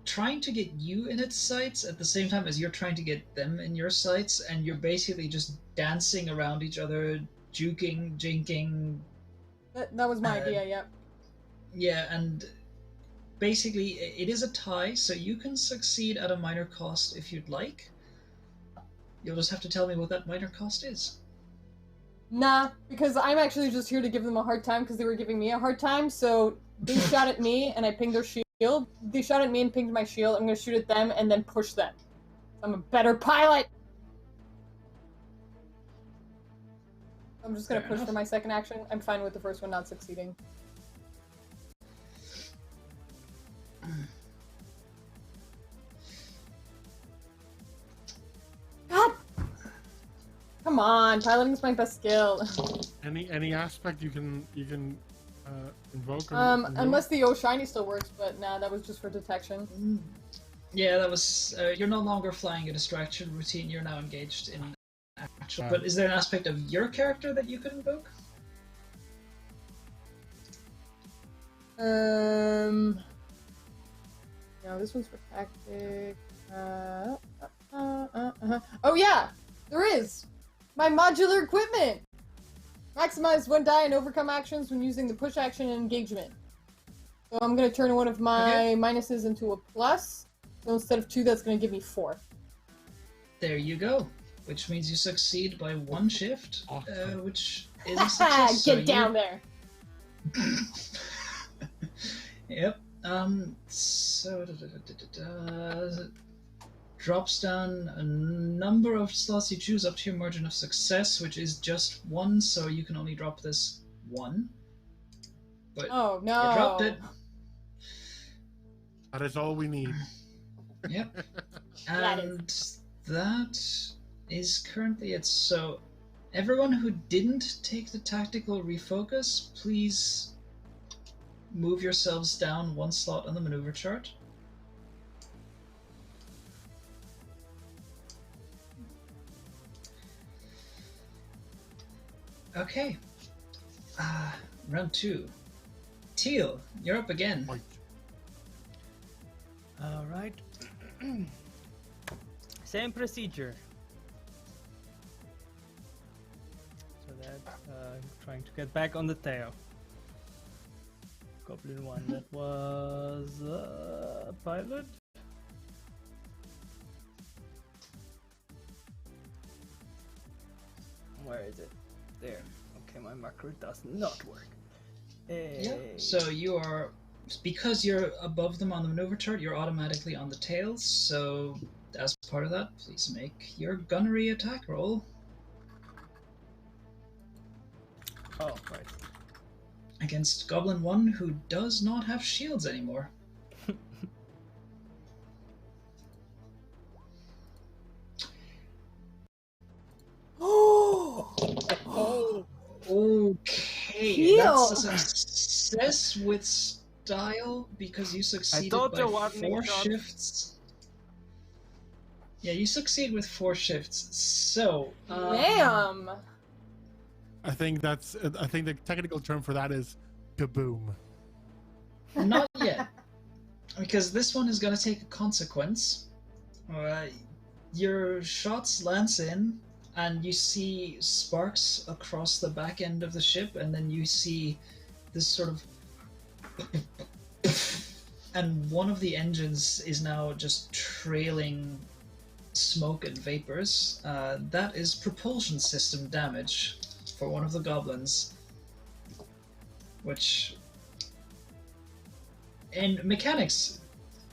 trying to get you in its sights at the same time as you're trying to get them in your sights, and you're basically just dancing around each other, juking, jinking. That was my idea, yep. Yeah, and basically it is a tie, so you can succeed at a minor cost if you'd like. You'll just have to tell me what that minor cost is. Nah, because I'm actually just here to give them a hard time because they were giving me a hard time, so they shot at me and I pinged their shield. They shot at me and pinged my shield. I'm gonna shoot at them and then push them. I'm a better pilot! I'm just gonna Fair push enough. for my second action. I'm fine with the first one not succeeding. God! Come on, piloting's my best skill. Any aspect you can invoke? Or Unless the Oh Shiny still works, but nah, that was just for detection. Yeah, that was... you're no longer flying a distraction routine, you're now engaged in actual... But is there an aspect of your character that you could invoke? No, this one's for tactic. Oh yeah, there is! My modular equipment! Maximize one die and overcome actions when using the push action and engagement. So I'm going to turn one of my minuses into a plus. So instead of 2, that's going to give me 4. There you go. Which means you succeed by 1 shift, Awesome. which is a success. Get down there. Yep. So drops down a number of slots you choose up to your margin of success, which is just 1. So you can only drop this 1. But Oh no! you dropped it. That is all we need. Yep. That And that is currently it. So everyone who didn't take the tactical refocus, please move yourselves down 1 slot on the maneuver chart. Okay. Round 2. Teal, you're up again. Right. All right. Same procedure. So that trying to get back on the tail. Goblin 1, that was pilot. Where is it? There. Okay, my macro does not work. Yeah. So you are, because you're above them on the maneuver chart, you're automatically on the tail. So as part of that, please make your gunnery attack roll. Oh, right. Against Goblin 1, who does not have shields anymore. Oh! Okay, Teal. that's a success with style because you succeeded thought by the warning 4 shot- shifts. Yeah, you succeed with 4 shifts. So, Damn! I think the technical term for that is kaboom. not yet, because this one is going to take a consequence. Your shots lance in, and you see sparks across the back end of the ship, and then you see this sort of, and one of the engines is now just trailing smoke and vapors. That is propulsion system damage for one of the goblins, which in mechanics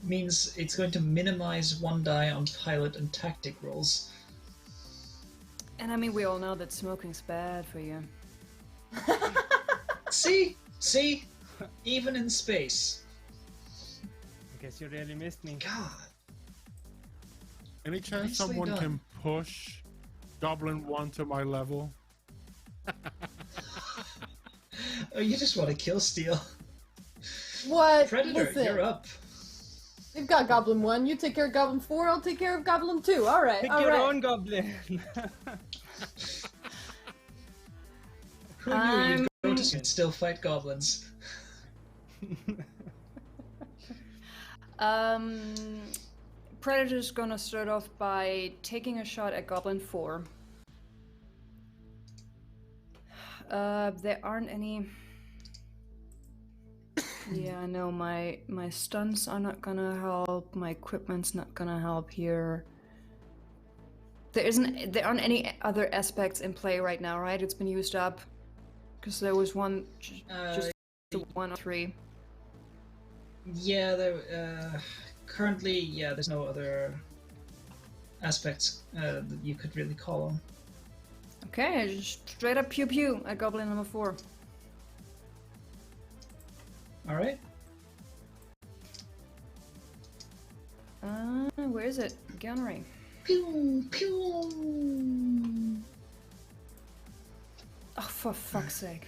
means it's going to minimize 1 die on pilot and tactic rolls. And I mean, we all know that smoking's bad for you. See, even in space. I guess you really missed me. God. Any chance Nicely someone done. can push Goblin 1 to my level? Oh, you just want to kill Steel. What? Predator, Listen, you're up. they've got Goblin 1. You take care of Goblin 4. I'll take care of Goblin 2. All right. Pick all your right. own goblin. Who knew you'd go to still fight goblins? Predator's gonna start off by taking a shot at Goblin 4. There aren't any. Yeah, I know my stunts are not gonna help. My equipment's not gonna help here. There aren't any other aspects in play right now, right? It's been used up because there was one, just the 1 of 3. Yeah, there. Currently, yeah, there's no other aspects that you could really call on. Okay, just straight up pew pew at Goblin number 4. All right. Where is it? Gunnery. Pew pew. Oh, for fuck's sake.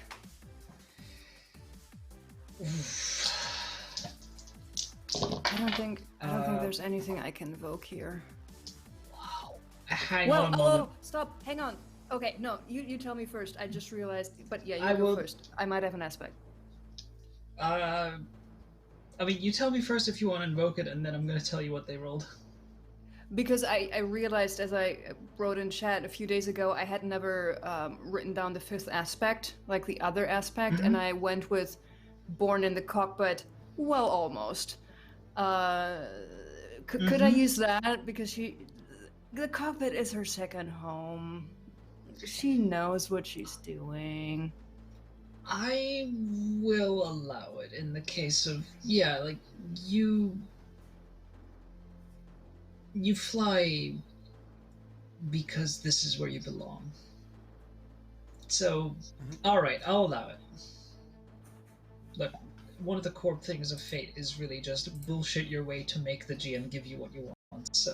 I don't think there's anything I can invoke here. Hang on a moment. Stop, hang on. Okay, no, you tell me first. I just realized, but yeah, I you go will- first. I might have an aspect. I mean, you tell me first if you want to invoke it, and then I'm going to tell you what they rolled. Because I realized, as I wrote in chat a few days ago, I had never written down the 5th aspect, like the other aspect, and I went with Born in the Cockpit Well, almost. Could I use that? Because the cockpit is her second home. She knows what she's doing. I will allow it in the case of, yeah, like, you fly because this is where you belong. So, alright, I'll allow it. Look, one of the core things of Fate is really just bullshit your way to make the GM give you what you want, so...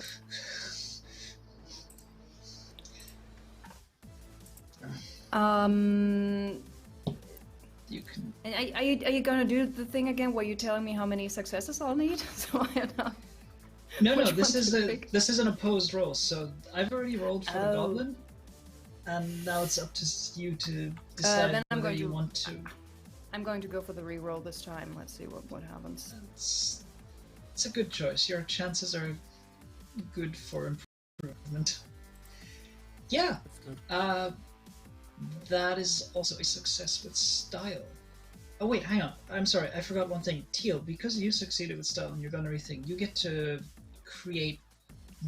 You can... Are you gonna do the thing again where you're telling me how many successes I'll need? So I know. No, this is an opposed roll, so I've already rolled for the goblin, and now it's up to you to decide whether you want to... I'm going to go for the reroll this time. Let's see what happens. It's a good choice. Your chances are good for improvement. Yeah, that is also a success with style. Oh wait, hang on. I'm sorry, I forgot one thing. Teal, because you succeeded with style in your gunnery thing, you get to create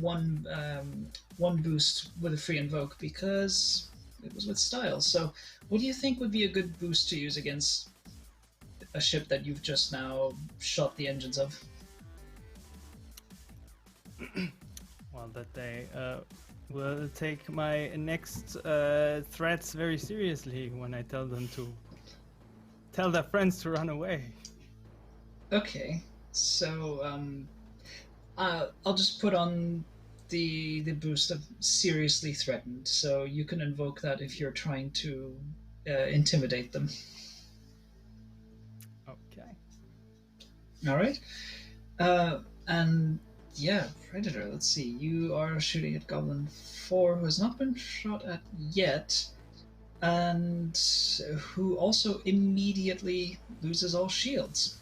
one boost with a free invoke because it was with style. So, what do you think would be a good boost to use against a ship that you've just now shot the engines of? Well, that they will take my next threats very seriously when I tell them to tell their friends to run away. Okay, so I'll just put on the boost of seriously threatened, so you can invoke that if you're trying to intimidate them. Okay. All right, and yeah, Predator. Let's see. You are shooting at Goblin 4, who has not been shot at yet, and who also immediately loses all shields.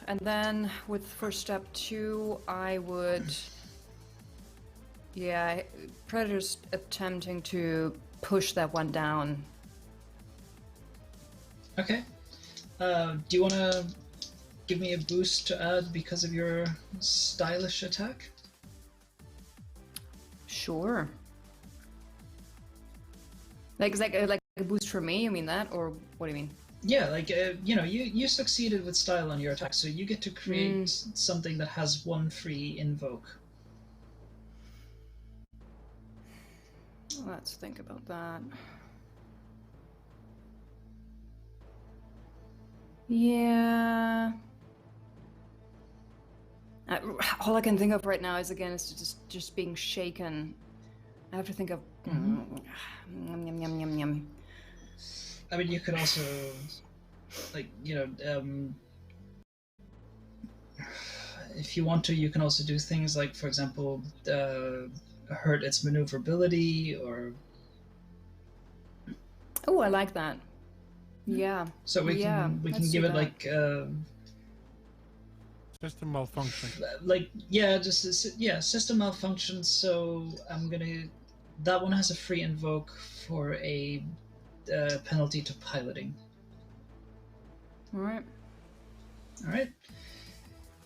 And then for step 2, I would... Yeah, Predator's attempting to push that one down. Okay. Do you want to give me a boost to add because of your stylish attack? Sure. Like a boost for me, you mean that? Or what do you mean? Yeah, like, you succeeded with style on your attack, so you get to create something that has one free invoke. Let's think about that. Yeah. All I can think of right now is just being shaken. I have to think of. Yum, yum, yum, yum. I mean, you could also, like, if you want to, you can also do things like, for example, hurt its maneuverability, or... Oh, I like that. Yeah. So we can give it like system malfunction. Like, yeah, system malfunction. So that one has a free invoke for a penalty to piloting. All right.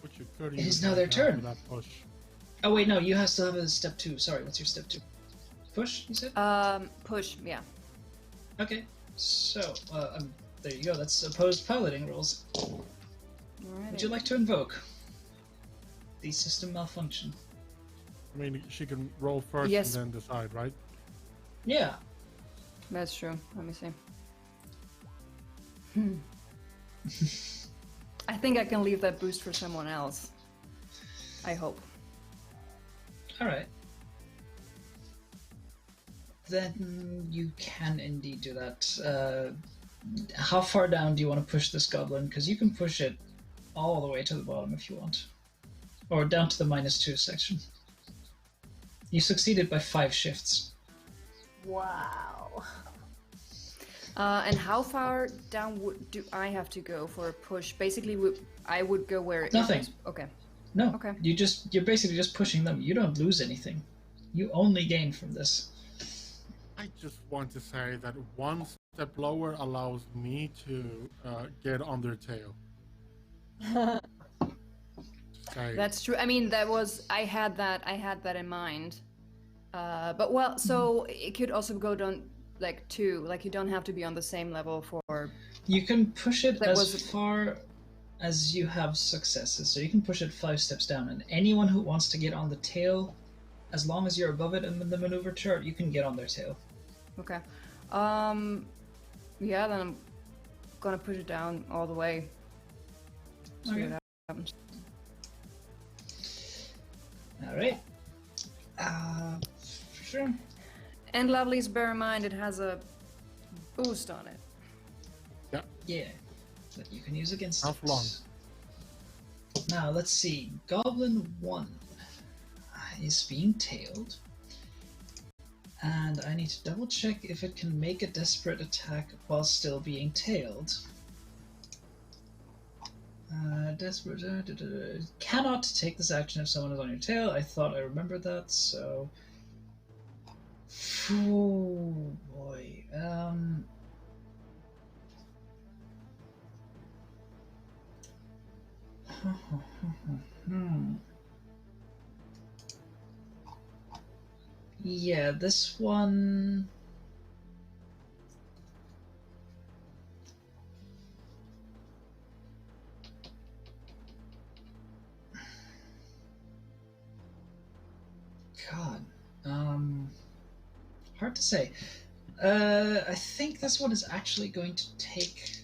Which you could it is now their turn. That push. Oh wait, no, you have to have a step 2. Sorry, what's your step 2? Push, you said? Push. Yeah. Okay. So, there you go. That's opposed piloting rules. Alrighty. Would you like to invoke the system malfunction? I mean, she can roll first Yes. and then decide, right? Yeah. That's true. Let me see. I think I can leave that boost for someone else. I hope. Alright. Then you can indeed do that. How far down do you want to push this goblin? Because you can push it all the way to the bottom if you want. Or down to the -2 section. You succeeded by 5 shifts. Wow. And how far down do I have to go for a push? Basically, I would go where it Nothing. is. Okay. No. Okay. You're basically just pushing them. You don't lose anything. You only gain from this. I just want to say that one step lower allows me to get on their tail. Say. That's true. I mean, I had that in mind. But well, so it could also go down like 2. Like you don't have to be on the same level for. You can push it That as was- far as you have successes. So you can push it 5 steps down, and anyone who wants to get on the tail, as long as you're above it in the maneuver chart, you can get on their tail. Okay. Yeah, then I'm gonna push it down all the way. See Okay. what happens. All right. Sure. And lovelies, bear in mind it has a boost on it. Yeah, that you can use against How it. long? Now, let's see. Goblin 1 is being tailed. And I need to double check if it can make a desperate attack while still being tailed. Desperate. Cannot take this action if someone is on your tail. I thought I remembered that, so. Oh boy. Yeah, this one. God, hard to say. I think this one is actually going to take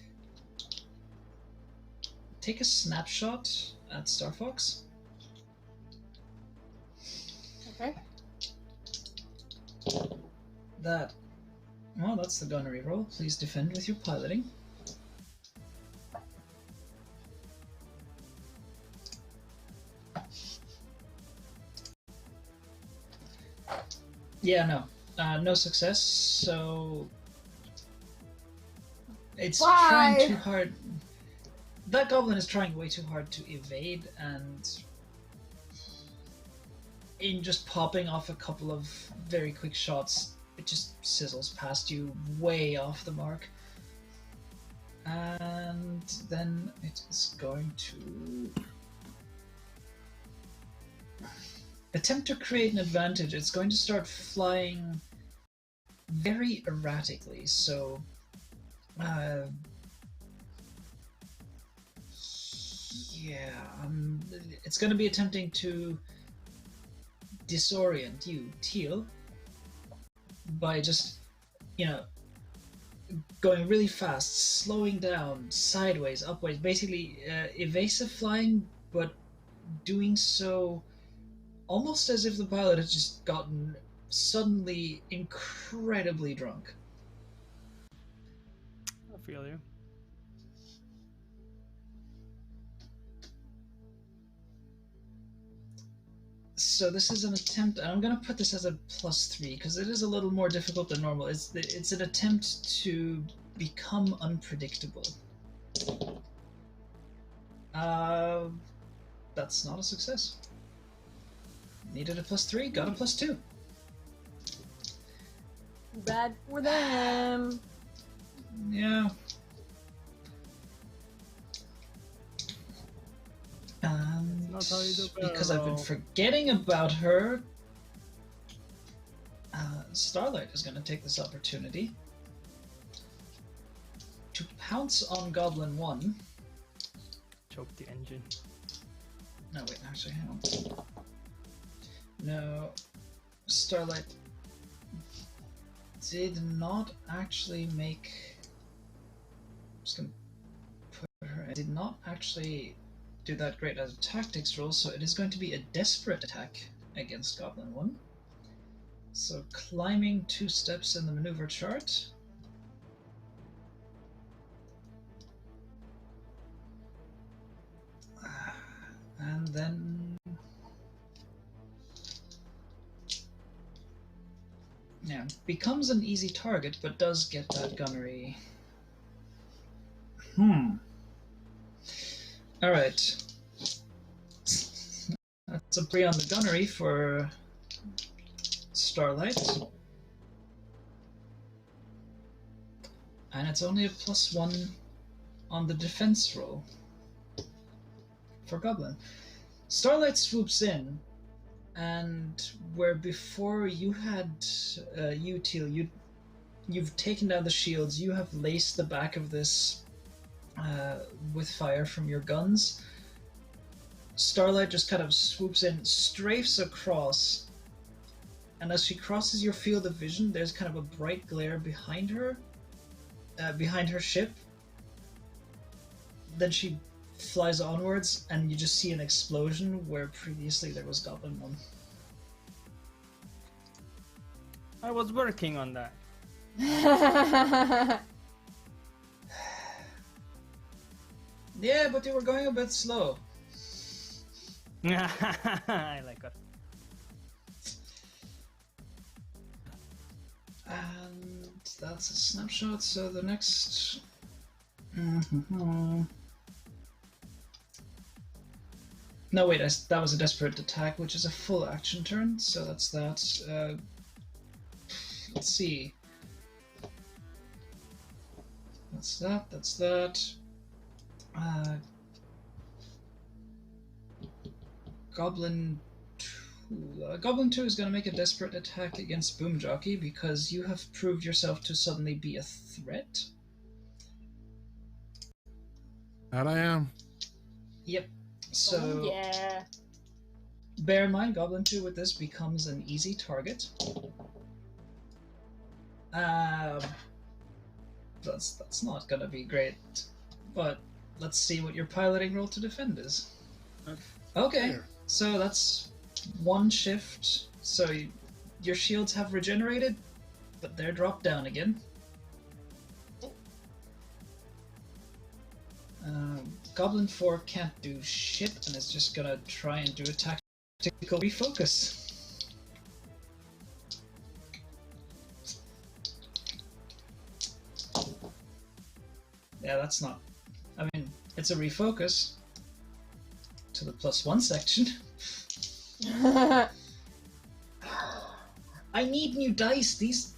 a snapshot at Starfox. Okay. Well, that's the gunnery roll. Please defend with your piloting. Yeah, no success. So it's trying too hard. That goblin is trying way too hard to evade, and in just popping off a couple of very quick shots, it just sizzles past you way off the mark. And then it is going to attempt to create an advantage. It's going to start flying very erratically, so it's going to be attempting to disorient you, Teal, by just, going really fast, slowing down, sideways, upwards, basically evasive flying, but doing so almost as if the pilot had just gotten suddenly incredibly drunk. I feel you. So this is an attempt, and I'm going to put this as a +3 because it is a little more difficult than normal. It's an attempt to become unpredictable. That's not a success. Needed a +3, got a +2. Bad for them. Yeah. Not how you do Because I've been barrel. forgetting about her, Starlight is going to take this opportunity to pounce on Goblin 1. Choke the engine. No, wait, actually, hang on. No, Starlight did not actually make. I'm just gonna put her. Did not actually do that great as a tactics roll, so it is going to be a desperate attack against Goblin 1. So climbing 2 steps in the maneuver chart. And then yeah, becomes an easy target, but does get that gunnery. Alright. That's a 3 on the gunnery for Starlight. And it's only a +1 on the defense roll for Goblin. Starlight swoops in, and where before you had you Teal, you've taken down the shields, you have laced the back of this with fire from your guns. Starlight just kind of swoops in, strafes across, and as she crosses your field of vision, there's kind of a bright glare behind her ship. Then she flies onwards, and you just see an explosion where previously there was Goblin 1. I was working on that. Yeah, but you were going a bit slow. I like it. And that's a snapshot, so the next... No, wait, that was a desperate attack, which is a full action turn, so that's that. Let's see. That's that. Goblin 2. Goblin 2 is going to make a desperate attack against Boomjockey because you have proved yourself to suddenly be a threat. That I am. Yep. So, yeah. Bear in mind, Goblin 2 with this becomes an easy target. That's not gonna be great, but let's see what your piloting roll to defend is. Okay, so that's 1 shift. So your shields have regenerated, but they're dropped down again. Goblin 4 can't do shit and is just gonna try and do a tactical refocus. Yeah, that's not... I mean, it's a refocus to the +1 section. I need new dice. These...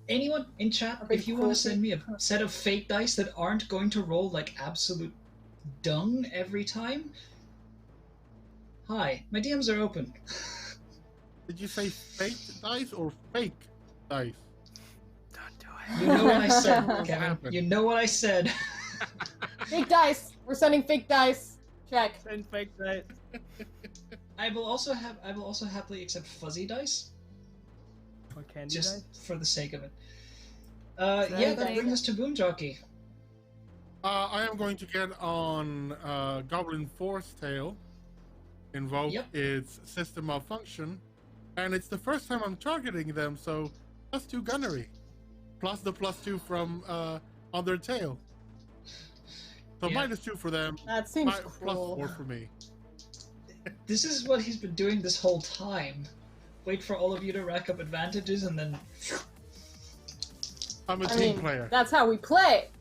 Anyone in chat, if you want to send me a set of fake dice that aren't going to roll like absolute dung every time, hi, my DMs are open. Did you say fake dice or fake dice? Don't do it. You know what I said, What Kevin. happened? You know what I said. Fake dice. We're sending fake dice. Check. Send fake dice. I will also happily accept fuzzy dice, Or candy just dice. for the sake of it. Yeah, that brings us to Boomjockey. I am going to get on Goblin 4's tail, invoke its system malfunction, and it's the first time I'm targeting them, so +2 gunnery, plus the +2 from on their tail. So -2 for them, That seems cool. +4 for me. This is what he's been doing this whole time. Wait for all of you to rack up advantages and then... I'm a I team mean, player. that's how we play.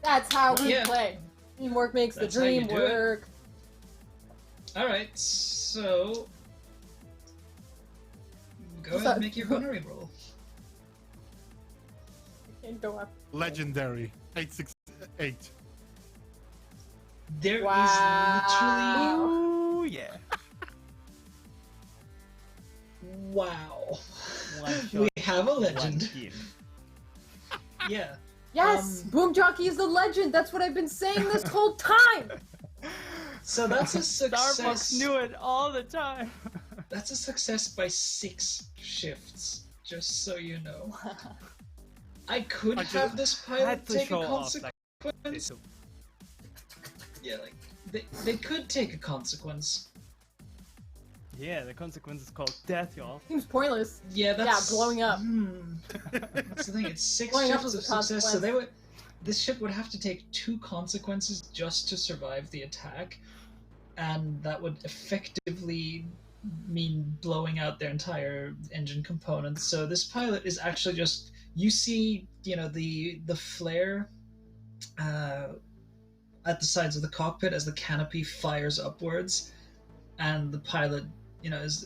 That's how we Yeah. play. Teamwork makes That's the how you dream do it. work. Alright, so... Go ahead and make your gunnery roll. Can't go up. Legendary 868. There is Wow. Ooh, yeah. literally... Wow. One We shot, have a one legend. kill. Yeah. Yes, Boomjockey is the legend. That's what I've been saying this whole time. So that's a Starfox success. knew it all the time. That's a success by 6 shifts, just so you know. I could have this pilot Had to take a show off, consequence. like, Yeah, like they could take a consequence. yeah, the consequence is called death, y'all. Seems pointless. Yeah, that's blowing up. That's the thing. It's 6 Blowing up shifts is of a success, so consequence. this ship would have to take 2 consequences just to survive the attack, and that would effectively mean blowing out their entire engine components. So this pilot is actually just, you see, the flare at the sides of the cockpit as the canopy fires upwards, and the pilot,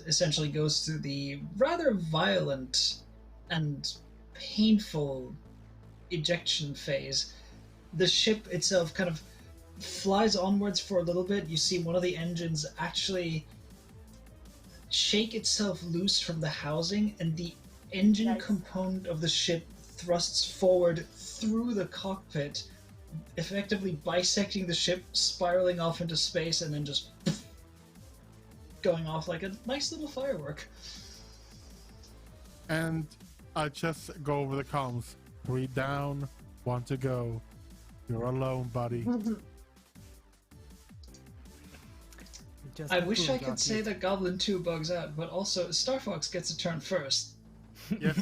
essentially goes through the rather violent and painful ejection phase. The ship itself kind of flies onwards for a little bit. You see one of the engines actually shake itself loose from the housing, and the engine component of the ship thrusts forward through the cockpit, effectively bisecting the ship, spiraling off into space, and then just going off like a nice little firework. And I just go over the comms. 3 down, 1 to go. You're alone, buddy. I wish I could say that Goblin 2 bugs out, but also Starfox gets a turn first. Yes.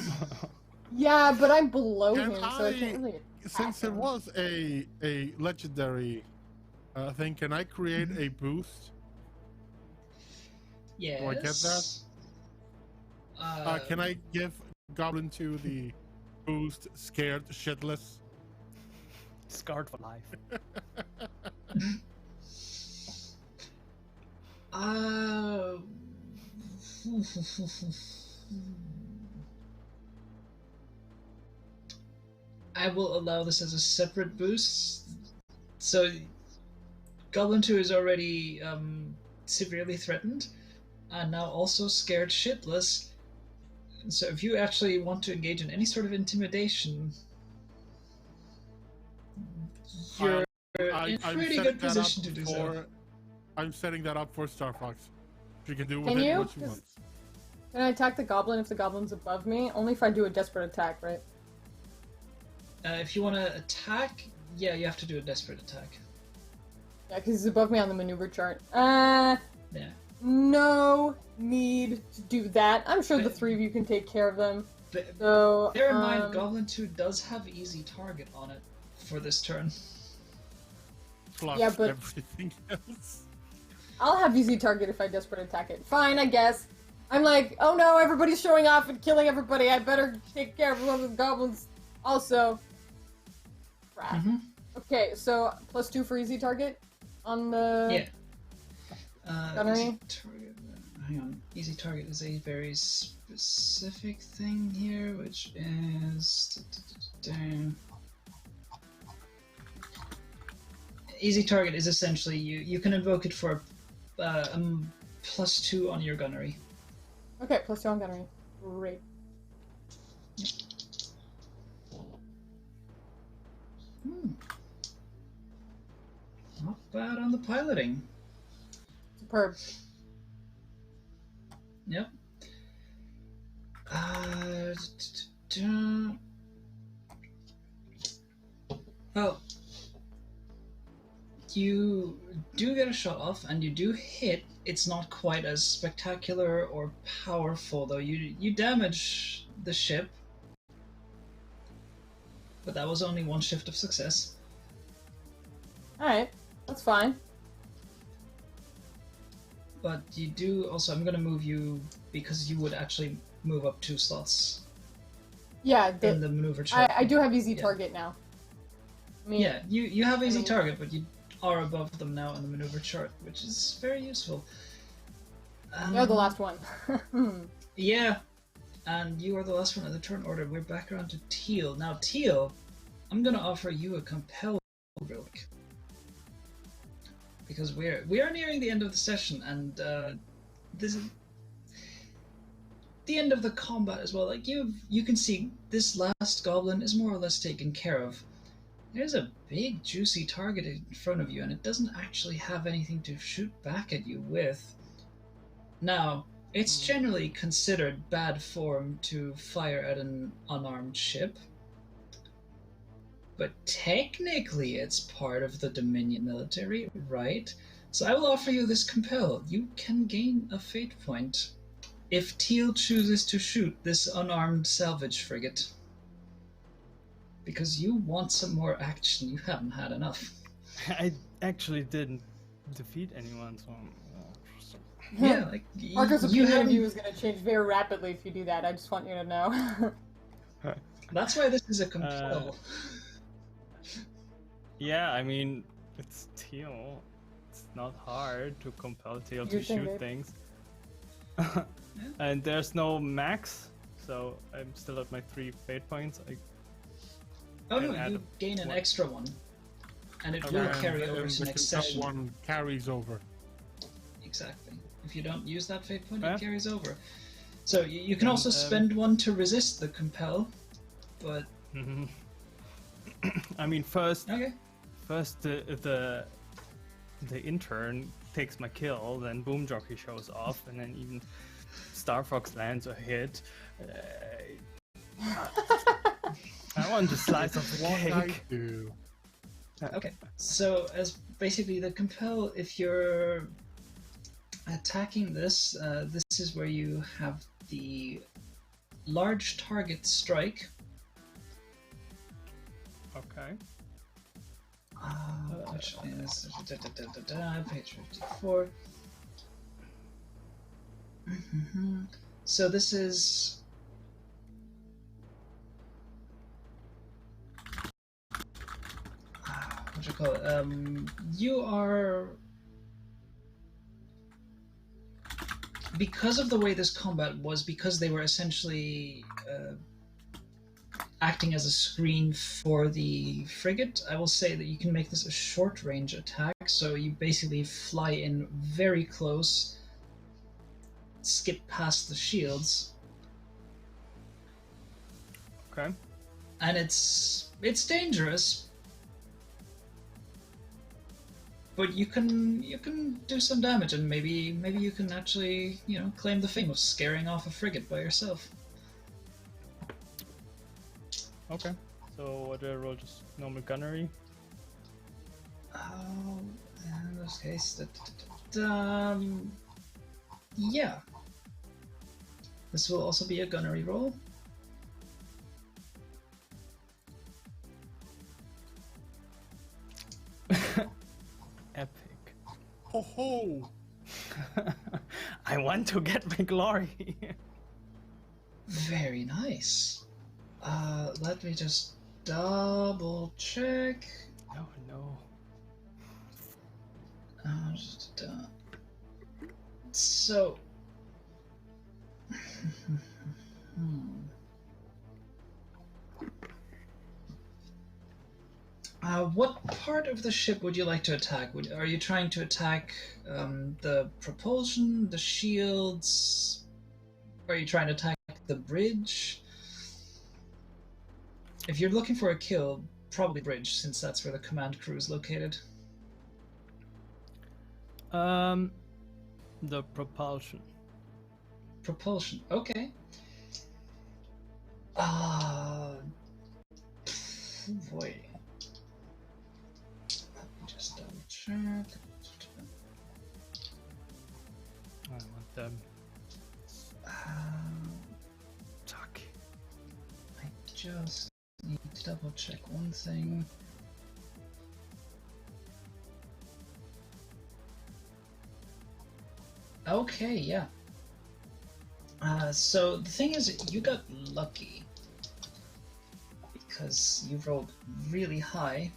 Yeah, but I'm below Can him, so I can't really. Since it was a legendary thing, can I create a boost? Yes. Do I get that? Can I give Goblin 2 the boost scared shitless? Scarred for life. I will allow this as a separate boost. So, Goblin 2 is already severely threatened, and now also scared shitless. So if you actually want to engage in any sort of intimidation, you're in a pretty good position to do so. I'm setting that up for Starfox. She can do with Can it you? what she wants. Can I attack the goblin if the goblin's above me? Only if I do a desperate attack, right? If you want to attack, yeah, you have to do a desperate attack. Yeah, because he's above me on the maneuver chart. Yeah. No need to do that. I'm sure the 3 of you can take care of them. So, bear in mind, Goblin 2 does have easy target on it for this turn. Plus yeah, but everything else. I'll have easy target if I desperate attack it. Fine, I guess. I'm like, oh no, everybody's showing off and killing everybody. I better take care of one of the goblins also. Crap. Mm-hmm. Okay, so +2 for easy target on the gunnery. Easy target. Hang on. Easy target is a very specific thing here, which is easy target is essentially you can invoke it for +2 on your gunnery. Okay, +2 on gunnery. Great. Not bad on the piloting. Superb. Yep. Well, you do get a shot off, and you do hit. It's not quite as spectacular or powerful, though. You damage the ship, but that was only 1 shift of success. Alright, that's fine. But you do also, I'm going to move you because you would actually move up 2 slots. Yeah, in the maneuver chart. I do have easy target now. I mean, yeah, you have easy target, but you are above them now in the maneuver chart, which is very useful. You're the last one. Yeah, and you are the last one in the turn order. We're back around to Teal. Now, Teal, I'm going to offer you a compel real quick. Because we are nearing the end of the session, and this is the end of the combat as well. Like you can see, this last goblin is more or less taken care of. There's a big juicy target in front of you, and it doesn't actually have anything to shoot back at you with. Now, it's generally considered bad form to fire at an unarmed ship, but technically it's part of the Dominion military, right? So I will offer you this compel. You can gain a fate point if Teal chooses to shoot this unarmed salvage frigate. Because you want some more action, you haven't had enough. I actually didn't defeat anyone, so... yeah, like... Parker's opinion of you is going to change very rapidly if you do that, I just want you to know. That's why this is a compel. Yeah, I mean, it's Teal. It's not hard to compel Teal to shoot things. And there's no max, so I'm still at my 3 fate points. Oh no, And add you gain an one. extra one, and it Okay. will carry over and to the next compel session. one carries over. Exactly. If you don't use that fate point, Okay. it carries over. So you can And, also spend one to resist the compel, but Mhm. I mean, first okay. the intern takes my kill, then Boomjockey shows off, and then even Starfox lands a hit. I want the slice of the What I cake. do? Okay, so as basically the compel, if you're attacking this, this is where you have the large target strike. Okay. Which is page 54. So this is what do you call it? You are, because of the way this combat was, because they were essentially acting as a screen for the frigate, I will say that you can make this a short range attack. So you basically fly in very close, skip past the shields, Okay. and it's dangerous. But you can do some damage, and maybe you can actually, you know, claim the fame of scaring off a frigate by yourself. Okay. So what do I roll? Just normal gunnery. Oh, in this case, yeah. This will also be a gunnery roll. Epic. Ho ho! I want to get my glory. Very nice. Let me just double check. No, no. So. What part of the ship would you like to attack? Are you trying to attack the propulsion, the shields? Are you trying to attack the bridge? If you're looking for a kill, probably bridge, since that's where the command crew is located. The propulsion. Propulsion, okay. Boy. Let me just double check. I want them. Tuck. I just need to double check one thing. Okay, yeah. So the thing is, you got lucky because you rolled really high.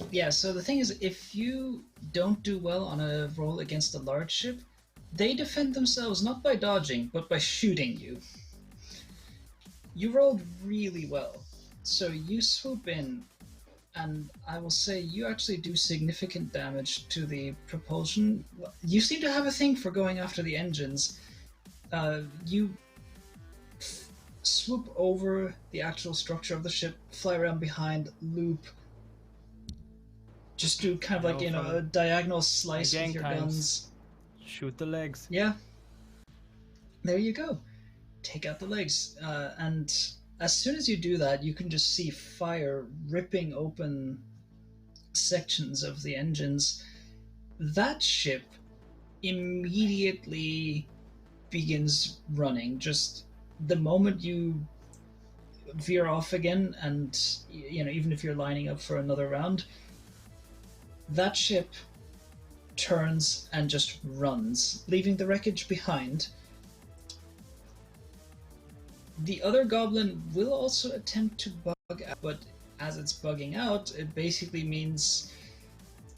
Yeah, so the thing is, if you don't do well on a roll against a large ship, they defend themselves not by dodging, but by shooting you. You rolled really well. So you swoop in, and I will say you actually do significant damage to the propulsion. You seem to have a thing for going after the engines. You swoop over the actual structure of the ship, fly around behind, loop, just do kind of like, you know, a diagonal slice with your guns. Shoot the legs. Yeah. There you go. Take out the legs. And as soon as you do that, you can just see fire ripping open sections of the engines. That ship immediately begins running. Just the moment you veer off again, and, you know, even if you're lining up for another round, that ship turns and just runs, leaving the wreckage behind. The other goblin will also attempt to bug out, but as it's bugging out, it basically means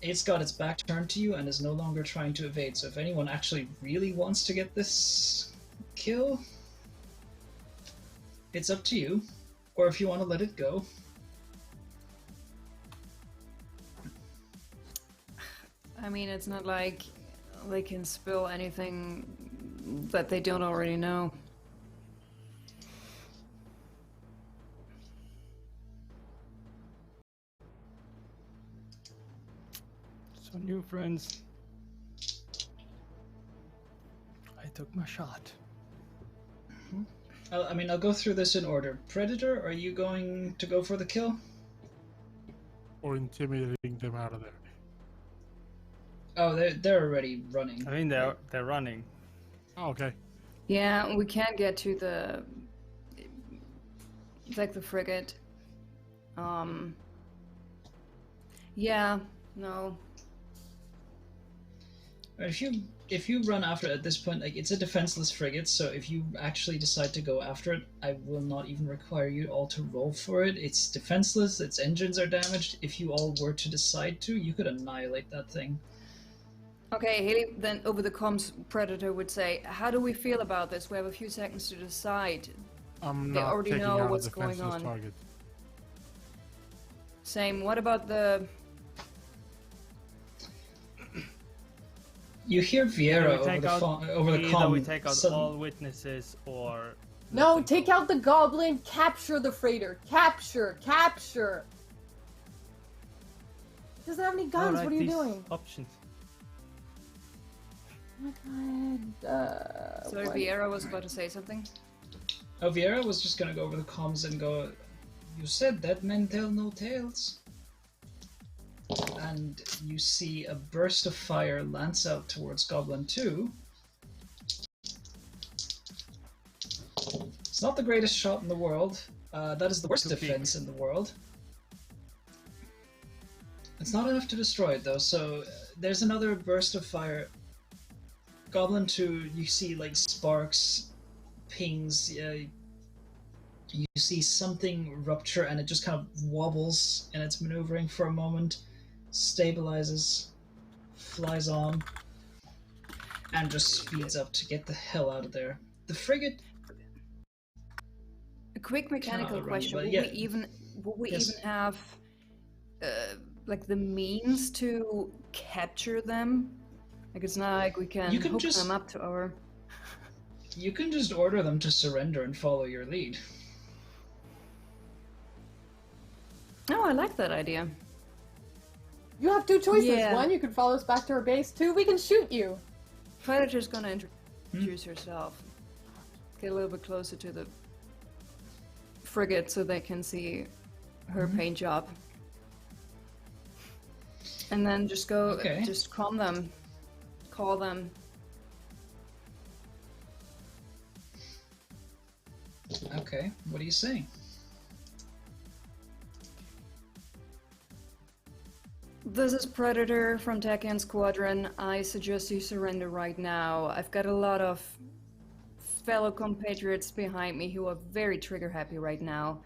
it's got its back turned to you and is no longer trying to evade. So if anyone actually really wants to get this kill, it's up to you. Or if you want to let it go. I mean, it's not like they can spill anything that they don't already know. So, new friends, I took my shot. I mean, I'll go through this in order. Predator, are you going to go for the kill? Or intimidating them out of there. Oh, they're already running. I mean, they're running. Oh, okay. Yeah, we can't get to the like the frigate. Yeah, no. If you run after it at this point, like, it's a defenseless frigate, so if you actually decide to go after it, I will not even require you all to roll for it. It's defenseless, its engines are damaged. If you all were to decide to, you could annihilate that thing. Okay, Haley, then over the comms, Predator would say, how do we feel about this? We have a few seconds to decide. I'm They not already taking know out what's a going defenseless on. target. Same, what about the... You hear Vieira over the Either we comm. take out sudden- all witnesses or... No, let them take go. out the goblin, capture the freighter. Capture! Capture! It doesn't have any guns, Alright, what are you these doing? Options. Oh my god. Sorry, what? Vieira was about to say something. Oh, Vieira was just gonna go over the comms and go, you said that men tell no tales. And you see a burst of fire lance out towards Goblin 2. It's not the greatest shot in the world. That is the worst Too big. defense in the world. It's not enough to destroy it though, so there's another burst of fire. Goblin 2, you see like sparks, pings, you see something rupture and it just kind of wobbles in its maneuvering for a moment, stabilizes, flies on, and just speeds up to get the hell out of there. The frigate... A quick mechanical Cannot run, question, but will yeah. we Yes. even have, like, the means to capture them? Like, it's not like we can You can hook just- them up to our... You can just order them to surrender and follow your lead. Oh, I like that idea. You have two choices. Yeah. One, you can follow us back to our base. Two, we can shoot you. Predator's gonna introduce herself. Get a little bit closer to the frigate so they can see her paint job. And then just go, Okay. just calm them. Call them. Okay, what are you saying? This is Predator from Tachyon Squadron. I suggest you surrender right now. I've got a lot of fellow compatriots behind me who are very trigger happy right now.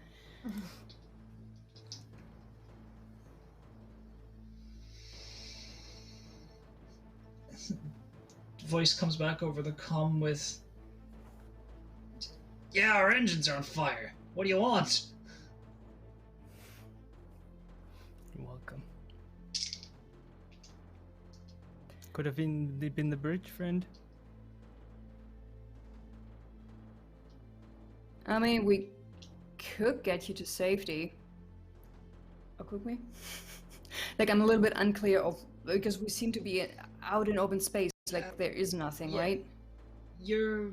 Voice comes back over the comm with, yeah, our engines are on fire. What do you want? You're welcome. Could have been the bridge, friend. I mean, we could get you to safety. Or could we? Like, I'm a little bit unclear of, because we seem to be out in open space, like there is nothing, Yeah. right? You're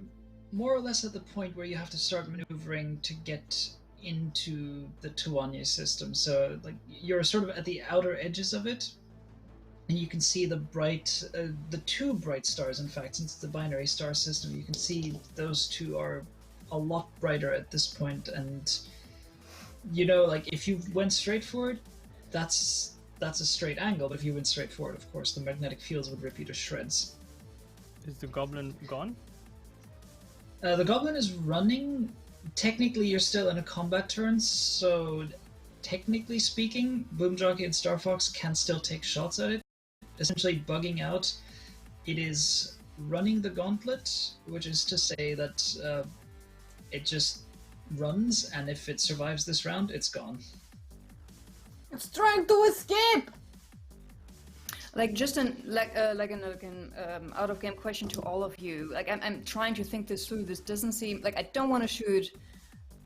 more or less at the point where you have to start maneuvering to get into the Tuwanye system. So, like, you're sort of at the outer edges of it, and you can see the the two bright stars. In fact, since it's a binary star system, you can see those two are a lot brighter at this point. And you know, like, if you went straight for it, that's a straight angle. But if you went straight for it, of course, the magnetic fields would rip you to shreds. Is the goblin gone? The goblin is running. Technically, you're still in a combat turn, so technically speaking, Boomjockey and Starfox can still take shots at it. essentially bugging out. It is running the gauntlet, which is to say that it just runs, and if it survives this round, it's gone. It's trying to escape! Like just an out of game question to all of you. Like I'm trying to think this through. This doesn't seem like I don't want to shoot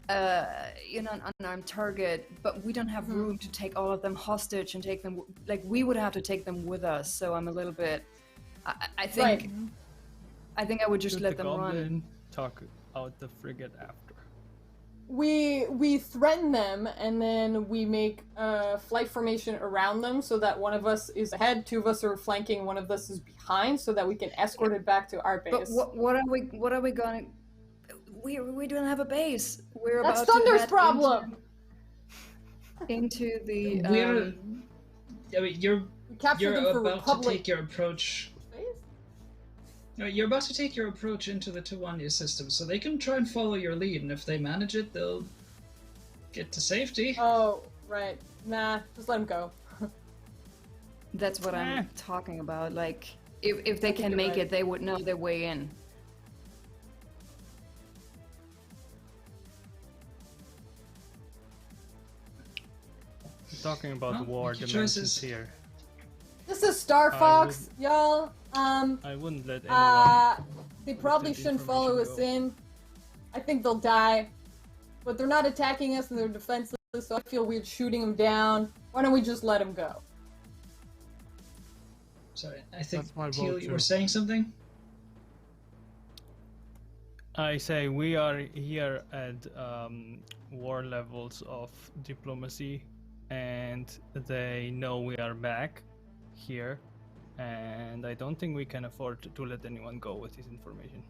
an unarmed target, but we don't have room to take all of them hostage and take them. Like we would have to take them with us. So I'm a little bit. I think. Right. I think I would just Shoot let the them goblin, run. talk out the frigate after. We threaten them, and then we make a flight formation around them so that one of us is ahead, two of us are flanking, one of us is behind, so that we can escort it back to our base. But what are we going? We don't have a base. We're That's about Thunder's to head problem. into the. You're We captured them for about Republic. to take your approach. Base? No, you're about to take your approach into the Tuwanye system, so they can try and follow your lead, and if they manage it, they'll get to safety. Oh, right. Nah, just let them go. That's what I'm talking about. Like, if they I think can you're make right. it, they would know their way in. Talking about Well, war make your dimensions choices. here. This is Starfox, y'all. I wouldn't let anyone. They probably the shouldn't follow us information in. I think they'll die. But they're not attacking us and they're defenseless, so I feel weird shooting them down. Why don't we just let them go? Sorry, I think That's my Teal, vote, you were too. saying something? I say we are here at war levels of diplomacy, and they know we are back here, and I don't think we can afford to let anyone go with this information.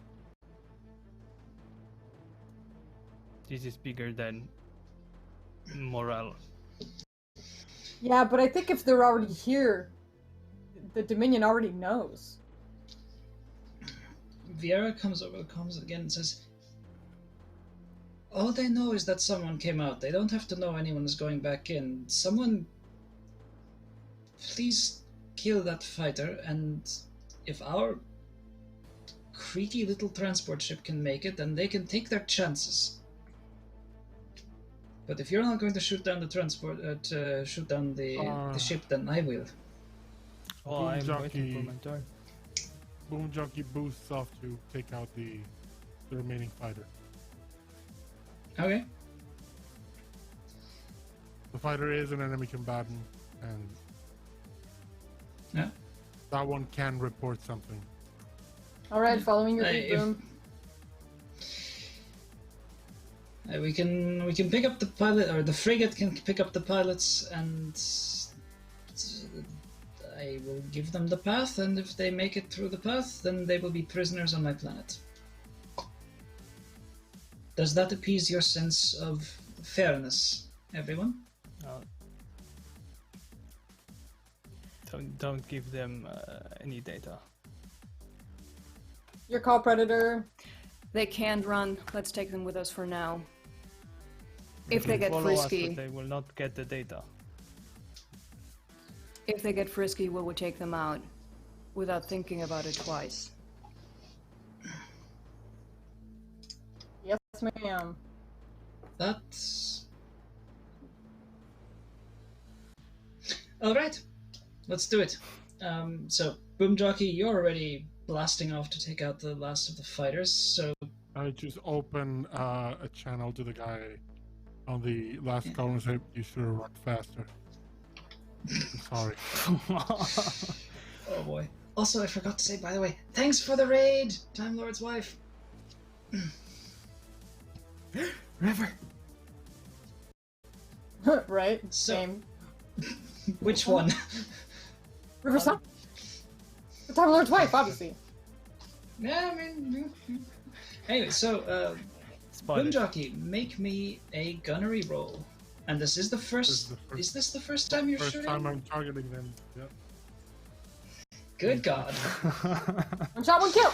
This is bigger than morale. Yeah, but I think if they're already here, the Dominion already knows. Vieira comes over the comms again and says, all they know is that someone came out. They don't have to know anyone is going back in. Someone, please kill that fighter, and if our creaky little transport ship can make it, then they can take their chances. But if you're not going to shoot down the transport, shoot down the ship, then I will. Oh, I'm waiting for Boomjockey. my turn. Boomjockey boosts off to take out the remaining fighter. Okay. The fighter is an enemy combatant, and Yeah. that one can report something. Alright, following your lead, If- Boom. We can pick up the pilot, or the frigate can pick up the pilots, and I will give them the path, and if they make it through the path, then they will be prisoners on my planet. Does that appease your sense of fairness, everyone? Don't give them any data. Your call, Predator. They can't run. Let's take them with us for now. If they can get follow us, frisky, but they will not get the data. if they get frisky, we will take them out without thinking about it twice. Yes, ma'am. That's... Alright, let's do it. So, Boomjockey, you're already blasting off to take out the last of the fighters, so... I just open a channel to the guy on the last column and say, you should have run faster. I'm sorry. Oh boy. Also, I forgot to say, by the way, thanks for the raid, Time Lord's wife. River. Right? So- Same. Which one? Riverside? The Time Lord's wife, obviously. Yeah, I mean... Anyway, so, Spotted. Boomjockey, make me a gunnery roll. And this is the first... Is this the first time you're First shooting? time I'm targeting them. Yeah. Good God. One shot, one kill!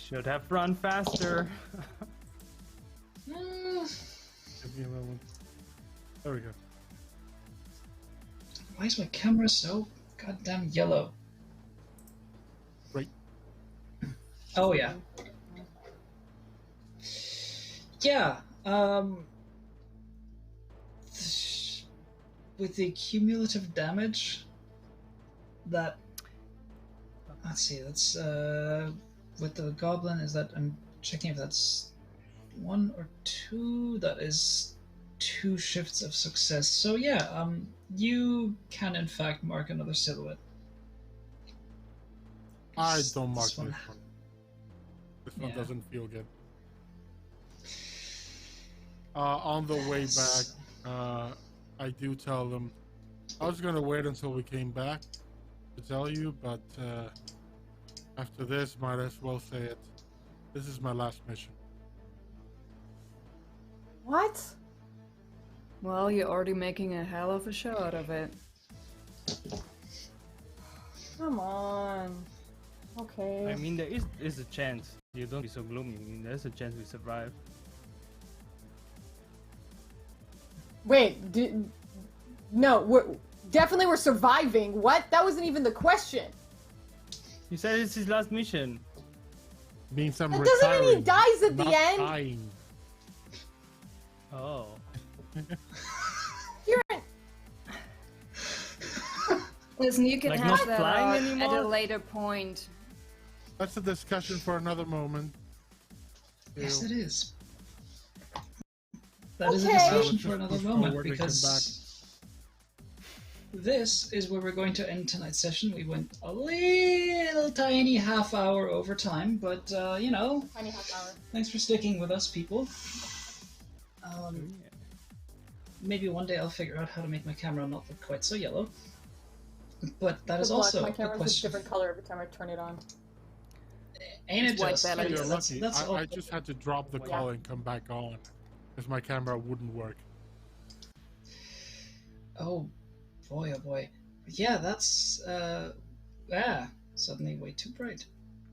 Should have run faster. Give me a moment. There we go. Why is my camera so goddamn yellow? Oh yeah. Yeah. With the cumulative damage that, let's see, that's with the goblin, is that, I'm checking if that's 1 or 2. That is 2 shifts of success. So yeah, you can in fact mark another silhouette. I don't mark This one. This one Yeah. doesn't feel good. On the way back, I do tell them I was gonna wait until we came back to tell you, but after this, might as well say it. This is my last mission. What? Well, you're already making a hell of a show out of it. Come on. Okay. I mean, there is a chance. You don't be so gloomy. I mean, there's a chance we survive. Wait, no, we're surviving. What? That wasn't even the question. He said it's his last mission. Means I'm That retiring. doesn't mean he dies at the not end. dying. Oh. You're Listen, you can Like have not that flying out at anymore? a later point. That's a discussion for another moment. Yes, Teal. it is. That is a Okay. discussion Let's for just another push moment, forward and come because this is where we're going to end tonight's session. We went a little tiny half hour over time, but you know, tiny half hour. thanks for sticking with us, people. Maybe one day I'll figure out how to make my camera not look quite so yellow. But that is Good luck, also my a camera's a question. different color every time I turn it on. Ain't it It's white just? balance. You're Yeah, lucky. that's all. I just had to drop the Yeah. call and come back on because my camera wouldn't work. Oh boy, oh boy. Yeah, that's suddenly way too bright.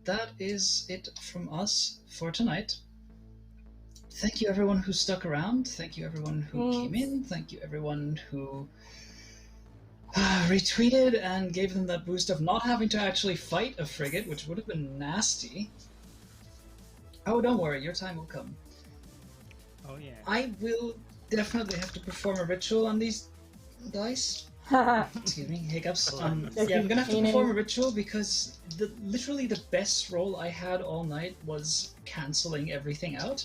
That is it from us for tonight. Thank you everyone who stuck around. Thank you everyone who came in. Thank you everyone who retweeted and gave them that boost of not having to actually fight a frigate, which would have been nasty. Oh, don't worry, your time will come. Oh yeah. I will definitely have to perform a ritual on these dice. Excuse me, hiccups. Yeah, I'm gonna have to perform a ritual because literally the best roll I had all night was canceling everything out.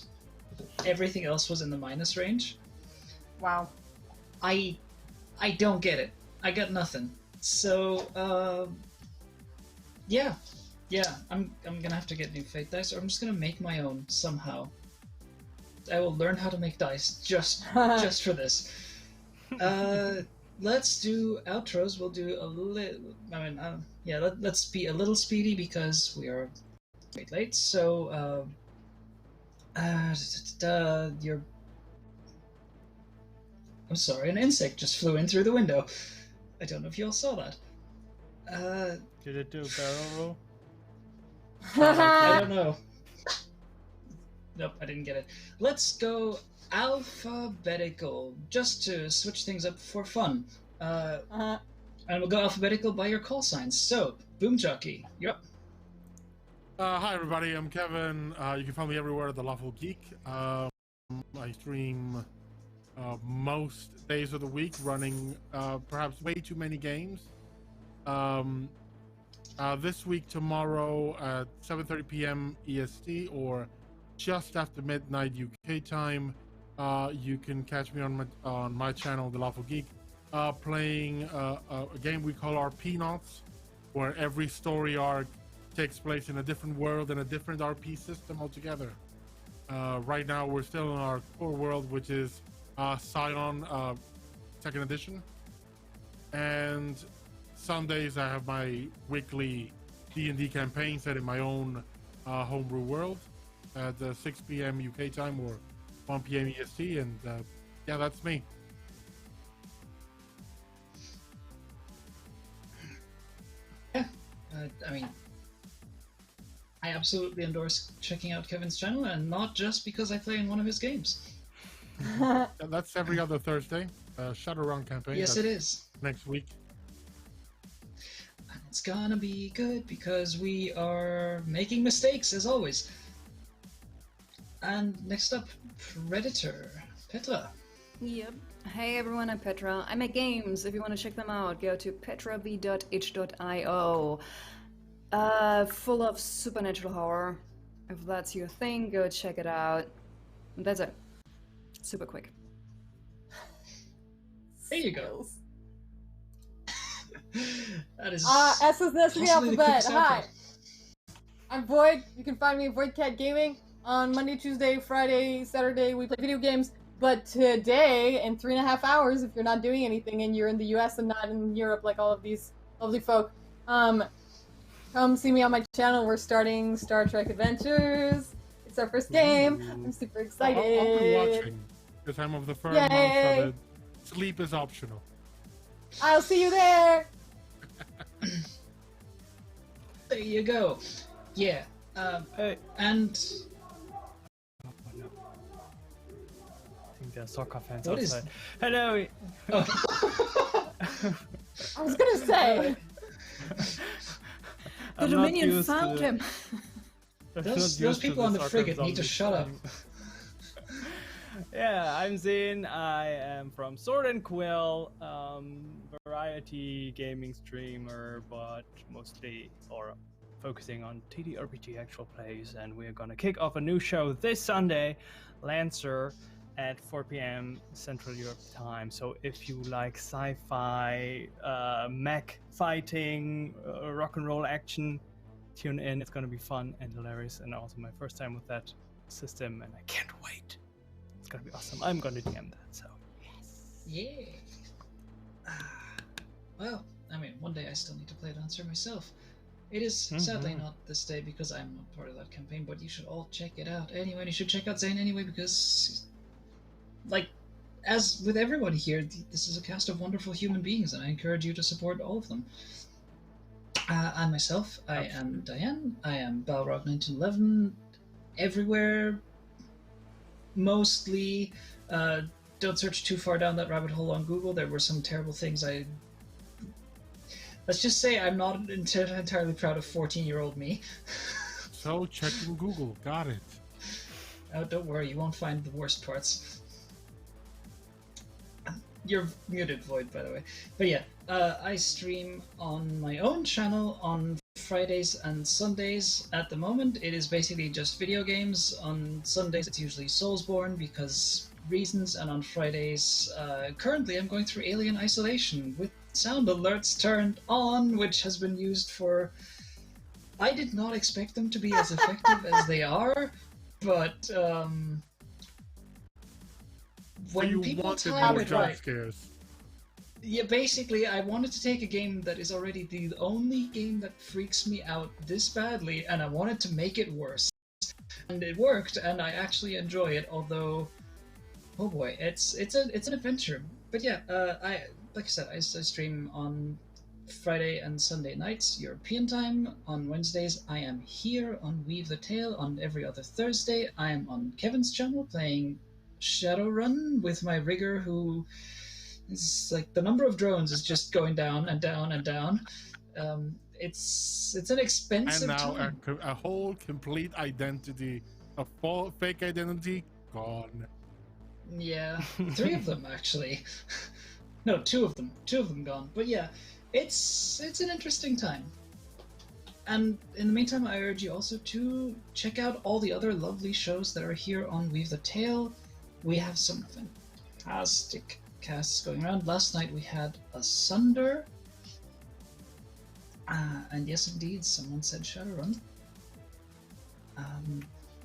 Everything else was in the minus range. Wow. I don't get it. I got nothing. So yeah, I'm gonna have to get new fate dice, or I'm just gonna make my own somehow. I will learn how to make dice just for this. Let's do outros. We'll do a little. I mean, yeah. Let's be a little speedy because we are quite late. So, you're. I'm sorry, an insect just flew in through the window. I don't know if you all saw that. Did it do a barrel roll? I don't know. Nope, I didn't get it. Let's go alphabetical, just to switch things up for fun. And we'll go alphabetical by your call signs. So, Boomjockey, you're up. Hi everybody, I'm Kevin. You can find me everywhere at The Lawful Geek. I stream most days of the week, running perhaps way too many games. This week, tomorrow at 7:30 p.m. EST or just after midnight UK time, you can catch me on my channel, The Lawful Geek, playing a game we call our Peanuts, where every story arc takes place in a different world and a different RP system altogether. Right now, we're still in our core world, which is Scion 2nd edition. And Sundays, I have my weekly D&D campaign set in my own homebrew world at 6 p.m. UK time or 1 p.m. EST. And yeah, that's me. Yeah, I mean, I absolutely endorse checking out Kevin's channel, and not just because I play in one of his games. That's every other Thursday. Shadowrun campaign. Yes, it is. Next week. And it's gonna be good because we are making mistakes as always. And next up, Predator. Petra. Yep. Hey everyone, I'm Petra. I make games. If you want to check them out, go to petrav.itch.io. Full of supernatural horror. If that's your thing, go check it out. That's it. Super quick. There you go. That is S is next to the possibly the alphabet. quickest Hi. outro. I'm Void. You can find me at VoidCat Gaming. On Monday, Tuesday, Friday, Saturday, we play video games. But today, in 3.5 hours, if you're not doing anything and you're in the US and not in Europe like all of these lovely folk, come see me on my channel. We're starting Star Trek Adventures. It's our first game. I'm super excited. I'll be watching because I'm of the firm mindset that sleep is optional. I'll see you there. There you go. Yeah. Hey. And Oh, no. I think there are soccer fans What is- outside. Hello. oh, I was gonna say. The I'm not Dominion used to found the- him. I'm Those not used to people on the soccer frigate need to zombies shut up. thing. Yeah, I'm Zane. I am from Sword and Quill, variety gaming streamer, but mostly or focusing on TTRPG actual plays. And we're gonna kick off a new show this Sunday, Lancer, at 4 p.m. Central Europe time. So if you like sci-fi, mech fighting, rock and roll action, tune in. It's gonna be fun and hilarious, and also my first time with that system, and I can't wait. It's gonna be awesome. I'm gonna DM that, so yes. yeah. Well, I mean, one day I still need to play Lancer myself. It is sadly not this day because I'm not part of that campaign, but you should all check it out anyway. You should check out Zane anyway because, like, as with everyone here, this is a cast of wonderful human beings, and I encourage you to support all of them. I myself, I am Diane. I am Balrog1911 everywhere. Mostly, don't search too far down that rabbit hole on Google. There were some terrible things let's just say I'm not entirely proud of 14-year-old me. So checking Google, got it. Oh, don't worry, you won't find the worst parts. You're muted, Void, by the way. But yeah, I stream on my own channel on Fridays and Sundays. At the moment, it is basically just video games. On Sundays, it's usually Soulsborne because reasons, and on Fridays, currently I'm going through Alien Isolation with sound alerts turned on, which has been used for... I did not expect them to be as effective as they are, but when you people wanted time more it jump right, scares. yeah, basically, I wanted to take a game that is already the only game that freaks me out this badly, and I wanted to make it worse. And it worked, and I actually enjoy it. Although, oh boy, it's an adventure. But yeah, like I said, I stream on Friday and Sunday nights European time. On Wednesdays, I am here on Weave the Tale. On every other Thursday, I am on Kevin's channel playing Shadowrun with my rigger, who is like the number of drones is just going down and down and down. It's an expensive And now time. a whole complete identity, a fake identity, gone. Yeah, 3 of them actually. No, 2 of them. 2 of them gone. But yeah, it's an interesting time. And in the meantime, I urge you also to check out all the other lovely shows that are here on Weave the Tale. We have some fantastic casts going around. Last night we had Asunder. And yes, indeed, someone said Shadowrun. Also on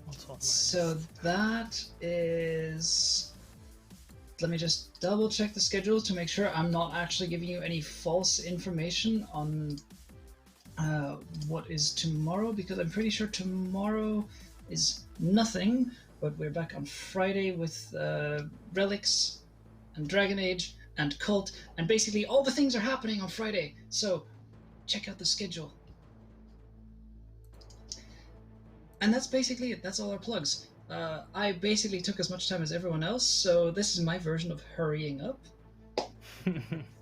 my So list. that is... Let me just double check the schedule to make sure I'm not actually giving you any false information on what is tomorrow, because I'm pretty sure tomorrow is nothing, but we're back on Friday with Relics and Dragon Age and Cult, and basically all the things are happening on Friday, so check out the schedule. And that's basically it. That's all our plugs. I basically took as much time as everyone else, so this is my version of hurrying up.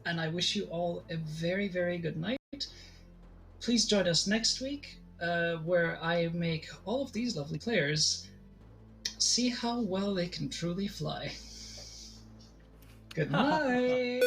And I wish you all a very, very good night. please join us next week, where I make all of these lovely players see how well they can truly fly. Good night.